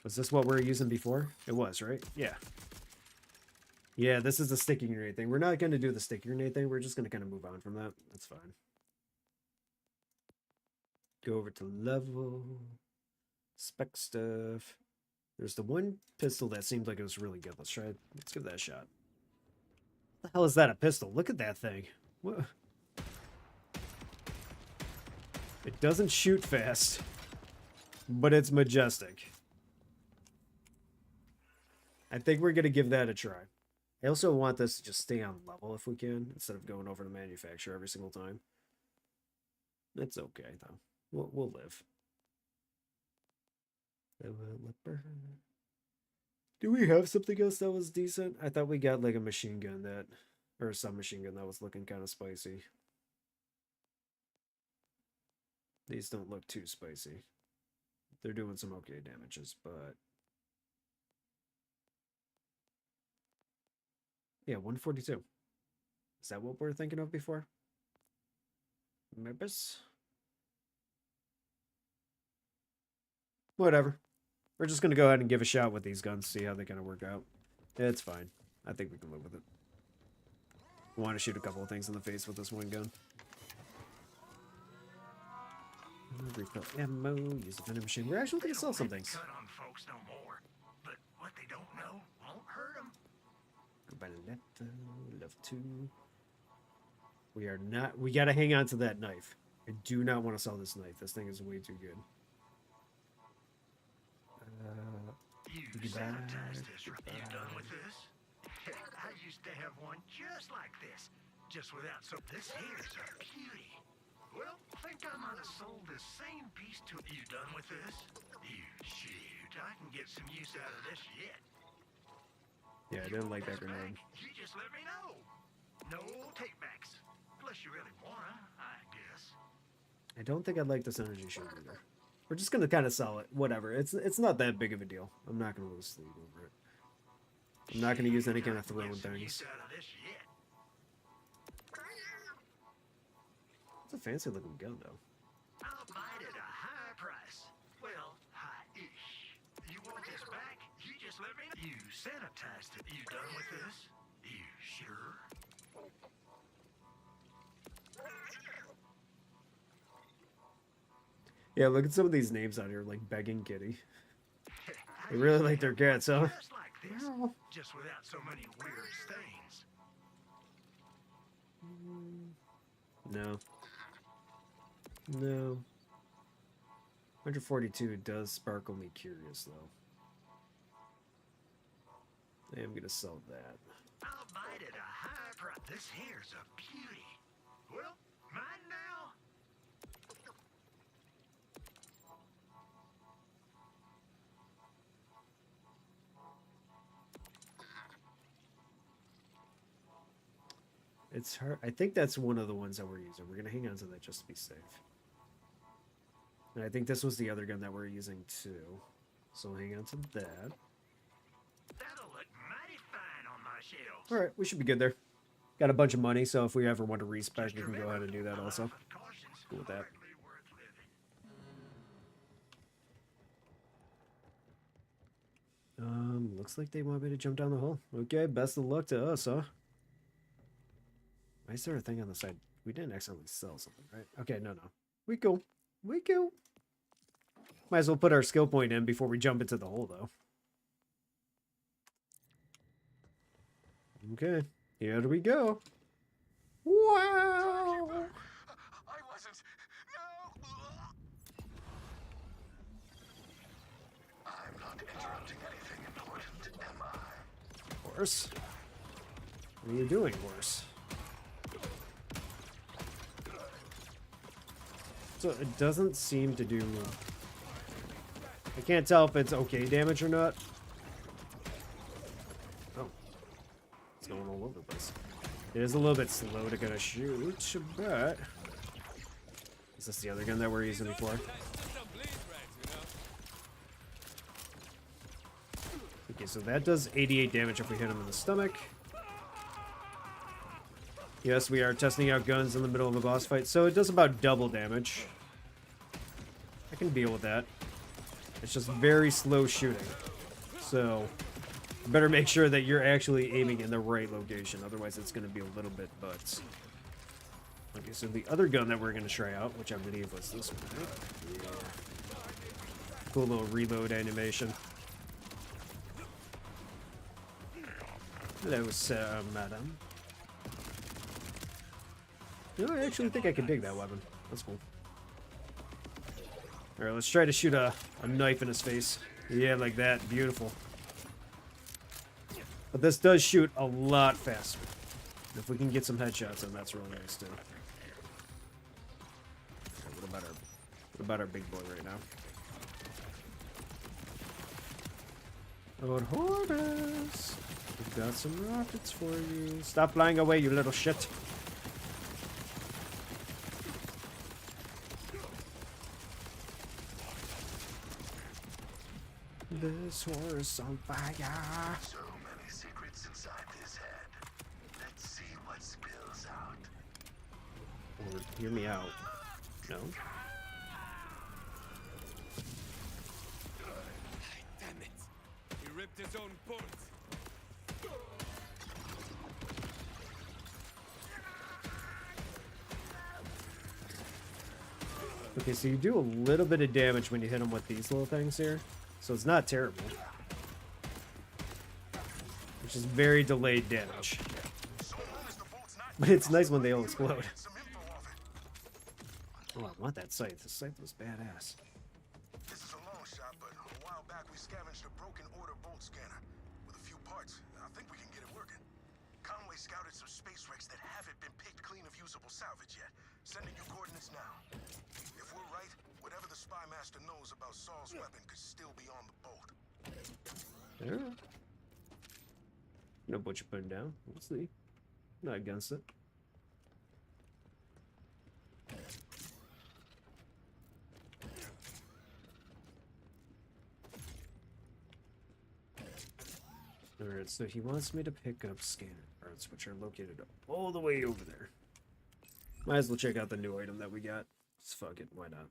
Was this what we were using before? It was, right? Yeah. Yeah, this is the sticky grenade thing. We're not going to do the sticky grenade thing. We're just going to kind of move on from that. That's fine. Go over to level. Spec stuff. There's the one pistol that seemed like it was really good. Let's try it. Let's give that a shot. What the hell is that? A pistol? Look at that thing. What? It doesn't shoot fast, but it's majestic. I think we're going to give that a try. I also want this to just stay on level if we can, instead of going over to manufacturer every single time. It's okay, though. We'll live. Do we have something else that was decent? I thought we got like a machine gun that, or a submachine gun that was looking kind of spicy. These don't look too spicy. They're doing some okay damages, but... Yeah, 142. Is that what we're thinking of before? Maybe. Whatever. We're just going to go ahead and give a shot with these guns, see how they kind of work out. It's fine. I think we can live with it. We want to shoot a couple of things in the face with this one gun. Refill ammo, use a vending machine. We're actually going to sell some things. Cut on folks no more, but what they don't know won't hurt them. Level 2. We are not... We got to hang on to that knife. I do not want to sell this knife. This thing is way too good. You sanitized this, right? You done with this? Heck, I used to have one just like this, just without so. This here's a beauty. Well, think I might have sold this same piece to you. Done with this? You shoot, I can get some use out of this yet. Yeah, I didn't like that grenade. You just let me know. No takebacks, unless you really wanna, I guess. I don't think I'd like this energy shield either. We're just gonna kind of sell it. Whatever. It's not that big of a deal. I'm not gonna lose sleep over it. I'm not gonna use any kind of throwing things. It's a fancy looking gun though. I'll buy it at a high price. Well, high-ish. You want this back? You just let me know. You sanitized it. You done with this? You sure? Yeah, look at some of these names out here, like Begging Kitty. They really like their cats, huh? Just like this, just without so many weird stains. No. No. 142 does sparkle me curious, though. I am gonna sell that. I'll buy it at a high price. This here's a beauty. Well, mine now. It's hard. I think that's one of the ones that we're using. We're gonna hang on to that just to be safe. And I think this was the other gun that we're using too. So hang on to that. That'll look mighty fine on my shelves. Alright, we should be good there. Got a bunch of money, so if we ever want to respec, we can go ahead and do that also. Cool with that. Looks like they want me to jump down the hole. Okay, best of luck to us, huh? Why is there a thing on the side? We didn't accidentally sell something, right? Okay, no. We cool. We go. Might as well put our skill point in before we jump into the hole, though. Okay, here we go. Wow! I wasn't. No! I'm not interrupting anything important, am I? Horse? What are you doing, horse? So it doesn't seem to do... I can't tell if it's okay damage or not. Oh. It's going all over the place. It is a little bit slow to get a shoot, but... Is this the other gun that we're using before? Okay, so that does 88 damage if we hit him in the stomach. Yes, we are testing out guns in the middle of a boss fight, so it does about double damage. I can deal with that. It's just very slow shooting. So, you better make sure that you're actually aiming in the right location, otherwise it's going to be a little bit butts. Okay, so the other gun that we're going to try out, which I believe was this one, right? Yeah. Cool little reload animation. Hello, madam. No, I actually think I can dig that weapon. That's cool. Alright, let's try to shoot a knife in his face. Yeah, like that. Beautiful. But this does shoot a lot faster. If we can get some headshots in, that's really nice, too. Okay, what about our big boy right now? Lord Horus! We've got some rockets for you. Stop flying away, you little shit. This horse on fire. So many secrets inside this head. Let's see what spills out. Or hear me out. No? Damn it! He ripped his own bolt. Okay, so you do a little bit of damage when you hit him with these little things here. So it's not terrible. Which is very delayed damage. But it's nice when they all explode. Oh, I want that scythe. The scythe was badass. This is a long shot, but a while back we scavenged a broken order bolt scanner. With a few parts, I think we can get it working. Conway scouted some space wrecks that haven't been picked clean of usable salvage yet. Sending you coordinates now. If we're right, whatever the spy master knows about Saul's weapon could still be on the boat. Yeah. No what you're putting down. We'll see. Not against it. Alright, so he wants me to pick up scanner parts, which are located all the way over there. Might as well check out the new item that we got. Just fuck it, why not?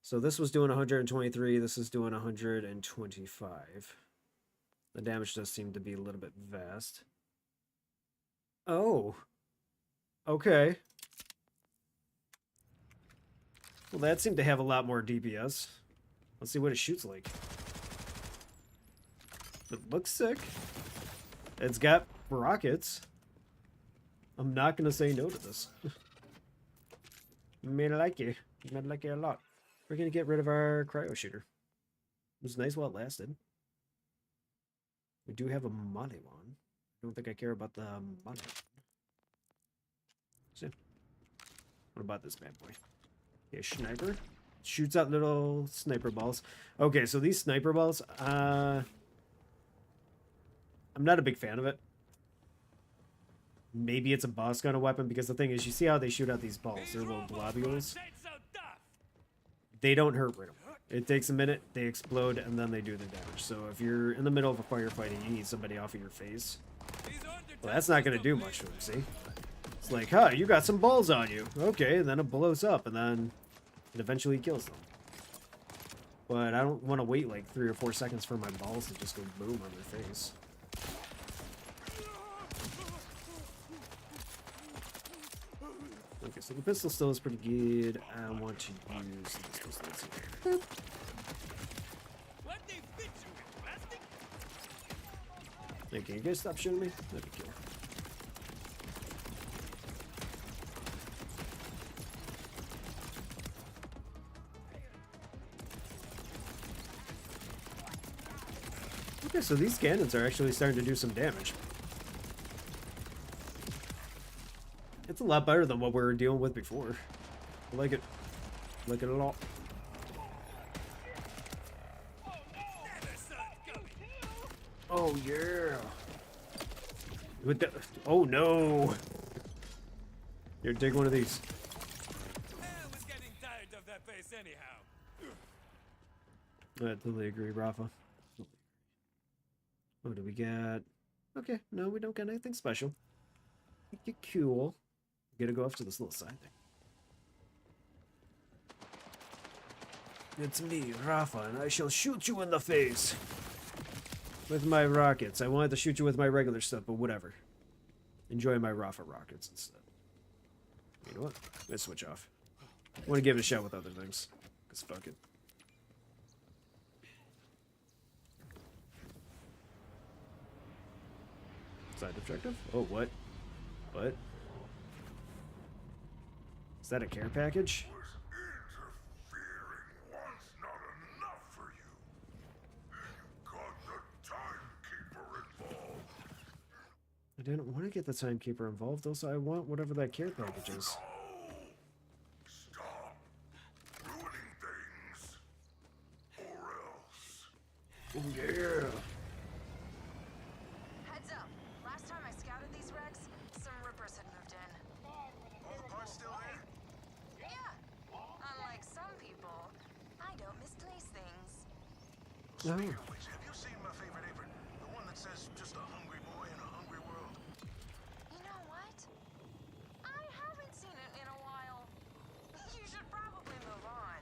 So this was doing 123, this is doing 125. The damage does seem to be a little bit vast. Oh. Okay. Well, that seemed to have a lot more DPS. Let's see what it shoots like. It looks sick. It's got rockets. I'm not gonna say no to this. May like it. May like it a lot. We're gonna get rid of our cryo shooter. It was nice while it lasted. We do have a Molly one. I don't think I care about the Molly one. So, what about this bad boy? Yeah, sniper. Shoots out little sniper balls. Okay, so these sniper balls, I'm not a big fan of it. Maybe it's a boss kind of weapon, because the thing is, you see how they shoot out these balls. They're little globules. They don't hurt right away. It takes a minute, they explode, and then they do the damage. So if you're in the middle of a firefight and you need somebody off of your face, well, that's not going to do much to them, see? It's like, huh, you got some balls on you. Okay, and then it blows up, and then it eventually kills them. But I don't want to wait like 3 or 4 seconds for my balls to just go boom on their face. Okay, so the pistol still is pretty good. I want to use this pistol. Let's see. Boop. What they fit you with, plastic? Hey, can you guys stop shooting me? That'd be cool. Okay, so these cannons are actually starting to do some damage. It's a lot better than what we were dealing with before. I like it. Like it a lot. Oh yeah. With the oh no. Here, take one of these. I was getting tired of that face anyhow. I totally agree, Rafa. What do we got? Okay, no, we don't got anything special. You're cool. We gotta go off to this little side thing. It's me, Rafa, and I shall shoot you in the face. With my rockets. I wanted to shoot you with my regular stuff, but whatever. Enjoy my Rafa rockets instead. You know what? Let's switch off. I want to give it a shot with other things. Because fuck it. Side objective? Oh, what? What? Is that a care package? Interfering once not enough for you. You got the timekeeper involved. I didn't want to get the timekeeper involved. Also, I want whatever that care package is. Stop ruining things, or else. Oh, yeah. Heads up. Last time I scouted these wrecks, some rippers had moved in. All the parts still there? Yeah. Unlike some people, I don't misplace things. Oh. Speaking of which, have you seen my favorite apron? The one that says just a hungry boy in a hungry world? You know what? I haven't seen it in a while. You should probably move on.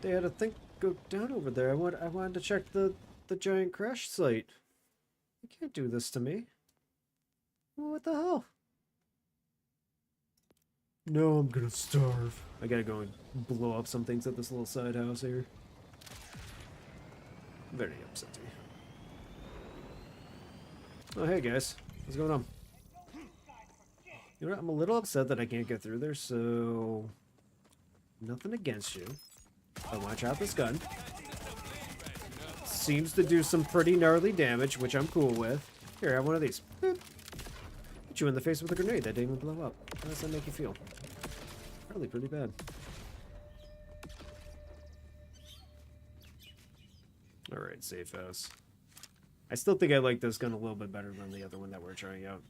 They had a thing go down over there. I wanted to check the giant crash site. You can't do this to me. What the hell? No, I'm gonna starve. I gotta go and blow up some things at this little side house here. Very upsetting. Oh, hey guys. What's going on? You know what? I'm a little upset that I can't get through there, so... Nothing against you. I want to try out this gun. Seems to do some pretty gnarly damage, which I'm cool with. Here, have one of these. Boop. Hit you in the face with a grenade that didn't even blow up. How does that make you feel? Probably pretty bad. Alright, safe house. I still think I like this gun a little bit better than the other one that we're trying out.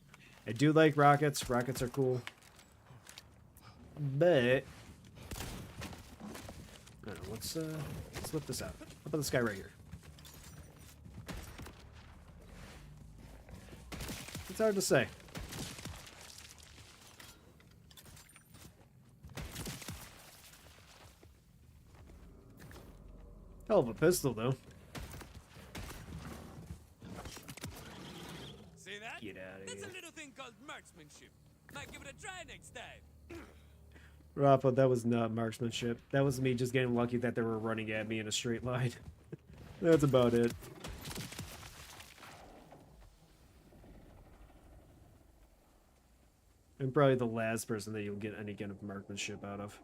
I do like rockets. Rockets are cool. But... I don't know, let's lift this out. How about this guy right here? It's hard to say. Hell of a pistol, though. See that? Get out of That's here. a little thing called marksmanship. Might give it a try next time. Rafa, that was not marksmanship. That was me just getting lucky that they were running at me in a straight line. That's about it. I'm probably the last person that you'll get any kind of marksmanship out of.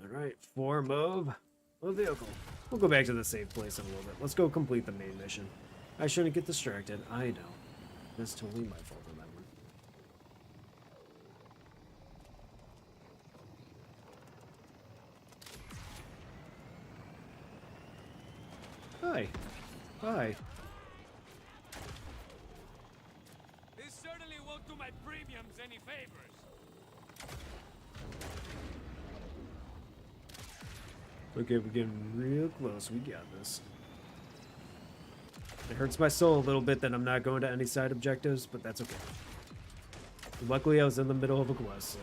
Alright, form of a vehicle. We'll go back to the safe place in a little bit. Let's go complete the main mission. I shouldn't get distracted. I know. That's totally my fault on that one. Hi. Hi. This certainly won't do my premiums any favors. Okay, we're getting real close. We got this. It hurts my soul a little bit that I'm not going to any side objectives, but that's okay. Luckily, I was in the middle of a quest, so...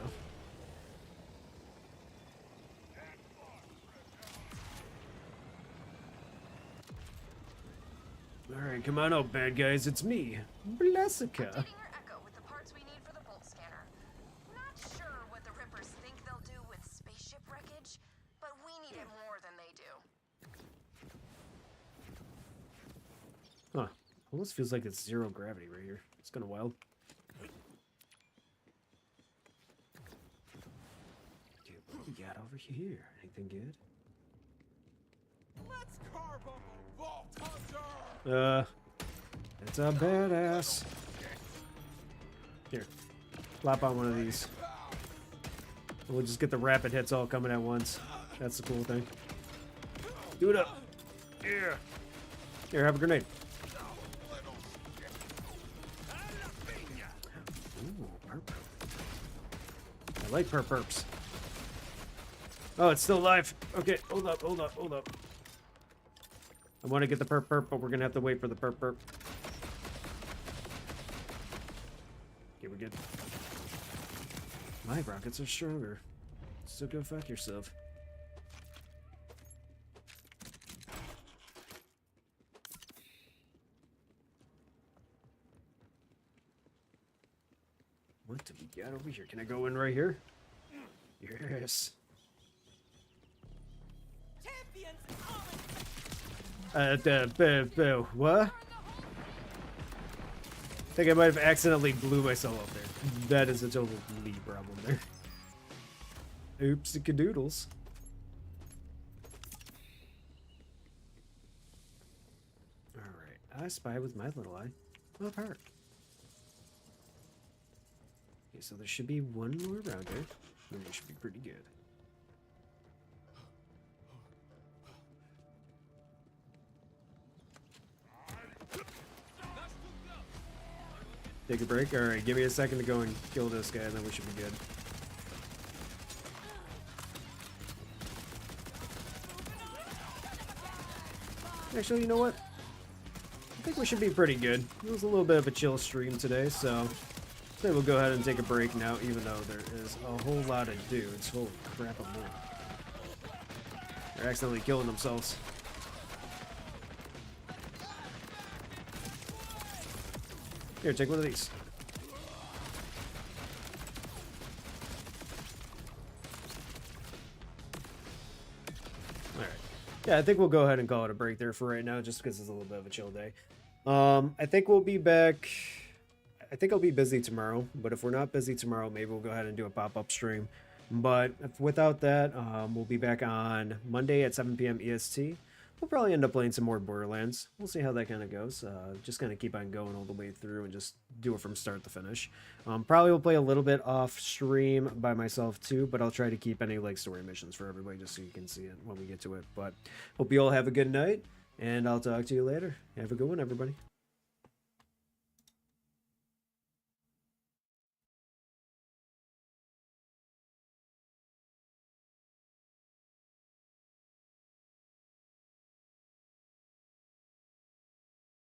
Alright, come on out, bad guys. It's me, Blessica. Updating your Echo with the parts we need for the bolt scanner. Not sure what the Rippers think they'll do with spaceship wreckage, but we need it more than they do. Huh. Almost feels like it's zero gravity right here. It's kind of wild. Okay, what do we got over here? Anything good? Let's carve up a vault hunter! It's a badass. Here, flop on one of these. We'll just get the rapid hits all coming at once. That's the cool thing. Do it up. Yeah. Here, have a grenade. Ooh, perp. I like perps. Oh, it's still alive. Okay, hold up. I want to get the perp, but we're gonna have to wait for the perp. Okay, we're good. My rockets are stronger. So go fuck yourself. What do we got over here? Can I go in right here? Yes. What? I think I might have accidentally blew myself up there. That is a total me problem there. Oopsie-cadoodles. Alright, I spy with my little eye. Oh, park. Okay, so there should be one more around here. And we should be pretty good. Take a break? Alright, give me a second to go and kill this guy, and then we should be good. Actually, you know what? I think we should be pretty good. It was a little bit of a chill stream today, so I think we'll go ahead and take a break now, even though there is a whole lot of dudes. Holy crap, I'm more. They're accidentally killing themselves. Here, take one of these. Alright. Yeah, I think we'll go ahead and call it a break there for right now, just because it's a little bit of a chill day. I think we'll be back. I think I'll be busy tomorrow, but if we're not busy tomorrow, maybe we'll go ahead and do a pop-up stream. But if, without that, we'll be back on Monday at 7 p.m. EST. We'll probably end up playing some more Borderlands. We'll see how that kind of goes. Just kind of keep on going all the way through and just do it from start to finish. Probably will play a little bit off stream by myself too, but I'll try to keep any like story missions for everybody just so you can see it when we get to it. But hope you all have a good night, and I'll talk to you later. Have a good one, everybody.